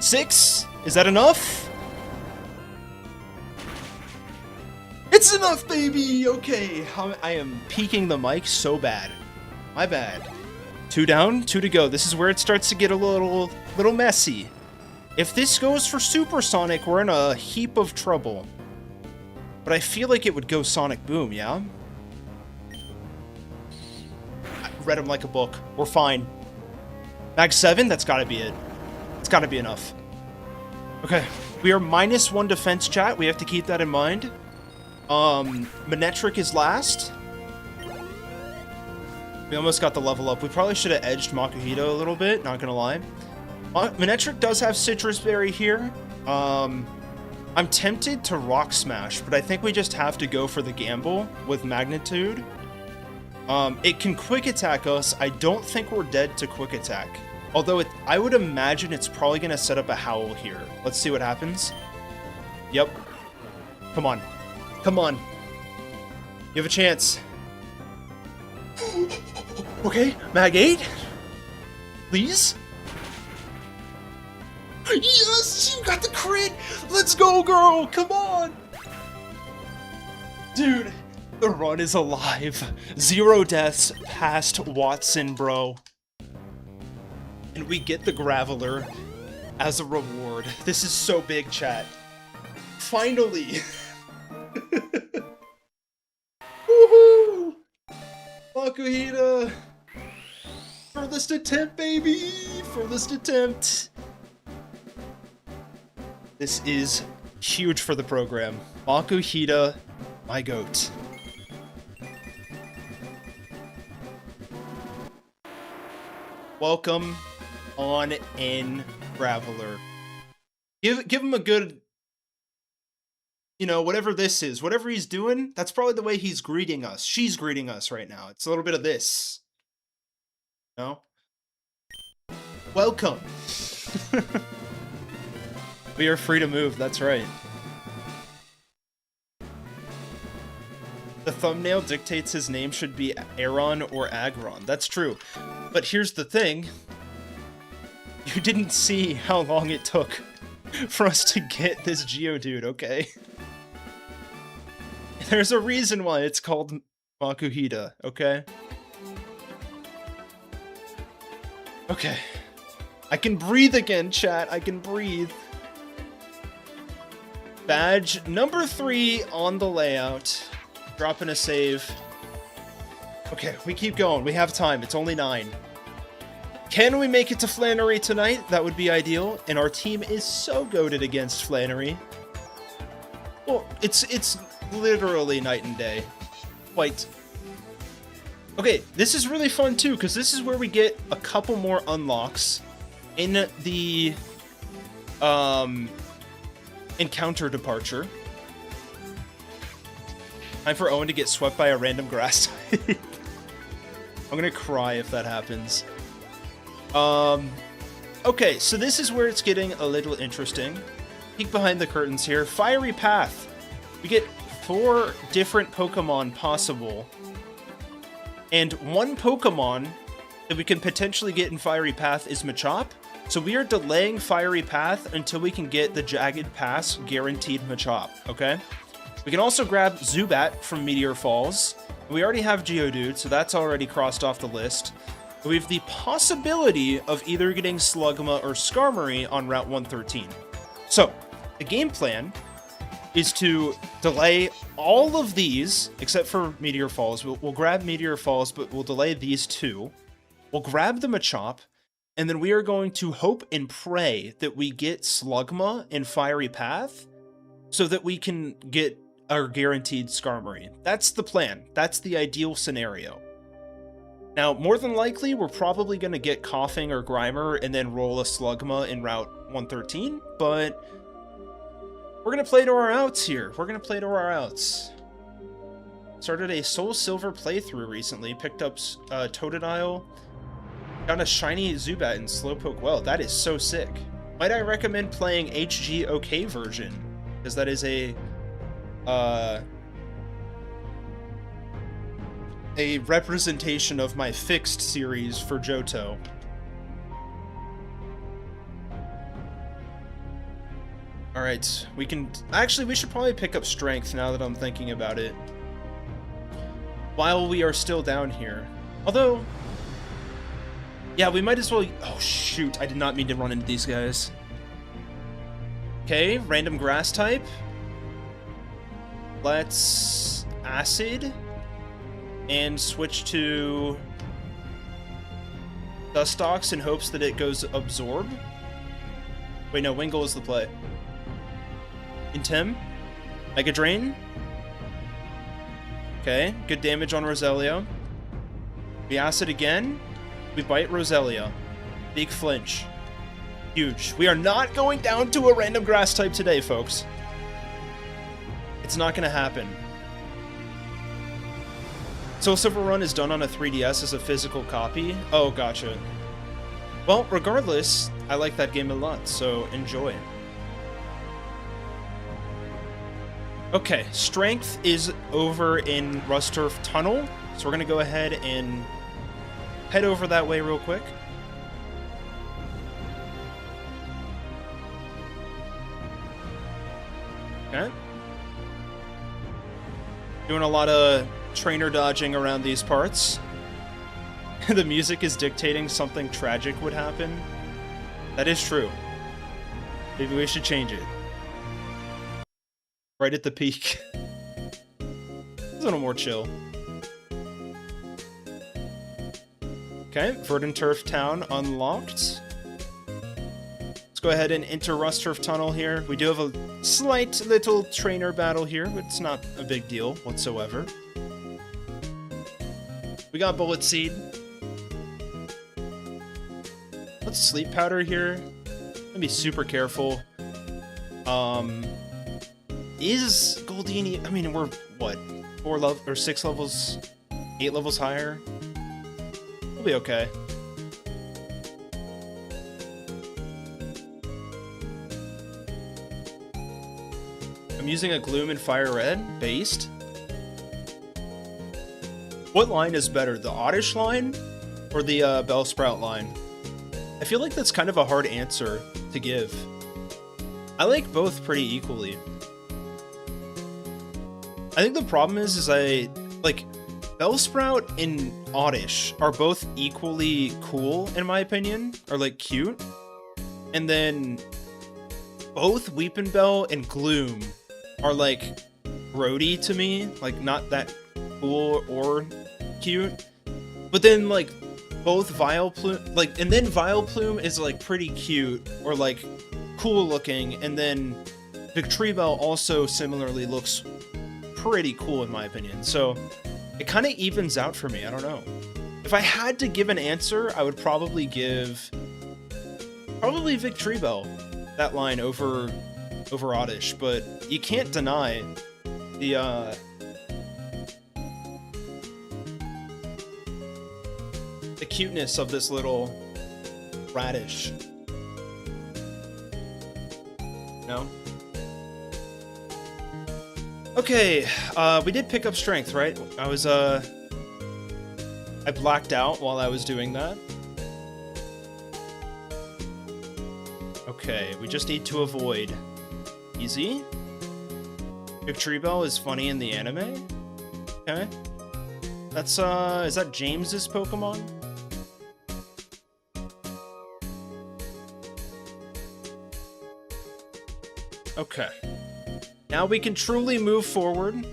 6? Is that enough? It's enough, baby! Okay, I am peeking the mic so bad. My bad. 2 down, 2 to go. This is where it starts to get a little messy. If this goes for Supersonic, we're in a heap of trouble. But I feel like it would go Sonic Boom, yeah? I read him like a book. We're fine. Mag 7? That's gotta be it. It's gotta be enough. Okay. We are -1 defense, chat. We have to keep that in mind. Manectric is last. We almost got the level up. We probably should have edged Makuhita a little bit, not gonna lie. Manectric does have Citrus Berry here. I'm tempted to Rock Smash, but I think we just have to go for the gamble with Magnitude. It can Quick Attack us. I don't think we're dead to Quick Attack. Although I would imagine it's probably going to set up a Howl here. Let's see what happens. Yep. Come on. Come on. You have a chance. Okay, Mag 8. Please. Yes, you got the crit. Let's go, girl. Come on. Dude, the run is alive. 0 deaths past Watson, bro. And we get the Graveler as a reward. This is so big, chat. Finally. Woohoo! Makuhita. Furthest attempt, baby. Furthest attempt. This is huge for the program. Makuhita, my goat. Welcome on in, Graveler. Give him a good, you know, whatever this is, whatever he's doing, that's probably the way he's greeting us. She's greeting us right now. It's a little bit of this. No? Welcome. We are free to move, that's right. The thumbnail dictates his name should be Aaron or Agron. That's true. But here's the thing. You didn't see how long it took for us to get this Geodude, okay? There's a reason why it's called Makuhita, okay? Okay. I can breathe again, chat. I can breathe. Badge number 3 on the layout. Dropping a save. Okay, we keep going. We have time. It's only 9. Can we make it to Flannery tonight? That would be ideal. And our team is so goated against Flannery. Well, it's literally night and day. Quite. Okay, this is really fun too, because this is where we get a couple more unlocks in the encounter departure. Time for Owen to get swept by a random grass type. I'm gonna cry if that happens. Okay, so this is where it's getting a little interesting. Peek behind the curtains here. Fiery Path. We get 4 different Pokemon possible. And one Pokemon that we can potentially get in Fiery Path is Machop. So we are delaying Fiery Path until we can get the Jagged Pass guaranteed Machop, okay? We can also grab Zubat from Meteor Falls. We already have Geodude, so that's already crossed off the list. We have the possibility of either getting Slugma or Skarmory on Route 113. So, the game plan is to delay all of these, except for Meteor Falls. We'll grab Meteor Falls, but we'll delay these 2. We'll grab the Machop, and then we are going to hope and pray that we get Slugma and Fiery Path, so that we can get our guaranteed Skarmory. That's the plan. That's the ideal scenario. Now, more than likely, we're probably going to get Coughing or Grimer and then roll a Slugma in Route 113, but we're going to play to our outs here. We're going to play to our outs. Started a Soul Silver playthrough recently, picked up Totodile, got a shiny Zubat and Slowpoke Well. That is so sick. Might I recommend playing HG OK version, because that is a representation of my fixed series for Johto. Alright, we can... Actually, we should probably pick up Strength now that I'm thinking about it. While we are still down here. Although... Yeah, we might as well... Oh, shoot. I did not mean to run into these guys. Okay, random grass type. Let's... Acid. And switch to Dustox in hopes that it goes Absorb. Wait, no, Wingull is the play. Intem. Mega Drain. Okay, good damage on Roselia. We Acid again. We bite Roselia. Big flinch. Huge. We are not going down to a random grass type today, folks. It's not going to happen. Soul Silver Run is done on a 3DS as a physical copy. Oh, gotcha. Well, regardless, I like that game a lot, so enjoy. Okay, Strength is over in Rusturf Tunnel, so we're going to go ahead and head over that way real quick. Okay. Doing a lot of trainer dodging around these parts. The music is dictating something tragic would happen. That is true. Maybe we should change it. Right at the peak. It's a little more chill. Okay, Verdant Turf Town unlocked. Let's go ahead and enter Rusturf Tunnel here. We do have a slight little trainer battle here, but it's not a big deal whatsoever. We got Bullet Seed. Let's Sleep Powder here. Be super careful. Is Goldini... I mean, we're, what, 6 levels, 8 levels higher? We'll be okay. I'm using a Gloom and Fire Red, based. What line is better, the Oddish line or the Bellsprout line? I feel like that's kind of a hard answer to give. I like both pretty equally. I think the problem is I like Bellsprout and Oddish are both equally cool in my opinion, or like cute. And then both Weepinbell and Gloom are like grody to me, like not that cool or cute. But then like both Vileplume, like, and then Vileplume is like pretty cute or like cool looking, and then Victreebel also similarly looks pretty cool in my opinion. So it kind of evens out for me. I don't know. If I had to give an answer, I would probably give Victreebel that line over Oddish, but you can't deny the cuteness of this little radish. No? Okay, we did pick up strength, right? I blacked out while I was doing that. Okay, we just need to avoid. Easy. Victreebel is funny in the anime? Okay. That's, is that James's Pokemon? Okay. Now we can truly move forward.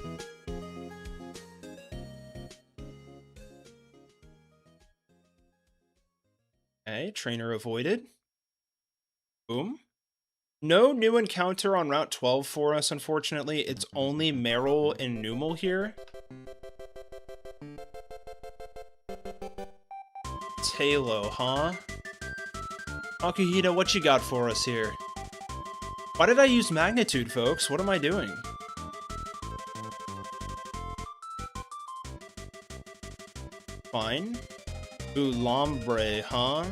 Okay, trainer avoided. Boom. No new encounter on Route 12 for us, unfortunately. It's only Meryl and Numel here. Talo, huh? Akihito, what you got for us here? Why did I use Magnitude, folks? What am I doing? Fine. Ulambre, huh?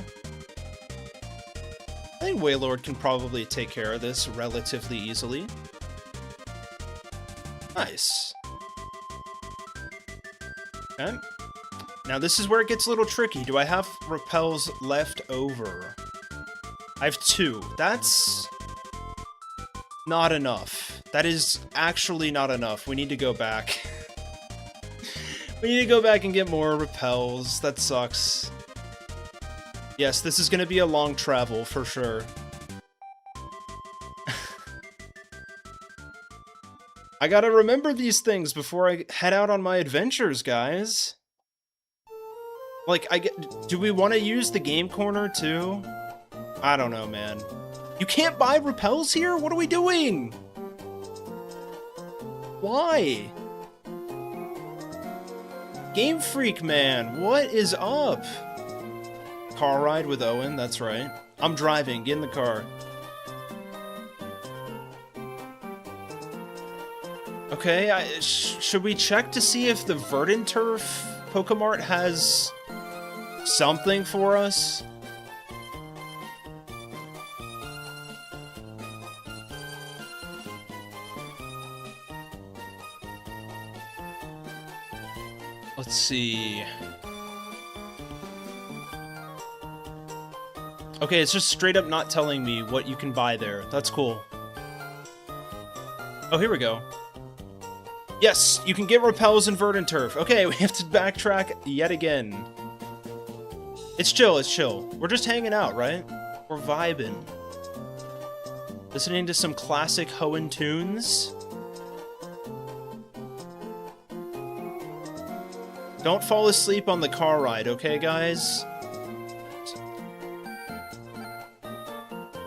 I think Wailord can probably take care of this relatively easily. Nice. Okay. Now this is where it gets a little tricky. Do I have repels left over? I have 2. That's not enough. That is actually not enough. We need to go back. We need to go back and get more repels. That sucks. Yes, this is going to be a long travel for sure. I gotta remember these things before I head out on my adventures, guys. Like, do we want to use the game corner too? I don't know, man. You can't buy repels here? What are we doing? Why? Game Freak, man. What is up? Car ride with Owen, that's right. I'm driving. Get in the car. Okay, should we check to see if the Verdanturf Pokemart has something for us? Let's see. Okay, it's just straight up not telling me what you can buy there. That's cool. Oh, here we go. Yes, you can get repels in Verdanturf. Okay, we have to backtrack yet again. It's chill, it's chill. We're just hanging out, right? We're vibing. Listening to some classic Hoenn tunes. Don't fall asleep on the car ride, okay, guys?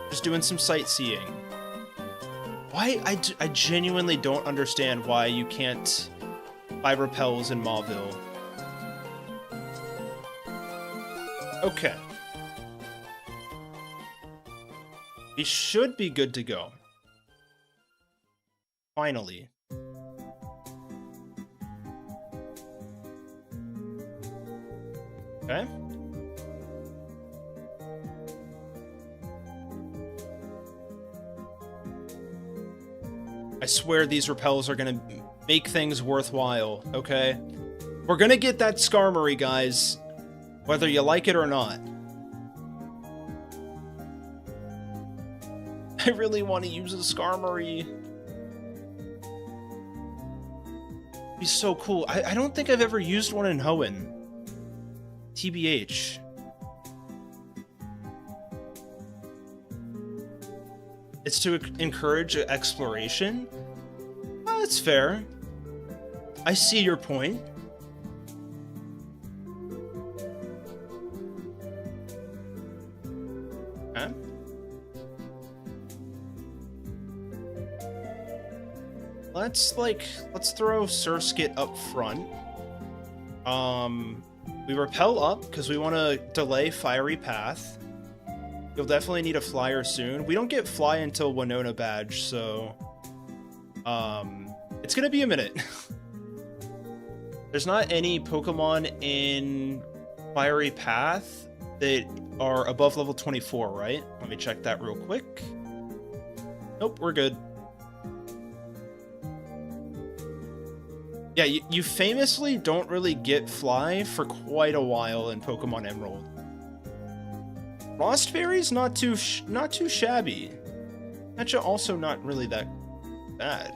Just doing some sightseeing. Why? I genuinely don't understand why you can't buy repels in Mauville. Okay. We should be good to go. Finally. Okay. I swear these repels are gonna make things worthwhile, okay? We're gonna get that Skarmory, guys, whether you like it or not. I really want to use a Skarmory. He's so cool. I don't think I've ever used one in Hoenn. TBH. It's to encourage exploration? Well, that's fair. I see your point. Okay. Let's throw Surskit up front. We repel up because we want to delay Fiery Path. You'll definitely need a flyer soon. We don't get fly until Winona badge, so it's gonna be a minute. There's not any Pokemon in Fiery Path that are above level 24, right? Let me check that real quick. Nope, we're good. Yeah, you famously don't really get fly for quite a while in Pokemon Emerald. Frostberry's not too shabby. Actually, also not really that bad.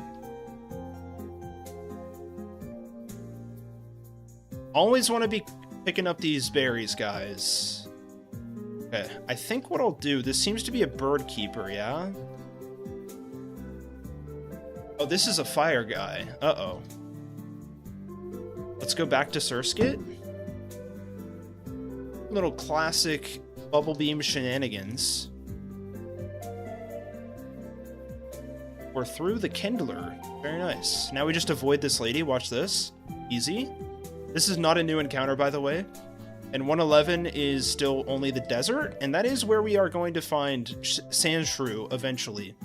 Always want to be picking up these berries, guys. Okay, I think what I'll do, this seems to be a bird keeper, yeah? Oh, this is a fire guy. Uh-oh. Let's go back to Surskit. Little classic Bubble Beam shenanigans. We're through the Kindler. Very nice. Now we just avoid this lady. Watch this. Easy. This is not a new encounter, by the way. And 111 is still only the desert, and that is where we are going to find Sandshrew eventually.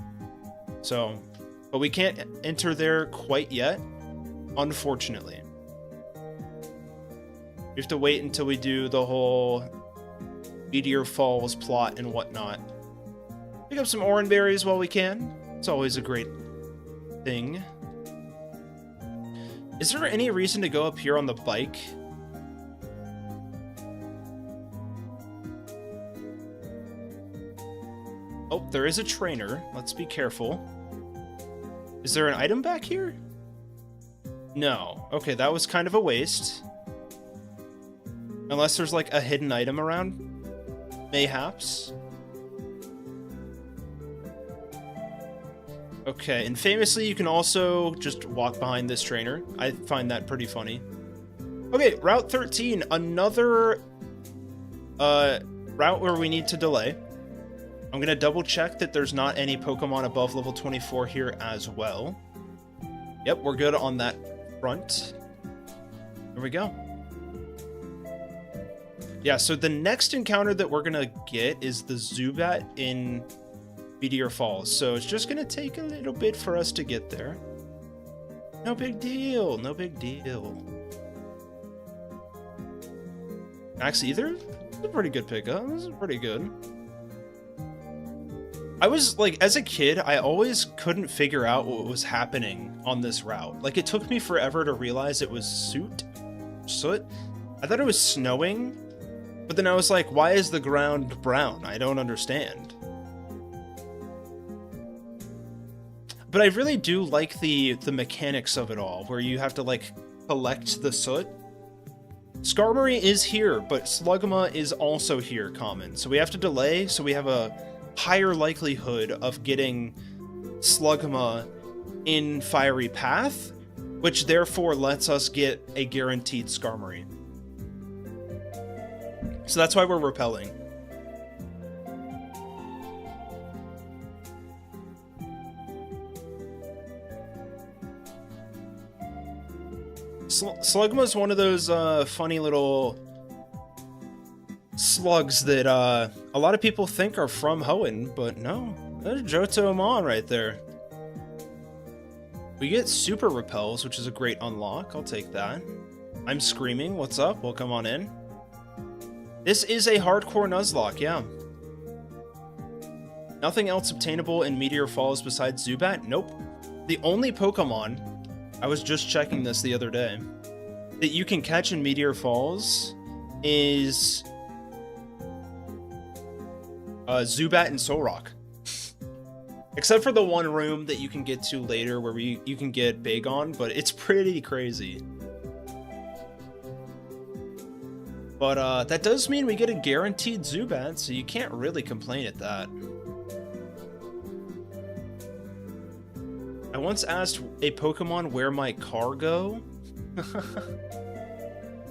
So, but we can't enter there quite yet, unfortunately. We have to wait until we do the whole Meteor Falls plot and whatnot. Pick up some Oranberries while we can. It's always a great thing. Is there any reason to go up here on the bike? Oh, there is a trainer. Let's be careful. Is there an item back here? No. Okay, that was kind of a waste. Unless there's like a hidden item around. Mayhaps. Okay, and famously you can also just walk behind this trainer. I find that pretty funny. Okay, Route 13, another route where we need to delay. I'm gonna double check that there's not any Pokemon above level 24 here as well. Yep, we're good on that front. There we go. Yeah, so the next encounter that we're gonna get is the Zubat in Meteor Falls, so it's just gonna take a little bit for us to get there. No big deal, no big deal. Max Ether? This is a pretty good pickup, this is pretty good. I was, like, as a kid, I always couldn't figure out what was happening on this route. Like, it took me forever to realize it was soot. I thought it was snowing, but then I was like, why is the ground brown? I don't understand. But I really do like the mechanics of it all, where you have to, like, collect the soot. Skarmory is here, but Slugma is also here common. So we have to delay, so we have a higher likelihood of getting Slugma in Fiery Path, which therefore lets us get a guaranteed Skarmory. So that's why we're repelling. Slugma is one of those funny little slugs that a lot of people think are from Hoenn, but no, there's Johto right there. We get super repels, which is a great unlock. I'll take that. I'm Screaming. What's up? Welcome on in. This is a Hardcore Nuzlocke, yeah. Nothing else obtainable in Meteor Falls besides Zubat? Nope. The only Pokemon, I was just checking this the other day, that you can catch in Meteor Falls is Zubat and Solrock. Except for the one room that you can get to later where you can get Bagon, but it's pretty crazy. But that does mean we get a guaranteed Zubat, so you can't really complain at that. I once asked a Pokemon where my car go.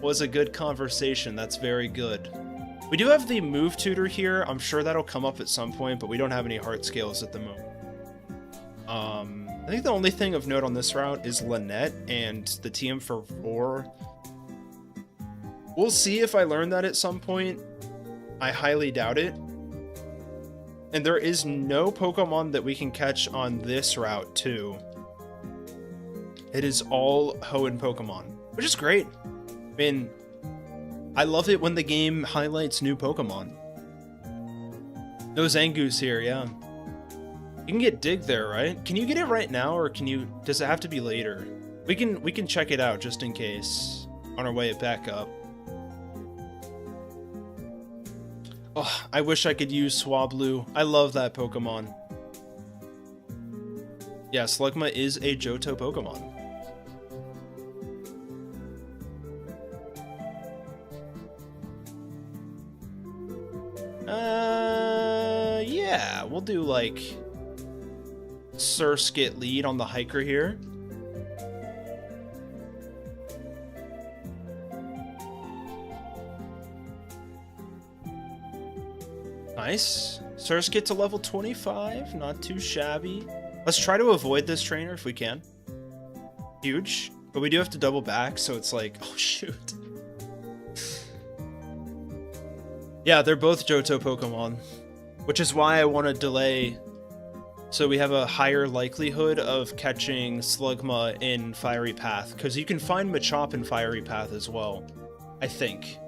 Was a good conversation. That's very good. We do have the move tutor here. I'm sure that'll come up at some point, but we don't have any heart scales at the moment. I think the only thing of note on this route is Lynette and the TM for Roar. We'll see if I learn that at some point. I highly doubt it. And there is no Pokemon that we can catch on this route, too. It is all Hoenn Pokémon, which is great. I mean, I love it when the game highlights new Pokemon. No Zangoose here, yeah. You can get Dig there, right? Can you get it right now, or does it have to be later? We can check it out just in case on our way back up. Oh, I wish I could use Swablu. I love that Pokemon. Yeah, Slugma is a Johto Pokemon. Yeah, we'll do like Surskit lead on the hiker here. Nice. Surskit to level 25, not too shabby. Let's try to avoid this trainer if we can. Huge, but we do have to double back, so it's like, oh shoot. Yeah, they're both Johto Pokemon, which is why I want to delay so we have a higher likelihood of catching Slugma in Fiery Path, because you can find Machop in Fiery Path as well, I think.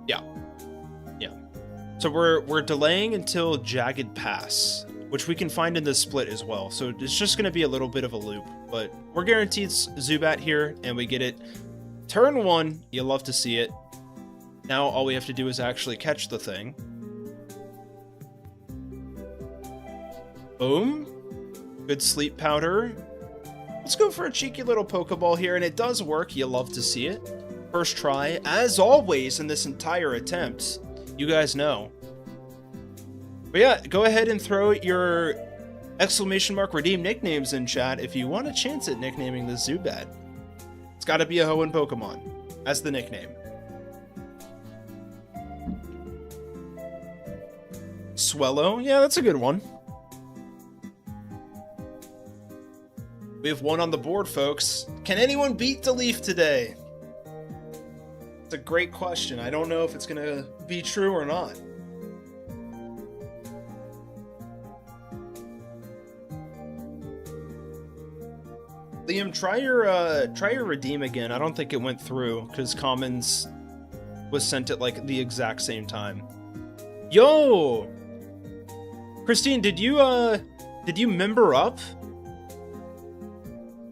Yeah. Yeah. So we're delaying until Jagged Pass, which we can find in this split as well, so it's just going to be a little bit of a loop, but we're guaranteed Zubat here, and we get it turn 1. You'll love to see it. Now all we have to do is actually catch the thing. Boom. Good sleep powder. Let's go for a cheeky little Pokeball here, and it does work. You love to see it. First try, as always in this entire attempt. You guys know. But yeah, go ahead and throw your !redeem nicknames in chat if you want a chance at nicknaming the Zubat. It's got to be a Hoenn Pokemon as the nickname. Swellow, yeah, that's a good one. We have one on the board, folks. Can anyone beat Leaf today? It's a great question. I don't know if it's gonna be true or not. Liam, try your redeem again. I don't think it went through because Commons was sent at like the exact same time. Yo, Christine, did you member up?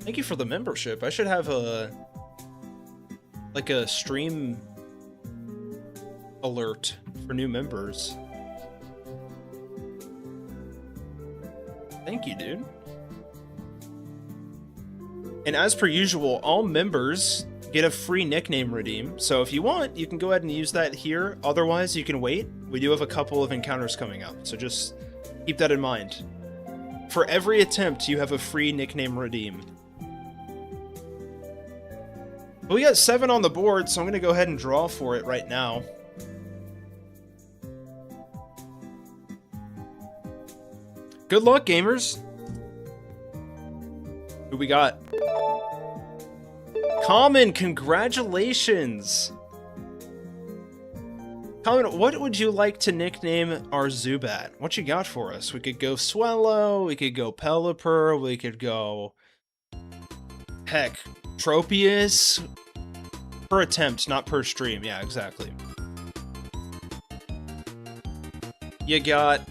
Thank you for the membership. I should have a stream alert for new members. Thank you, dude. And as per usual, all members get a free nickname redeem. So if you want, you can go ahead and use that here. Otherwise, you can wait. We do have a couple of encounters coming up, so just keep that in mind. For every attempt, you have a free nickname redeem. But we got 7 on the board, so I'm going to go ahead and draw for it right now. Good luck, gamers. Who we got? Common, congratulations! Common, what would you like to nickname our Zubat? What you got for us? We could go Swellow, we could go Pelipper, we could go... heck, Tropius? Per attempt, not per stream. Yeah, exactly. You got,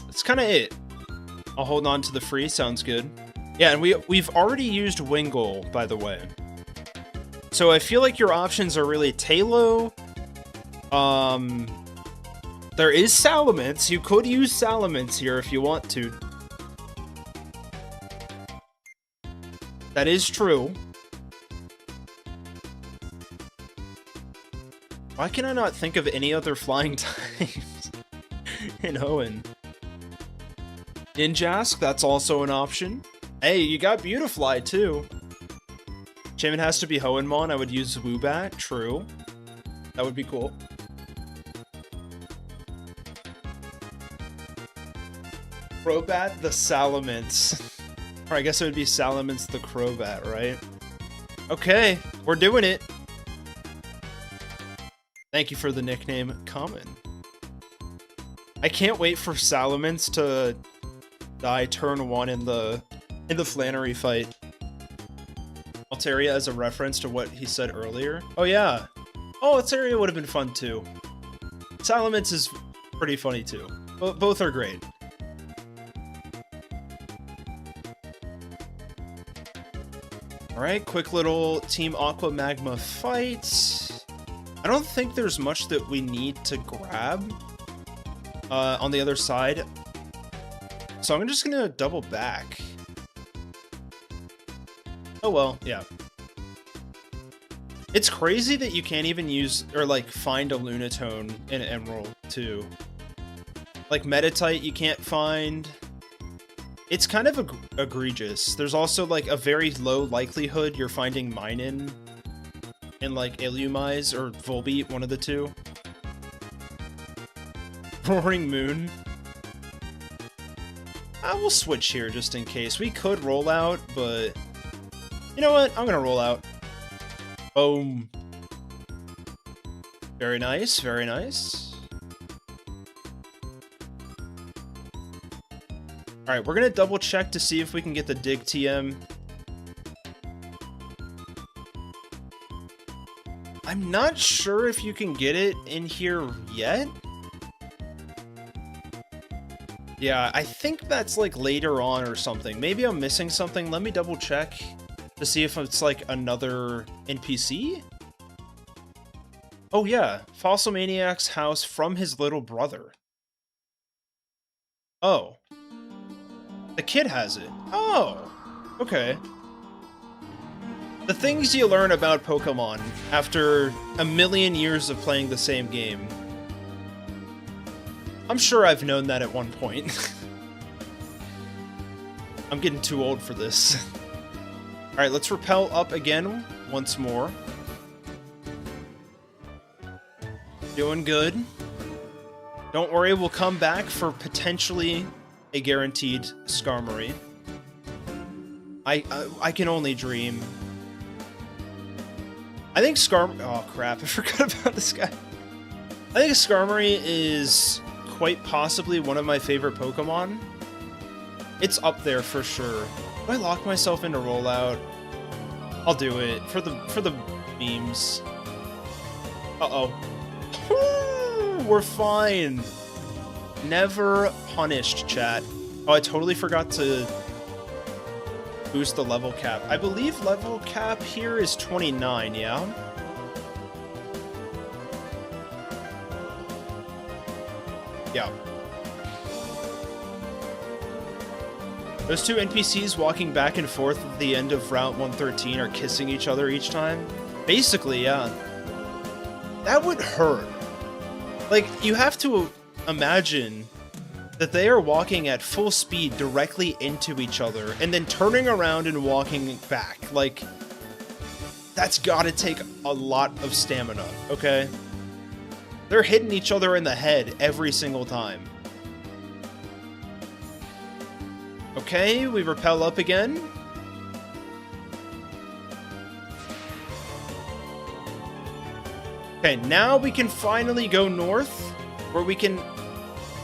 That's kind of it. I'll hold on to the free, sounds good. Yeah, and we've already used Wingull, by the way. So I feel like your options are really Talo. There is Salamence. You could use Salamence here if you want to. That is true. Why can I not think of any other flying types in Hoenn? Ninjask, that's also an option. Hey, you got Beautifly too. Shaman has to be Hoenmon. I would use Woobat. True. That would be cool. Crobat the Salamence. Or I guess it would be Salamence the Crobat, right? Okay, we're doing it. Thank you for the nickname, Common. I can't wait for Salamence to die turn 1 in the Flannery fight. Altaria as a reference to what he said earlier. Oh yeah. Oh, Altaria would have been fun too. Salamence is pretty funny too. Both are great. Alright, quick little Team Aqua Magma fight. I don't think there's much that we need to grab on the other side. So I'm just gonna double back. Oh well, yeah. It's crazy that you can't even use, or like, find a Lunatone in Emerald, too. Like, Metatite you can't find. It's kind of egregious. There's also, like, a very low likelihood you're finding Minun in, like, Illumise or Volbeat, one of the two. Roaring Moon. I will switch here just in case. We could roll out, but you know what? I'm gonna roll out. Boom. Very nice, very nice. Alright, we're gonna double check to see if we can get the Dig TM. I'm not sure if you can get it in here yet. Yeah, I think that's like later on or something. Maybe I'm missing something. Let me double check to see if it's like another NPC. Oh yeah, Fossil Maniac's house from his little brother. Oh. The kid has it. Oh, okay. The things you learn about Pokemon after a million years of playing the same game. I'm sure I've known that at one point. I'm getting too old for this. Alright, let's repel up again once more. Doing good. Don't worry, we'll come back for potentially a guaranteed Skarmory. I can only dream. I think oh crap, I forgot about this guy. I think Skarmory is quite possibly one of my favorite Pokemon. It's up there for sure. Do I lock myself into rollout? I'll do it for the beams. Uh-oh. We're fine. Never punished, chat. Oh, I totally forgot to boost the level cap. I believe level cap here is 29, yeah? Yeah. Those two NPCs walking back and forth at the end of Route 113 are kissing each other each time? Basically, yeah. That would hurt. Like, you have to imagine that they are walking at full speed directly into each other and then turning around and walking back. Like, that's gotta take a lot of stamina, okay? They're hitting each other in the head every single time. Okay, we repel up again. Okay, now we can finally go north, where we can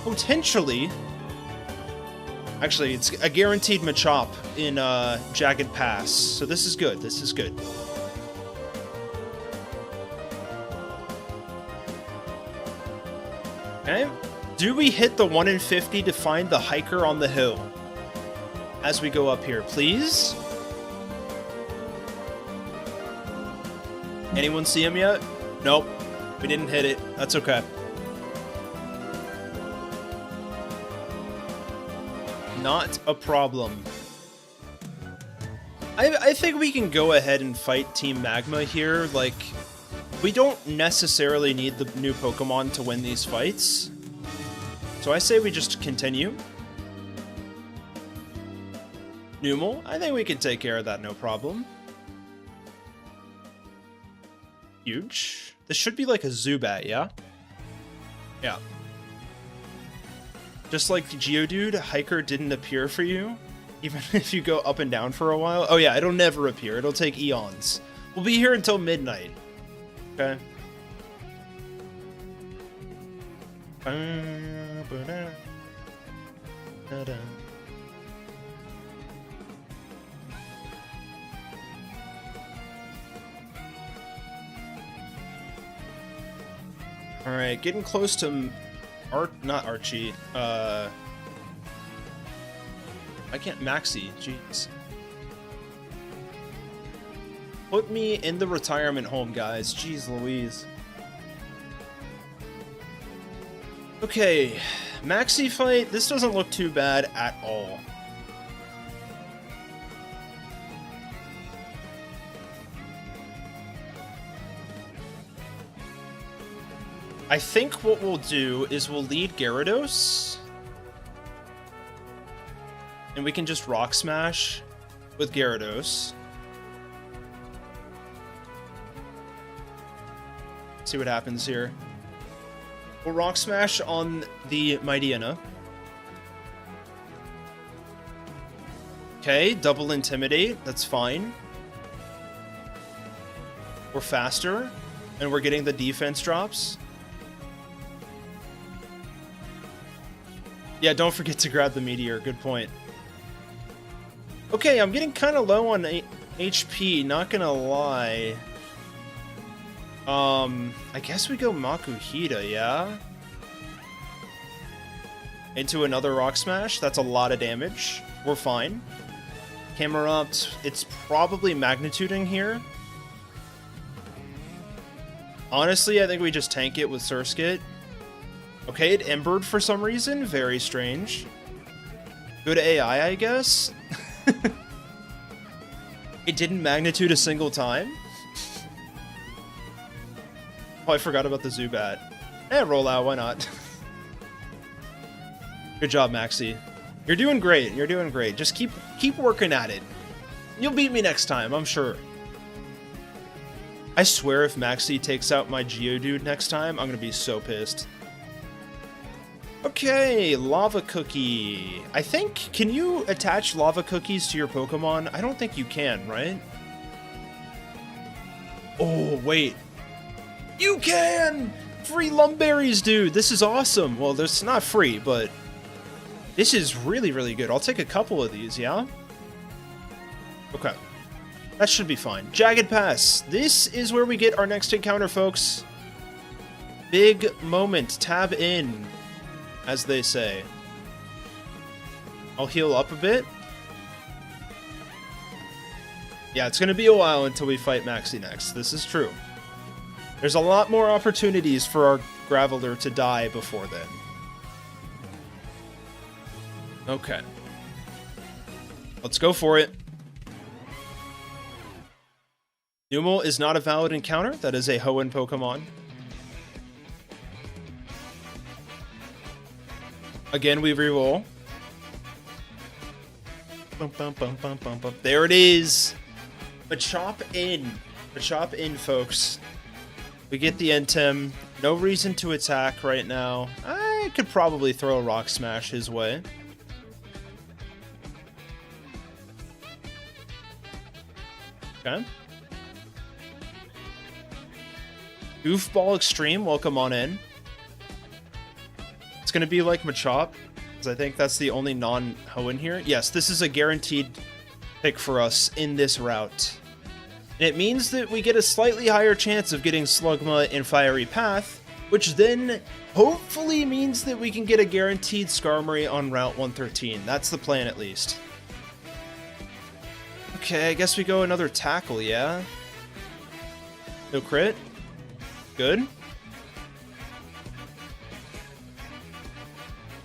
potentially... Actually, it's a guaranteed Machop in Jagged Pass, so this is good, this is good. Okay, do we hit the 1 in 50 to find the hiker on the hill? As we go up here, please. Anyone see him yet? Nope. We didn't hit it. That's okay. Not a problem. I think we can go ahead and fight Team Magma here. Like, we don't necessarily need the new Pokemon to win these fights. So I say we just continue. Numel, I think we can take care of that, no problem. Huge. This should be like a Zubat, yeah? Yeah. Just like Geodude, Hiker didn't appear for you, even if you go up and down for a while. Oh yeah, it'll never appear. It'll take eons. We'll be here until midnight. Okay. All right, getting close to not Archie. I can't Maxi. Jeez. Put me in the retirement home, guys. Jeez Louise. Okay, Maxi fight. This doesn't look too bad at all. I think what we'll do is we'll lead Gyarados. And we can just Rock Smash with Gyarados. See what happens here. We'll Rock Smash on the Mightyena. Okay, double Intimidate. That's fine. We're faster. And we're getting the defense drops. Yeah, don't forget to grab the Meteor. Good point. Okay, I'm getting kind of low on HP, not gonna lie. I guess we go Makuhita, yeah? Into another Rock Smash. That's a lot of damage. We're fine. Camerupt, it's probably Magnituding here. Honestly, I think we just tank it with Surskit. Okay, it Embered for some reason. Very strange. Good AI, I guess. It didn't Magnitude a single time. Oh, I forgot about the Zubat. Roll out, why not? Good job, Maxi. You're doing great. You're doing great. Just keep working at it. You'll beat me next time, I'm sure. I swear if Maxi takes out my Geodude next time, I'm gonna be so pissed. Okay, Lava Cookie. I think, can you attach Lava Cookies to your Pokemon? I don't think you can, right? Oh, wait. You can! Free Lumberries, dude. This is awesome. Well, it's not free, but this is really, really good. I'll take a couple of these, yeah? Okay. That should be fine. Jagged Pass. This is where we get our next encounter, folks. Big moment. Tab in, as they say. I'll heal up a bit. Yeah, it's going to be a while until we fight Maxi next. This is true. There's a lot more opportunities for our Graveler to die before then. Okay. Let's go for it. Numel is not a valid encounter. That is a Hoenn Pokémon. Again, we reroll. Bum, bum, bum, bum, bum, bum. There it is. Machop in. Machop in, folks. We get the Intem. No reason to attack right now. I could probably throw a Rock Smash his way. Okay. Goofball Extreme, welcome on in. It's going to be like Machop, because I think that's the only non-Hoenn here. Yes, this is a guaranteed pick for us in this route. And it means that we get a slightly higher chance of getting Slugma in Fiery Path, which then hopefully means that we can get a guaranteed Skarmory on Route 113. That's the plan, at least. Okay, I guess we go another Tackle, yeah? No crit. Good.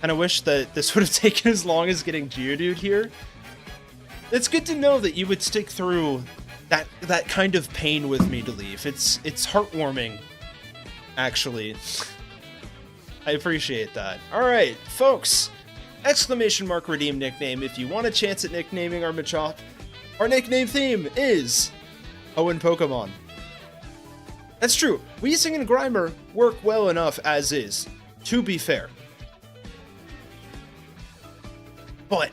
And I wish that this would have taken as long as getting Geodude here. It's good to know that you would stick through that kind of pain with me to leave. It's heartwarming, actually. I appreciate that. Alright, folks. Exclamation mark redeem nickname if you want a chance at nicknaming our Machop. Our nickname theme is Hoenn Pokémon. That's true. Weezing and Grimer work well enough as is, to be fair. But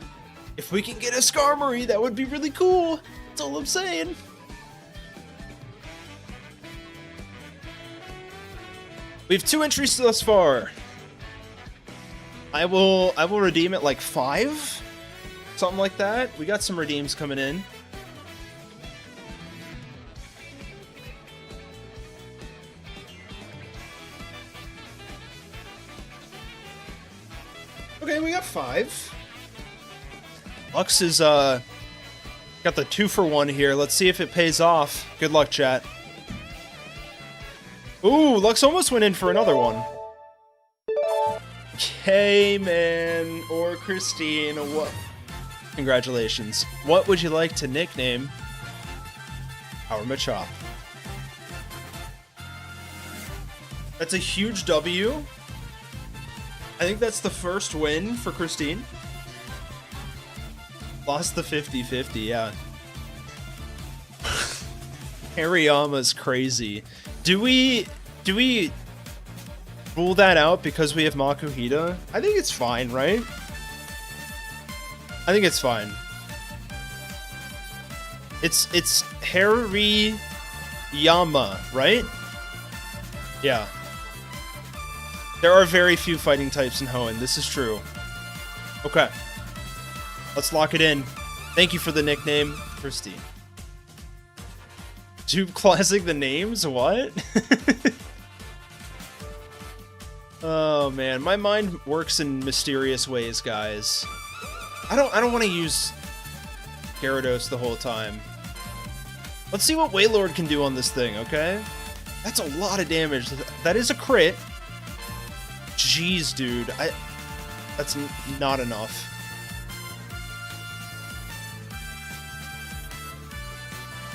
if we can get a Skarmory, that would be really cool. That's all I'm saying. We have 2 entries thus far. I will redeem it like 5, something like that. We got some redeems coming in. Okay, we got 5. Lux is got the 2-for-1 here. Let's see if it pays off. Good luck, chat. Ooh, Lux almost went in for another one. K-Man or Christine, what? Congratulations. What would you like to nickname our Machop? That's a huge W. I think that's the first win for Christine. Lost the 50-50, yeah. Hariyama's crazy. Do we rule that out because we have Makuhita? I think it's fine, right? I think it's fine. It's Hariyama, right? Yeah. There are very few fighting types in Hoenn. This is true. Okay. Let's lock it in. Thank you for the nickname, Christine. Tube Classic the names? What? Oh man, my mind works in mysterious ways, guys. I don't want to use Gyarados the whole time. Let's see what Wailord can do on this thing, okay? That's a lot of damage. That is a crit. Jeez, dude. That's not enough.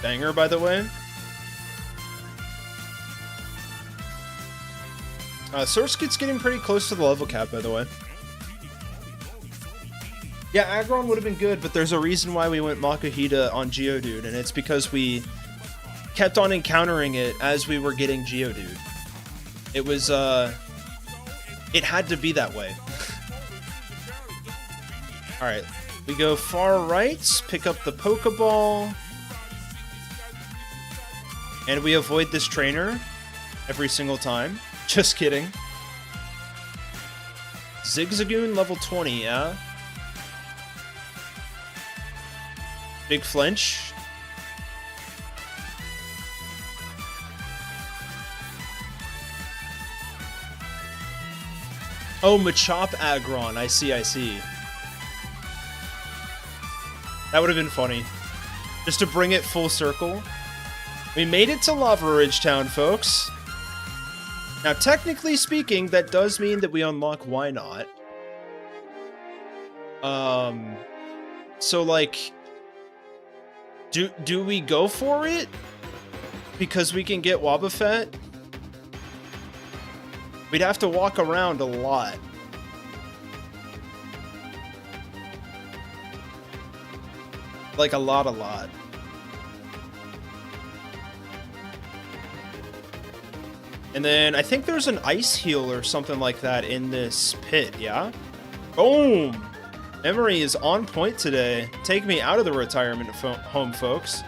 Banger, by the way. Surskit's getting pretty close to the level cap, by the way. Yeah, Aggron would have been good, but there's a reason why we went Makuhita on Geodude, and it's because we kept on encountering it as we were getting Geodude. It was, it had to be that way. Alright, we go far right, pick up the Pokeball, and we avoid this trainer every single time. Just kidding. Zigzagoon level 20, yeah? Big flinch. Oh, Machop Aggron. I see. That would have been funny. Just to bring it full circle. We made it to Lava Ridge Town, folks. Now, technically speaking, that does mean that we unlock Why Not. So, like... Do we go for it? Because we can get Wobbuffet? We'd have to walk around a lot. Like, a lot. And then, I think there's an Ice Heal or something like that in this pit, yeah? Boom! Memory is on point today. Take me out of the retirement home, folks.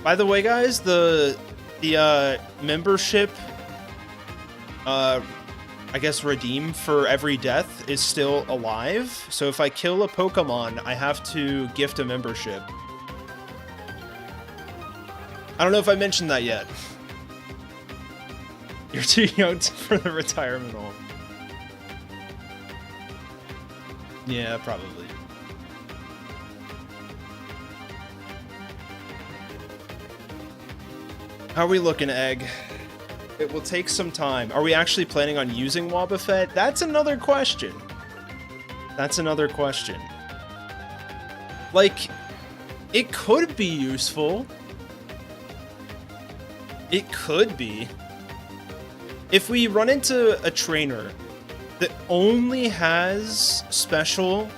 By the way, guys, the membership, I guess redeem for every death is still alive. So if I kill a Pokemon, I have to gift a membership. I don't know if I mentioned that yet. You're too young for the retirement home. Yeah, probably. How are we looking, Egg? It will take some time. Are we actually planning on using Wobbuffet? That's another question. That's another question. Like, it could be useful. It could be. If we run into a trainer that only has special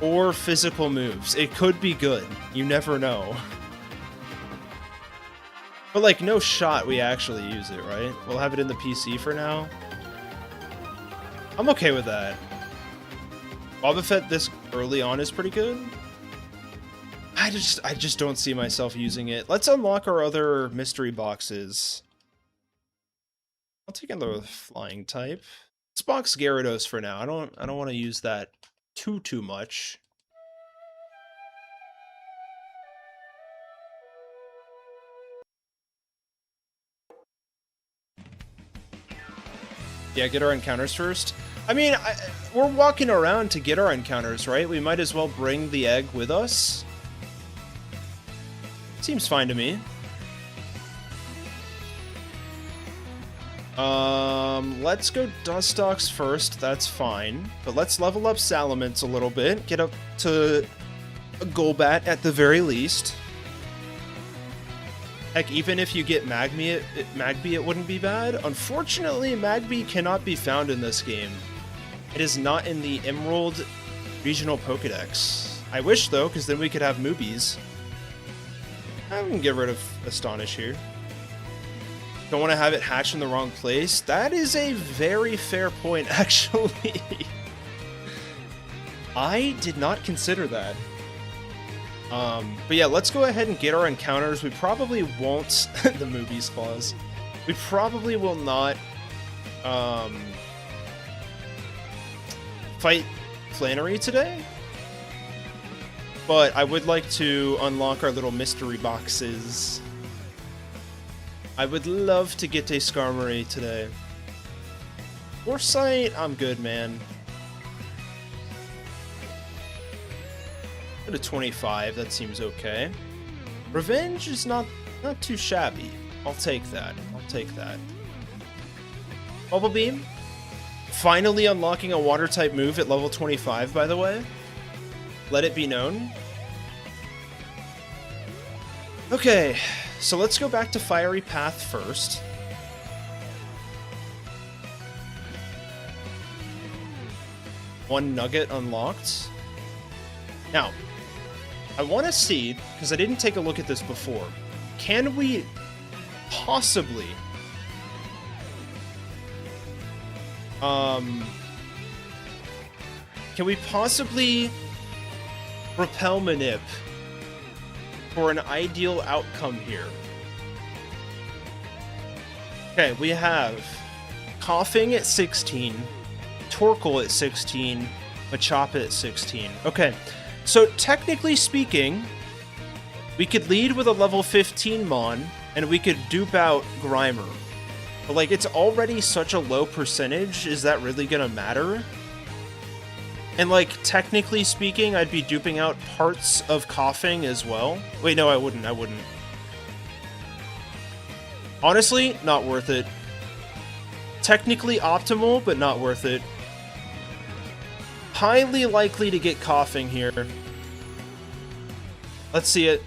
or physical moves, it could be good. You never know. But like, no shot we actually use it, right? We'll have it in the PC for now. I'm okay with that. Wobbuffet this early on is pretty good. I just don't see myself using it. Let's unlock our other mystery boxes. I'll take another flying type. Let's box Gyarados for now. I don't want to use that too much. Yeah, get our encounters first. I mean, we're walking around to get our encounters, right? We might as well bring the egg with us. Seems fine to me. Let's go Dustox first. That's fine. But let's level up Salamence a little bit. Get up to a Golbat at the very least. Heck, even if you get Magby, it wouldn't be bad. Unfortunately, Magby cannot be found in this game. It is not in the Emerald Regional Pokedex. I wish, though, because then we could have Moobies. I can get rid of Astonish here. Don't want to have it hatch in the wrong place. That is a very fair point, actually. I did not consider that. But yeah, let's go ahead and get our encounters. We probably won't... the Moobies clause. We probably will not fight Flannery today. But I would like to unlock our little mystery boxes. I would love to get a Skarmory today. Foresight, I'm good, man. Go to 25, that seems okay. Revenge is not too shabby. I'll take that. I'll take that. Bubble Beam. Finally unlocking a water-type move at level 25, by the way. Let it be known. Okay, so let's go back to Fiery Path first. One nugget unlocked. Now, I want to see, because I didn't take a look at this before, can we possibly repel Manip for an ideal outcome here? Okay, we have Coughing at 16, Torkoal at 16, Machop at 16. Okay, so technically speaking, we could lead with a level 15 Mon, and we could dupe out Grimer. But like, it's already such a low percentage, is that really gonna matter? And like, technically speaking, I'd be duping out parts of Coughing as well. Wait, no, I wouldn't. Honestly, not worth it. Technically optimal, but not worth it. Highly likely to get Coughing here. Let's see it.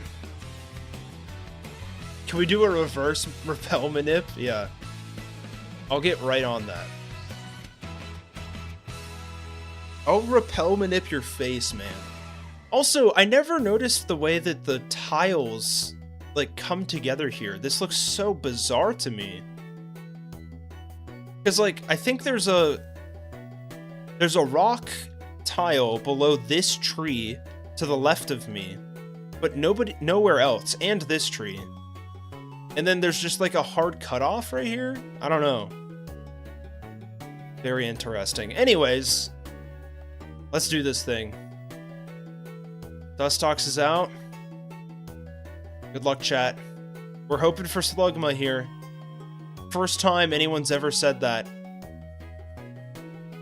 Can we do a reverse repel manip? Yeah. I'll get right on that. I'll repel manip your face, man. Also, I never noticed the way that the tiles, like, come together here. This looks so bizarre to me. Because, like, I think there's a rock tile below this tree to the left of me, but nowhere else, and this tree. And then there's just, like, a hard cutoff right here? I don't know. Very interesting. Anyways, let's do this thing. Dustox is out. Good luck, chat. We're hoping for Slugma here. First time anyone's ever said that.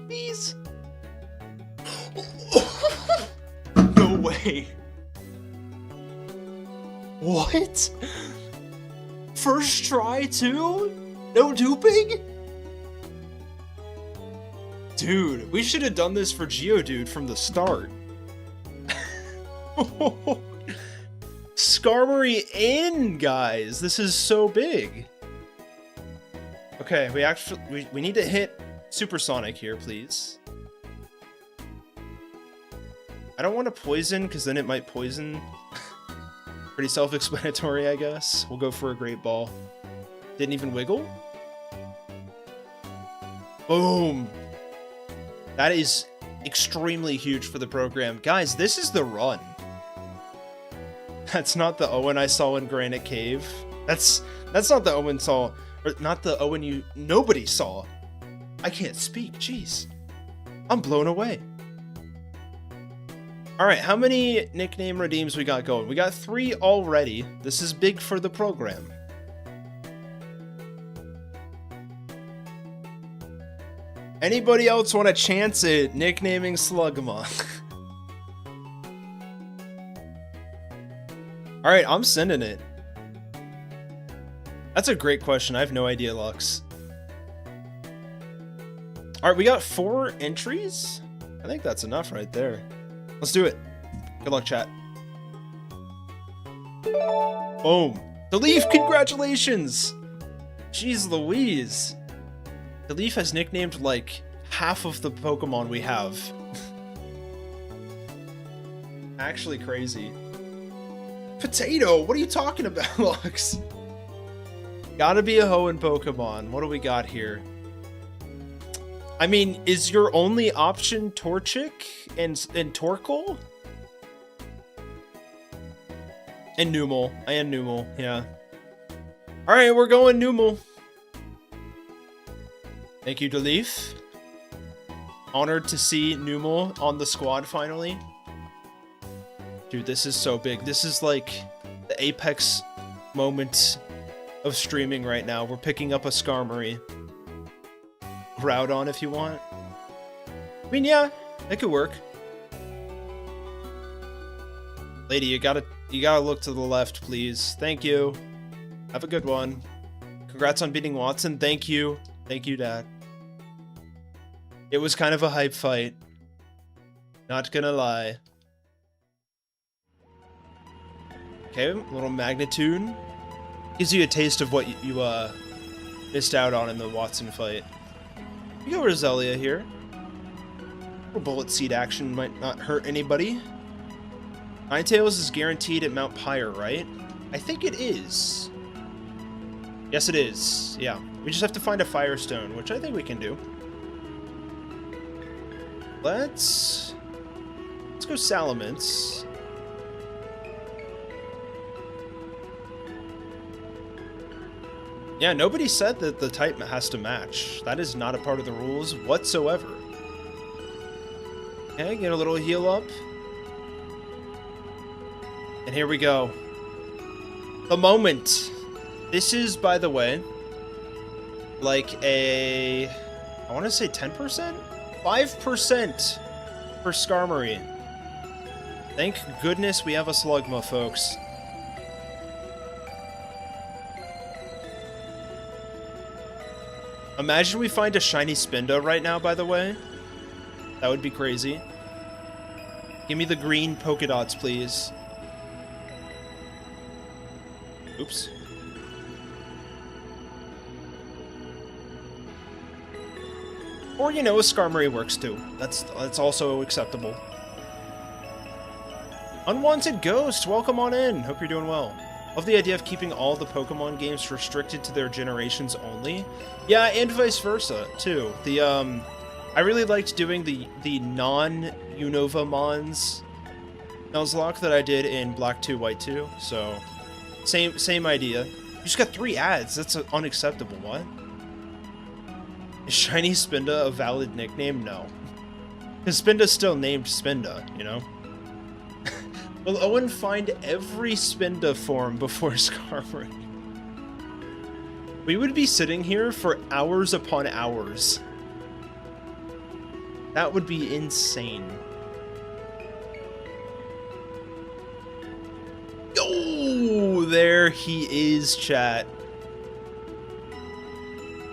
Please. What? First try too? No duping? Dude, we should have done this for Geodude from the start. Skarmory in, guys. This is so big. Okay, we need to hit Supersonic here, please. I don't want to poison, because then it might poison. Pretty self-explanatory, I guess. We'll go for a Great Ball. Didn't even wiggle? Boom! That is extremely huge for the program. Guys, this is the run. That's not the Owen I saw in Granite Cave. That's not the Owen saw, or not the Owen nobody saw. I can't speak, jeez. I'm blown away. Alright, how many nickname redeems we got going? We got 3 already. This is big for the program. Anybody else want to chance it nicknaming Slugma? Alright, I'm sending it. That's a great question. I have no idea, Lux. Alright, we got 4 entries? I think that's enough right there. Let's do it. Good luck, chat. Boom. The Leaf, congratulations! Jeez Louise. The Leaf has nicknamed like half of the Pokemon we have. Actually crazy. Potato, what are you talking about, Lux? Gotta be a Hoenn Pokémon. What do we got here? I mean, is your only option Torchic and Torkoal? And Numel. And Numel, yeah. Alright, we're going Numel. Thank you, DeLeaf. Honored to see Numel on the squad finally. Dude, this is so big. This is like the apex moment of streaming right now. We're picking up a Skarmory. Groudon if you want. I mean, yeah, that could work. Lady, you gotta look to the left, please. Thank you. Have a good one. Congrats on beating Watson. Thank you. Thank you, Dad. It was kind of a hype fight. Not gonna lie. Okay, a little Magnitude. Gives you a taste of what you missed out on in the Watson fight. We go Roselia here. A bullet seed action might not hurt anybody. Ninetales is guaranteed at Mount Pyre, right? I think it is. Yes, it is. Yeah. We just have to find a Firestone, which I think we can do. Let's go Salamence. Yeah, nobody said that the type has to match. That is not a part of the rules whatsoever. Okay, get a little heal up. And here we go. The moment. This is, by the way, like a... I want to say 10%? 5% for Skarmory. Thank goodness we have a Slugma, folks. Imagine we find a shiny Spinda right now, by the way. That would be crazy. Give me the green polka dots, please. Oops. Or, you know, a Skarmory works too. That's also acceptable. Unwanted Ghost, welcome on in. Hope you're doing well. Love the idea of keeping all the Pokemon games restricted to their generations only. Yeah, and vice versa, too. I really liked doing the non-Unova Mons Nuzlocke that I did in Black 2, White 2, so same idea. You just got 3 ads, that's unacceptable, what? Is Shiny Spinda a valid nickname? No. Because Spinda's still named Spinda, you know? Will Owen find every Spinda form before Skarmory? We would be sitting here for hours upon hours. That would be insane. Oh, there he is, chat.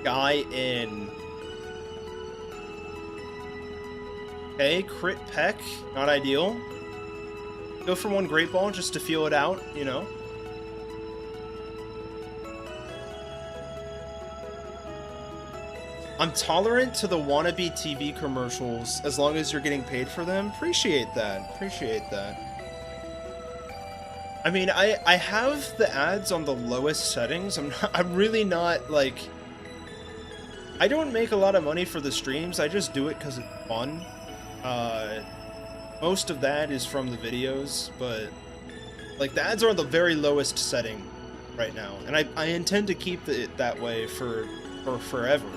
Guy in. Okay, crit peck. Not ideal. Go for one Great Ball just to feel it out, you know. I'm tolerant to the wannabe TV commercials as long as you're getting paid for them. Appreciate that. Appreciate that. I mean, I have the ads on the lowest settings. I'm really not, like... I don't make a lot of money for the streams. I just do it because it's fun. Most of that is from the videos, but... Like, the ads are on the very lowest setting right now. And I intend to keep it that way for forever.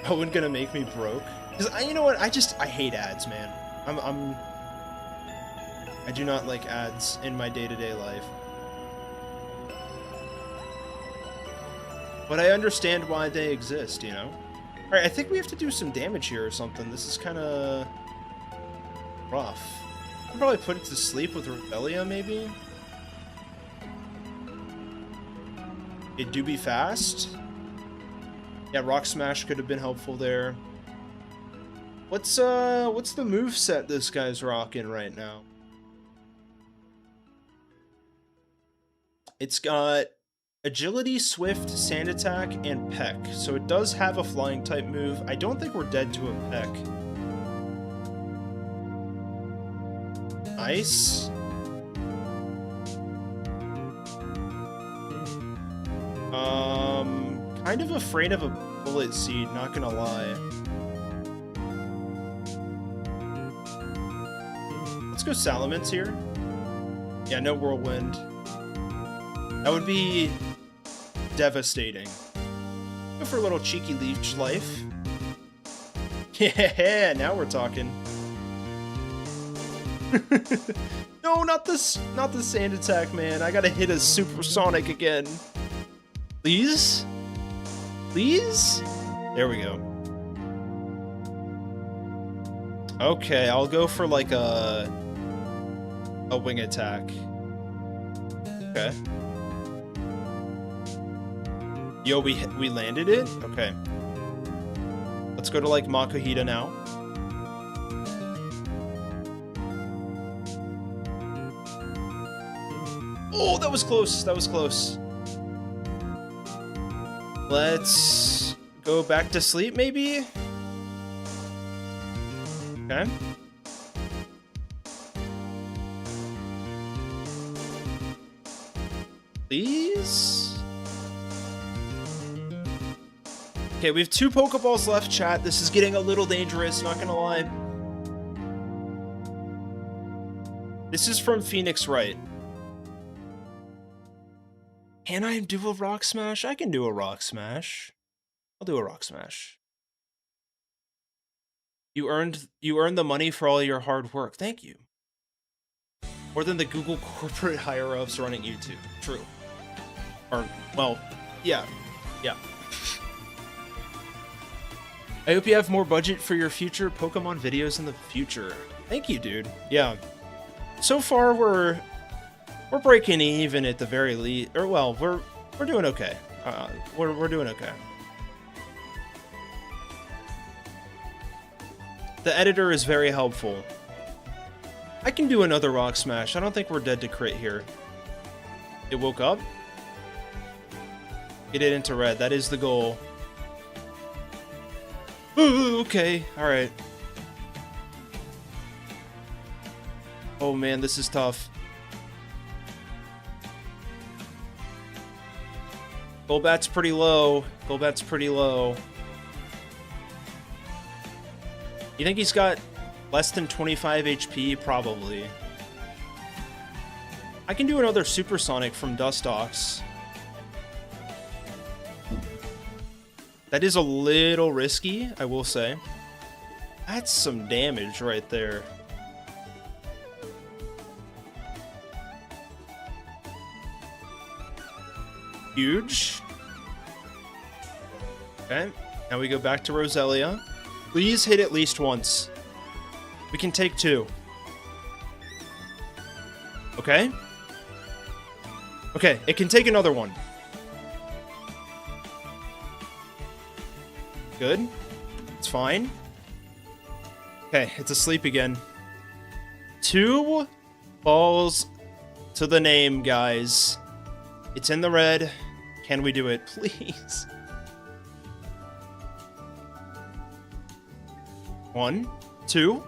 Owen gonna make me broke? Because you know what? I hate ads, man. I do not like ads in my day-to-day life. But I understand why they exist, you know? Alright, I think we have to do some damage here or something. This is kind of rough. I'll probably put it to sleep with Revelia, maybe? It do be fast. Yeah, Rock Smash could have been helpful there. What's the move set this guy's rocking right now? It's got Agility, Swift, Sand Attack, and Peck. So it does have a flying type move. I don't think we're dead to a Peck. Ice. Kind of afraid of a Bullet Seed, not gonna lie. Let's go Salamence here. Yeah, no Whirlwind. That would be devastating. Go for a little cheeky Leech Life. Yeah, now we're talking. No, not the Sand Attack, man. I gotta hit a Supersonic again. Please? Please? There we go. Okay, I'll go for like a Wing Attack. Okay. Yo, we landed it? Okay. Let's go to like Makuhita now. Oh, that was close. That was close. Let's go back to sleep, maybe? Okay. Please? Okay, we have 2 Pokeballs left, chat. This is getting a little dangerous, not gonna lie. This is from Phoenix Wright. Can I do a Rock Smash? I can do a Rock Smash. I'll do a Rock Smash. You earned the money for all your hard work. Thank you. More than the Google corporate higher-ups running YouTube. True. Or, well, yeah. Yeah. I hope you have more budget for your future Pokemon videos in the future. Thank you, dude. Yeah. So far, we're breaking even at the very least. Or, well, we're doing okay. We're doing okay. The editor is very helpful. I can do another Rock Smash. I don't think we're dead to crit here. It woke up. Get it into red. That is the goal. Ooh, okay. Alright. Oh man, this is tough. Golbat's pretty low. Golbat's pretty low. You think he's got less than 25 HP? Probably. I can do another Supersonic from Dustox. That is a little risky, I will say. That's some damage right there. Huge. Okay, now we go back to Roselia. Please hit at least once. We can take 2. Okay. Okay, it can take another one. Good. It's fine. Okay, it's asleep again. 2 balls to the name, guys. It's in the red. Can we do it, please? 1, 2,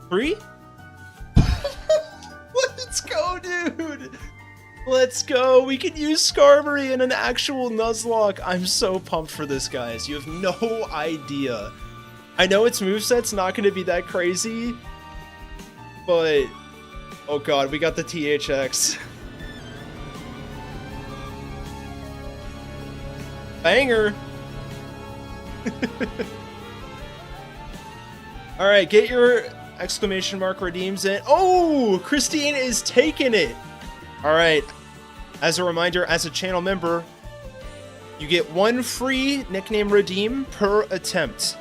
3. Let's go, dude. Let's go. We can use Skarmory in an actual Nuzlocke. I'm so pumped for this, guys. You have no idea. I know its moveset's not going to be that crazy, but oh god, we got the THX. Banger. All right, get your exclamation mark redeems in. Oh, Christine is taking it. All right. As a reminder, as a channel member, you get 1 free nickname redeem per attempt.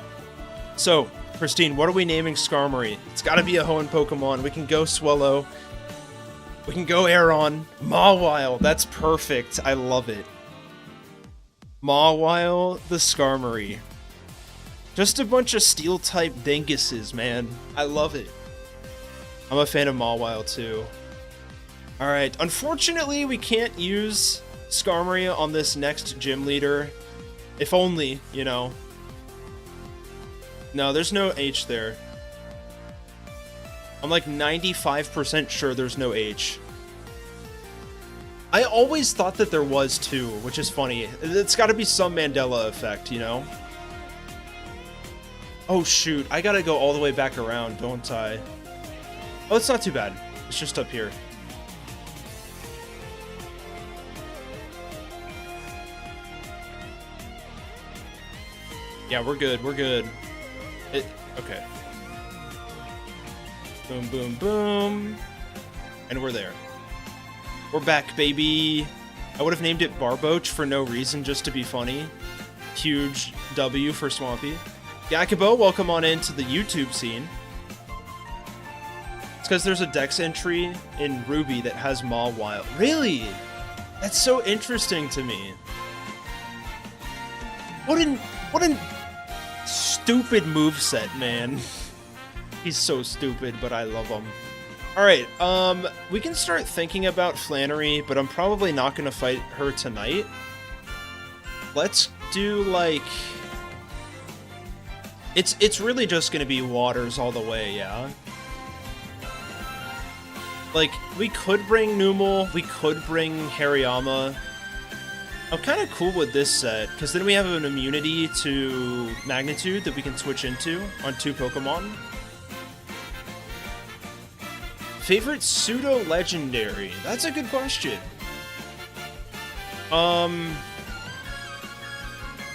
So, Christine, what are we naming Skarmory? It's got to be a Hoenn Pokémon. We can go Swellow. We can go Aeron. Mawile. That's perfect. I love it. Mawile the Skarmory. Just a bunch of Steel-type dinguses, man. I love it. I'm a fan of Mawile, too. Alright, unfortunately, we can't use Skarmory on this next gym leader. If only, you know. No, there's no H there. I'm like 95% sure there's no H. I always thought that there was too, which is funny. It's got to be some Mandela effect, you know? Oh shoot, I gotta go all the way back around, don't I? Oh, it's not too bad. It's just up here. Yeah, we're good, we're good. Okay. Boom, boom, boom. And we're there. We're back, baby. I would have named it Barboach for no reason, just to be funny. Huge W for Swampy. Yakubo, welcome on into the YouTube scene. It's because there's a Dex entry in Ruby that has Mawile. Really? That's so interesting to me. What an stupid moveset, man. He's so stupid, but I love him. Alright, we can start thinking about Flannery, but I'm probably not going to fight her tonight. Let's do, like... It's really just going to be waters all the way, yeah? Like, we could bring Numel, we could bring Hariyama. I'm kind of cool with this set, because then we have an immunity to Magnitude that we can switch into on 2 Pokemon. Favorite pseudo-legendary? That's a good question.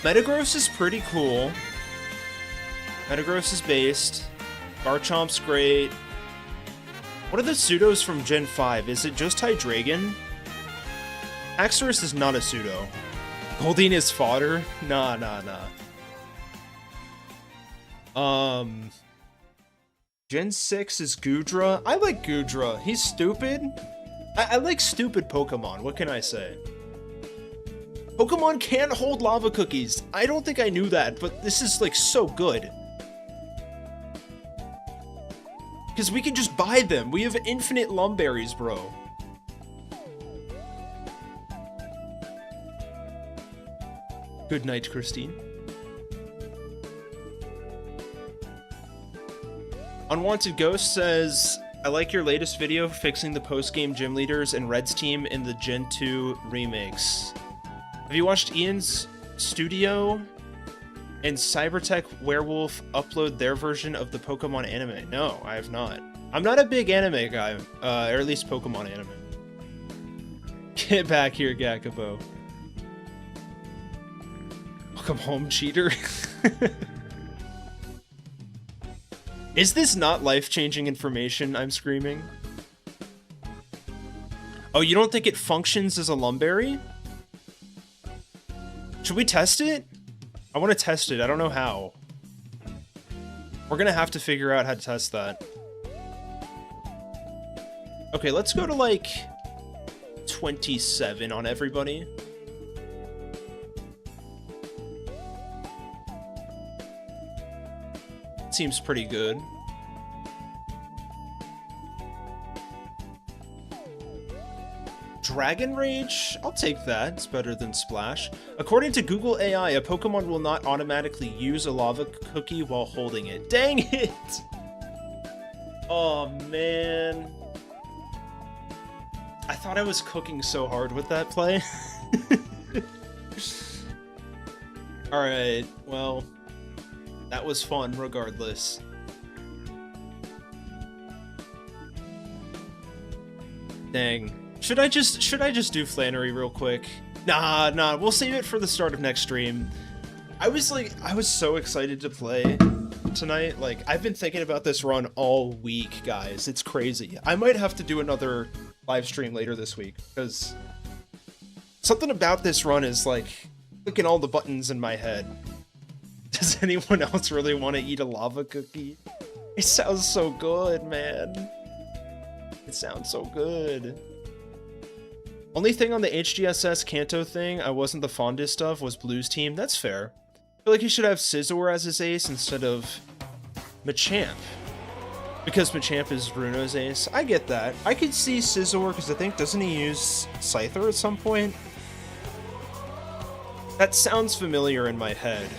Metagross is pretty cool. Metagross is based. Garchomp's great. What are the pseudos from Gen 5? Is it just Hydreigon? Haxorus is not a pseudo. Goldeen is fodder? Nah. Gen 6 is Goodra. I like Goodra. He's stupid. I like stupid Pokemon. What can I say? Pokemon can't hold lava cookies. I don't think I knew that, but this is like so good. Because we can just buy them. We have infinite Lumberries, bro. Good night, Christine. Unwanted Ghost says, I like your latest video fixing the post-game gym leaders and Red's team in the Gen 2 remakes. Have you watched Ian's Studio and Cybertech Werewolf upload their version of the Pokemon anime? No, I have not. I'm not a big anime guy, or at least Pokemon anime. Get back here, Gakubo. Welcome home, cheater. Is this not life-changing information I'm screaming? Oh, you don't think it functions as a Lumberry? Should we test it? I want to test it. I don't know how. We're gonna have to figure out how to test that. Okay, let's go to, like... 27 on everybody. Seems pretty good. Dragon Rage? I'll take that. It's better than Splash. According to Google AI, a Pokemon will not automatically use a lava cookie while holding it. Dang it! Oh, man. I thought I was cooking so hard with that play. Alright, well, that was fun regardless. Dang. Should I just do Flannery real quick? Nah, we'll save it for the start of next stream. I was so excited to play tonight. Like, I've been thinking about this run all week, guys. It's crazy. I might have to do another live stream later this week, because something about this run is like clicking all the buttons in my head. Does anyone else really want to eat a lava cookie? It sounds so good, man. It sounds so good. Only thing on the HGSS Kanto thing I wasn't the fondest of was Blue's team. That's fair. I feel like he should have Scizor as his ace instead of Machamp. Because Machamp is Bruno's ace. I get that. I could see Scizor because I think, doesn't he use Scyther at some point? That sounds familiar in my head.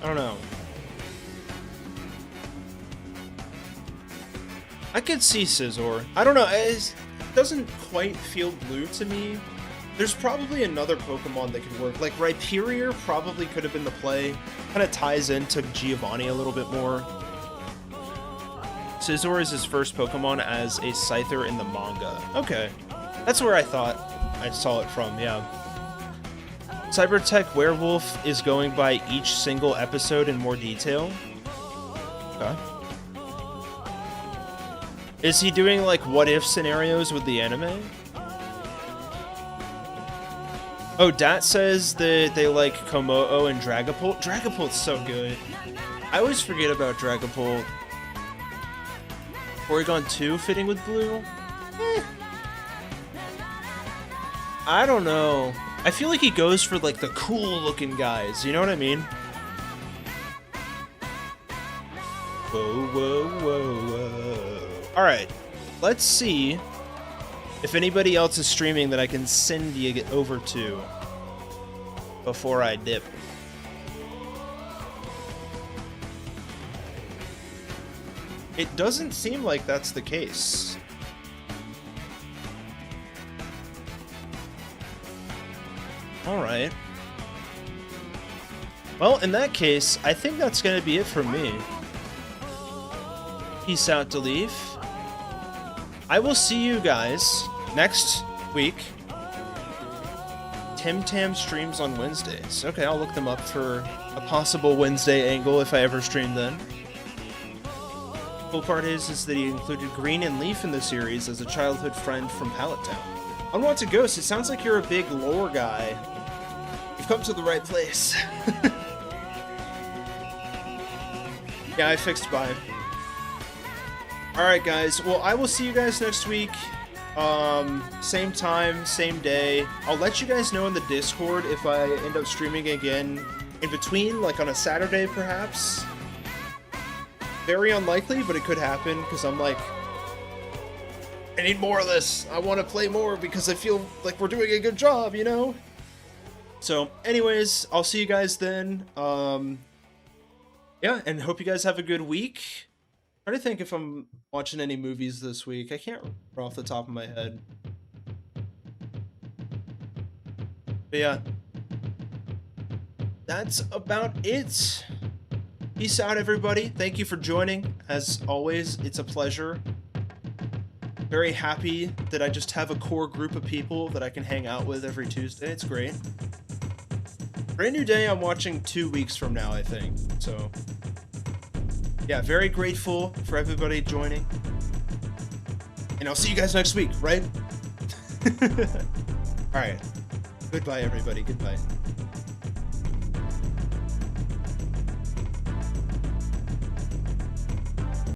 I don't know. I could see Scizor. I don't know. It doesn't quite feel blue to me. There's probably another Pokemon that could work. Like Rhyperior probably could have been the play. Kind of ties into Giovanni a little bit more. Scizor is his first Pokemon as a Scyther in the manga. Okay. That's where I thought I saw it from, yeah. Cybertech Werewolf is going by each single episode in more detail. Okay. Is he doing, like, what-if scenarios with the anime? Oh, Dat says that they like Komodo and Dragapult. Dragapult's so good. I always forget about Dragapult. Porygon 2 fitting with blue? I don't know. I feel like he goes for, like, the cool-looking guys. You know what I mean? Whoa, whoa, whoa, whoa. Alright, let's see if anybody else is streaming that I can send you over to before I dip. It doesn't seem like that's the case. Alright. Well, in that case, I think that's going to be it for me. Peace out, Deleaf. I will see you guys next week. Tim Tam streams on Wednesdays. Okay, I'll look them up for a possible Wednesday angle if I ever stream then. Cool part is that he included Green and Leaf in the series as a childhood friend from Pallet Town. Unwanted Ghost, it sounds like you're a big lore guy. You've come to the right place. Yeah, I fixed by. Alright guys, well I will see you guys next week. Same time, same day. I'll let you guys know in the Discord if I end up streaming again in between, like on a Saturday perhaps. Very unlikely, but it could happen because I'm like, I need more of this. I want to play more because I feel like we're doing a good job, you know? So anyways, I'll see you guys then. Yeah, and hope you guys have a good week. I'm trying to think if I'm watching any movies this week. I can't remember off the top of my head. But yeah. That's about it. Peace out, everybody. Thank you for joining. As always, it's a pleasure. Very happy that I just have a core group of people that I can hang out with every Tuesday. It's great. Brand new day I'm watching 2 weeks from now, I think. So yeah, very grateful for everybody joining. And I'll see you guys next week, right? Alright. Goodbye, everybody. Goodbye.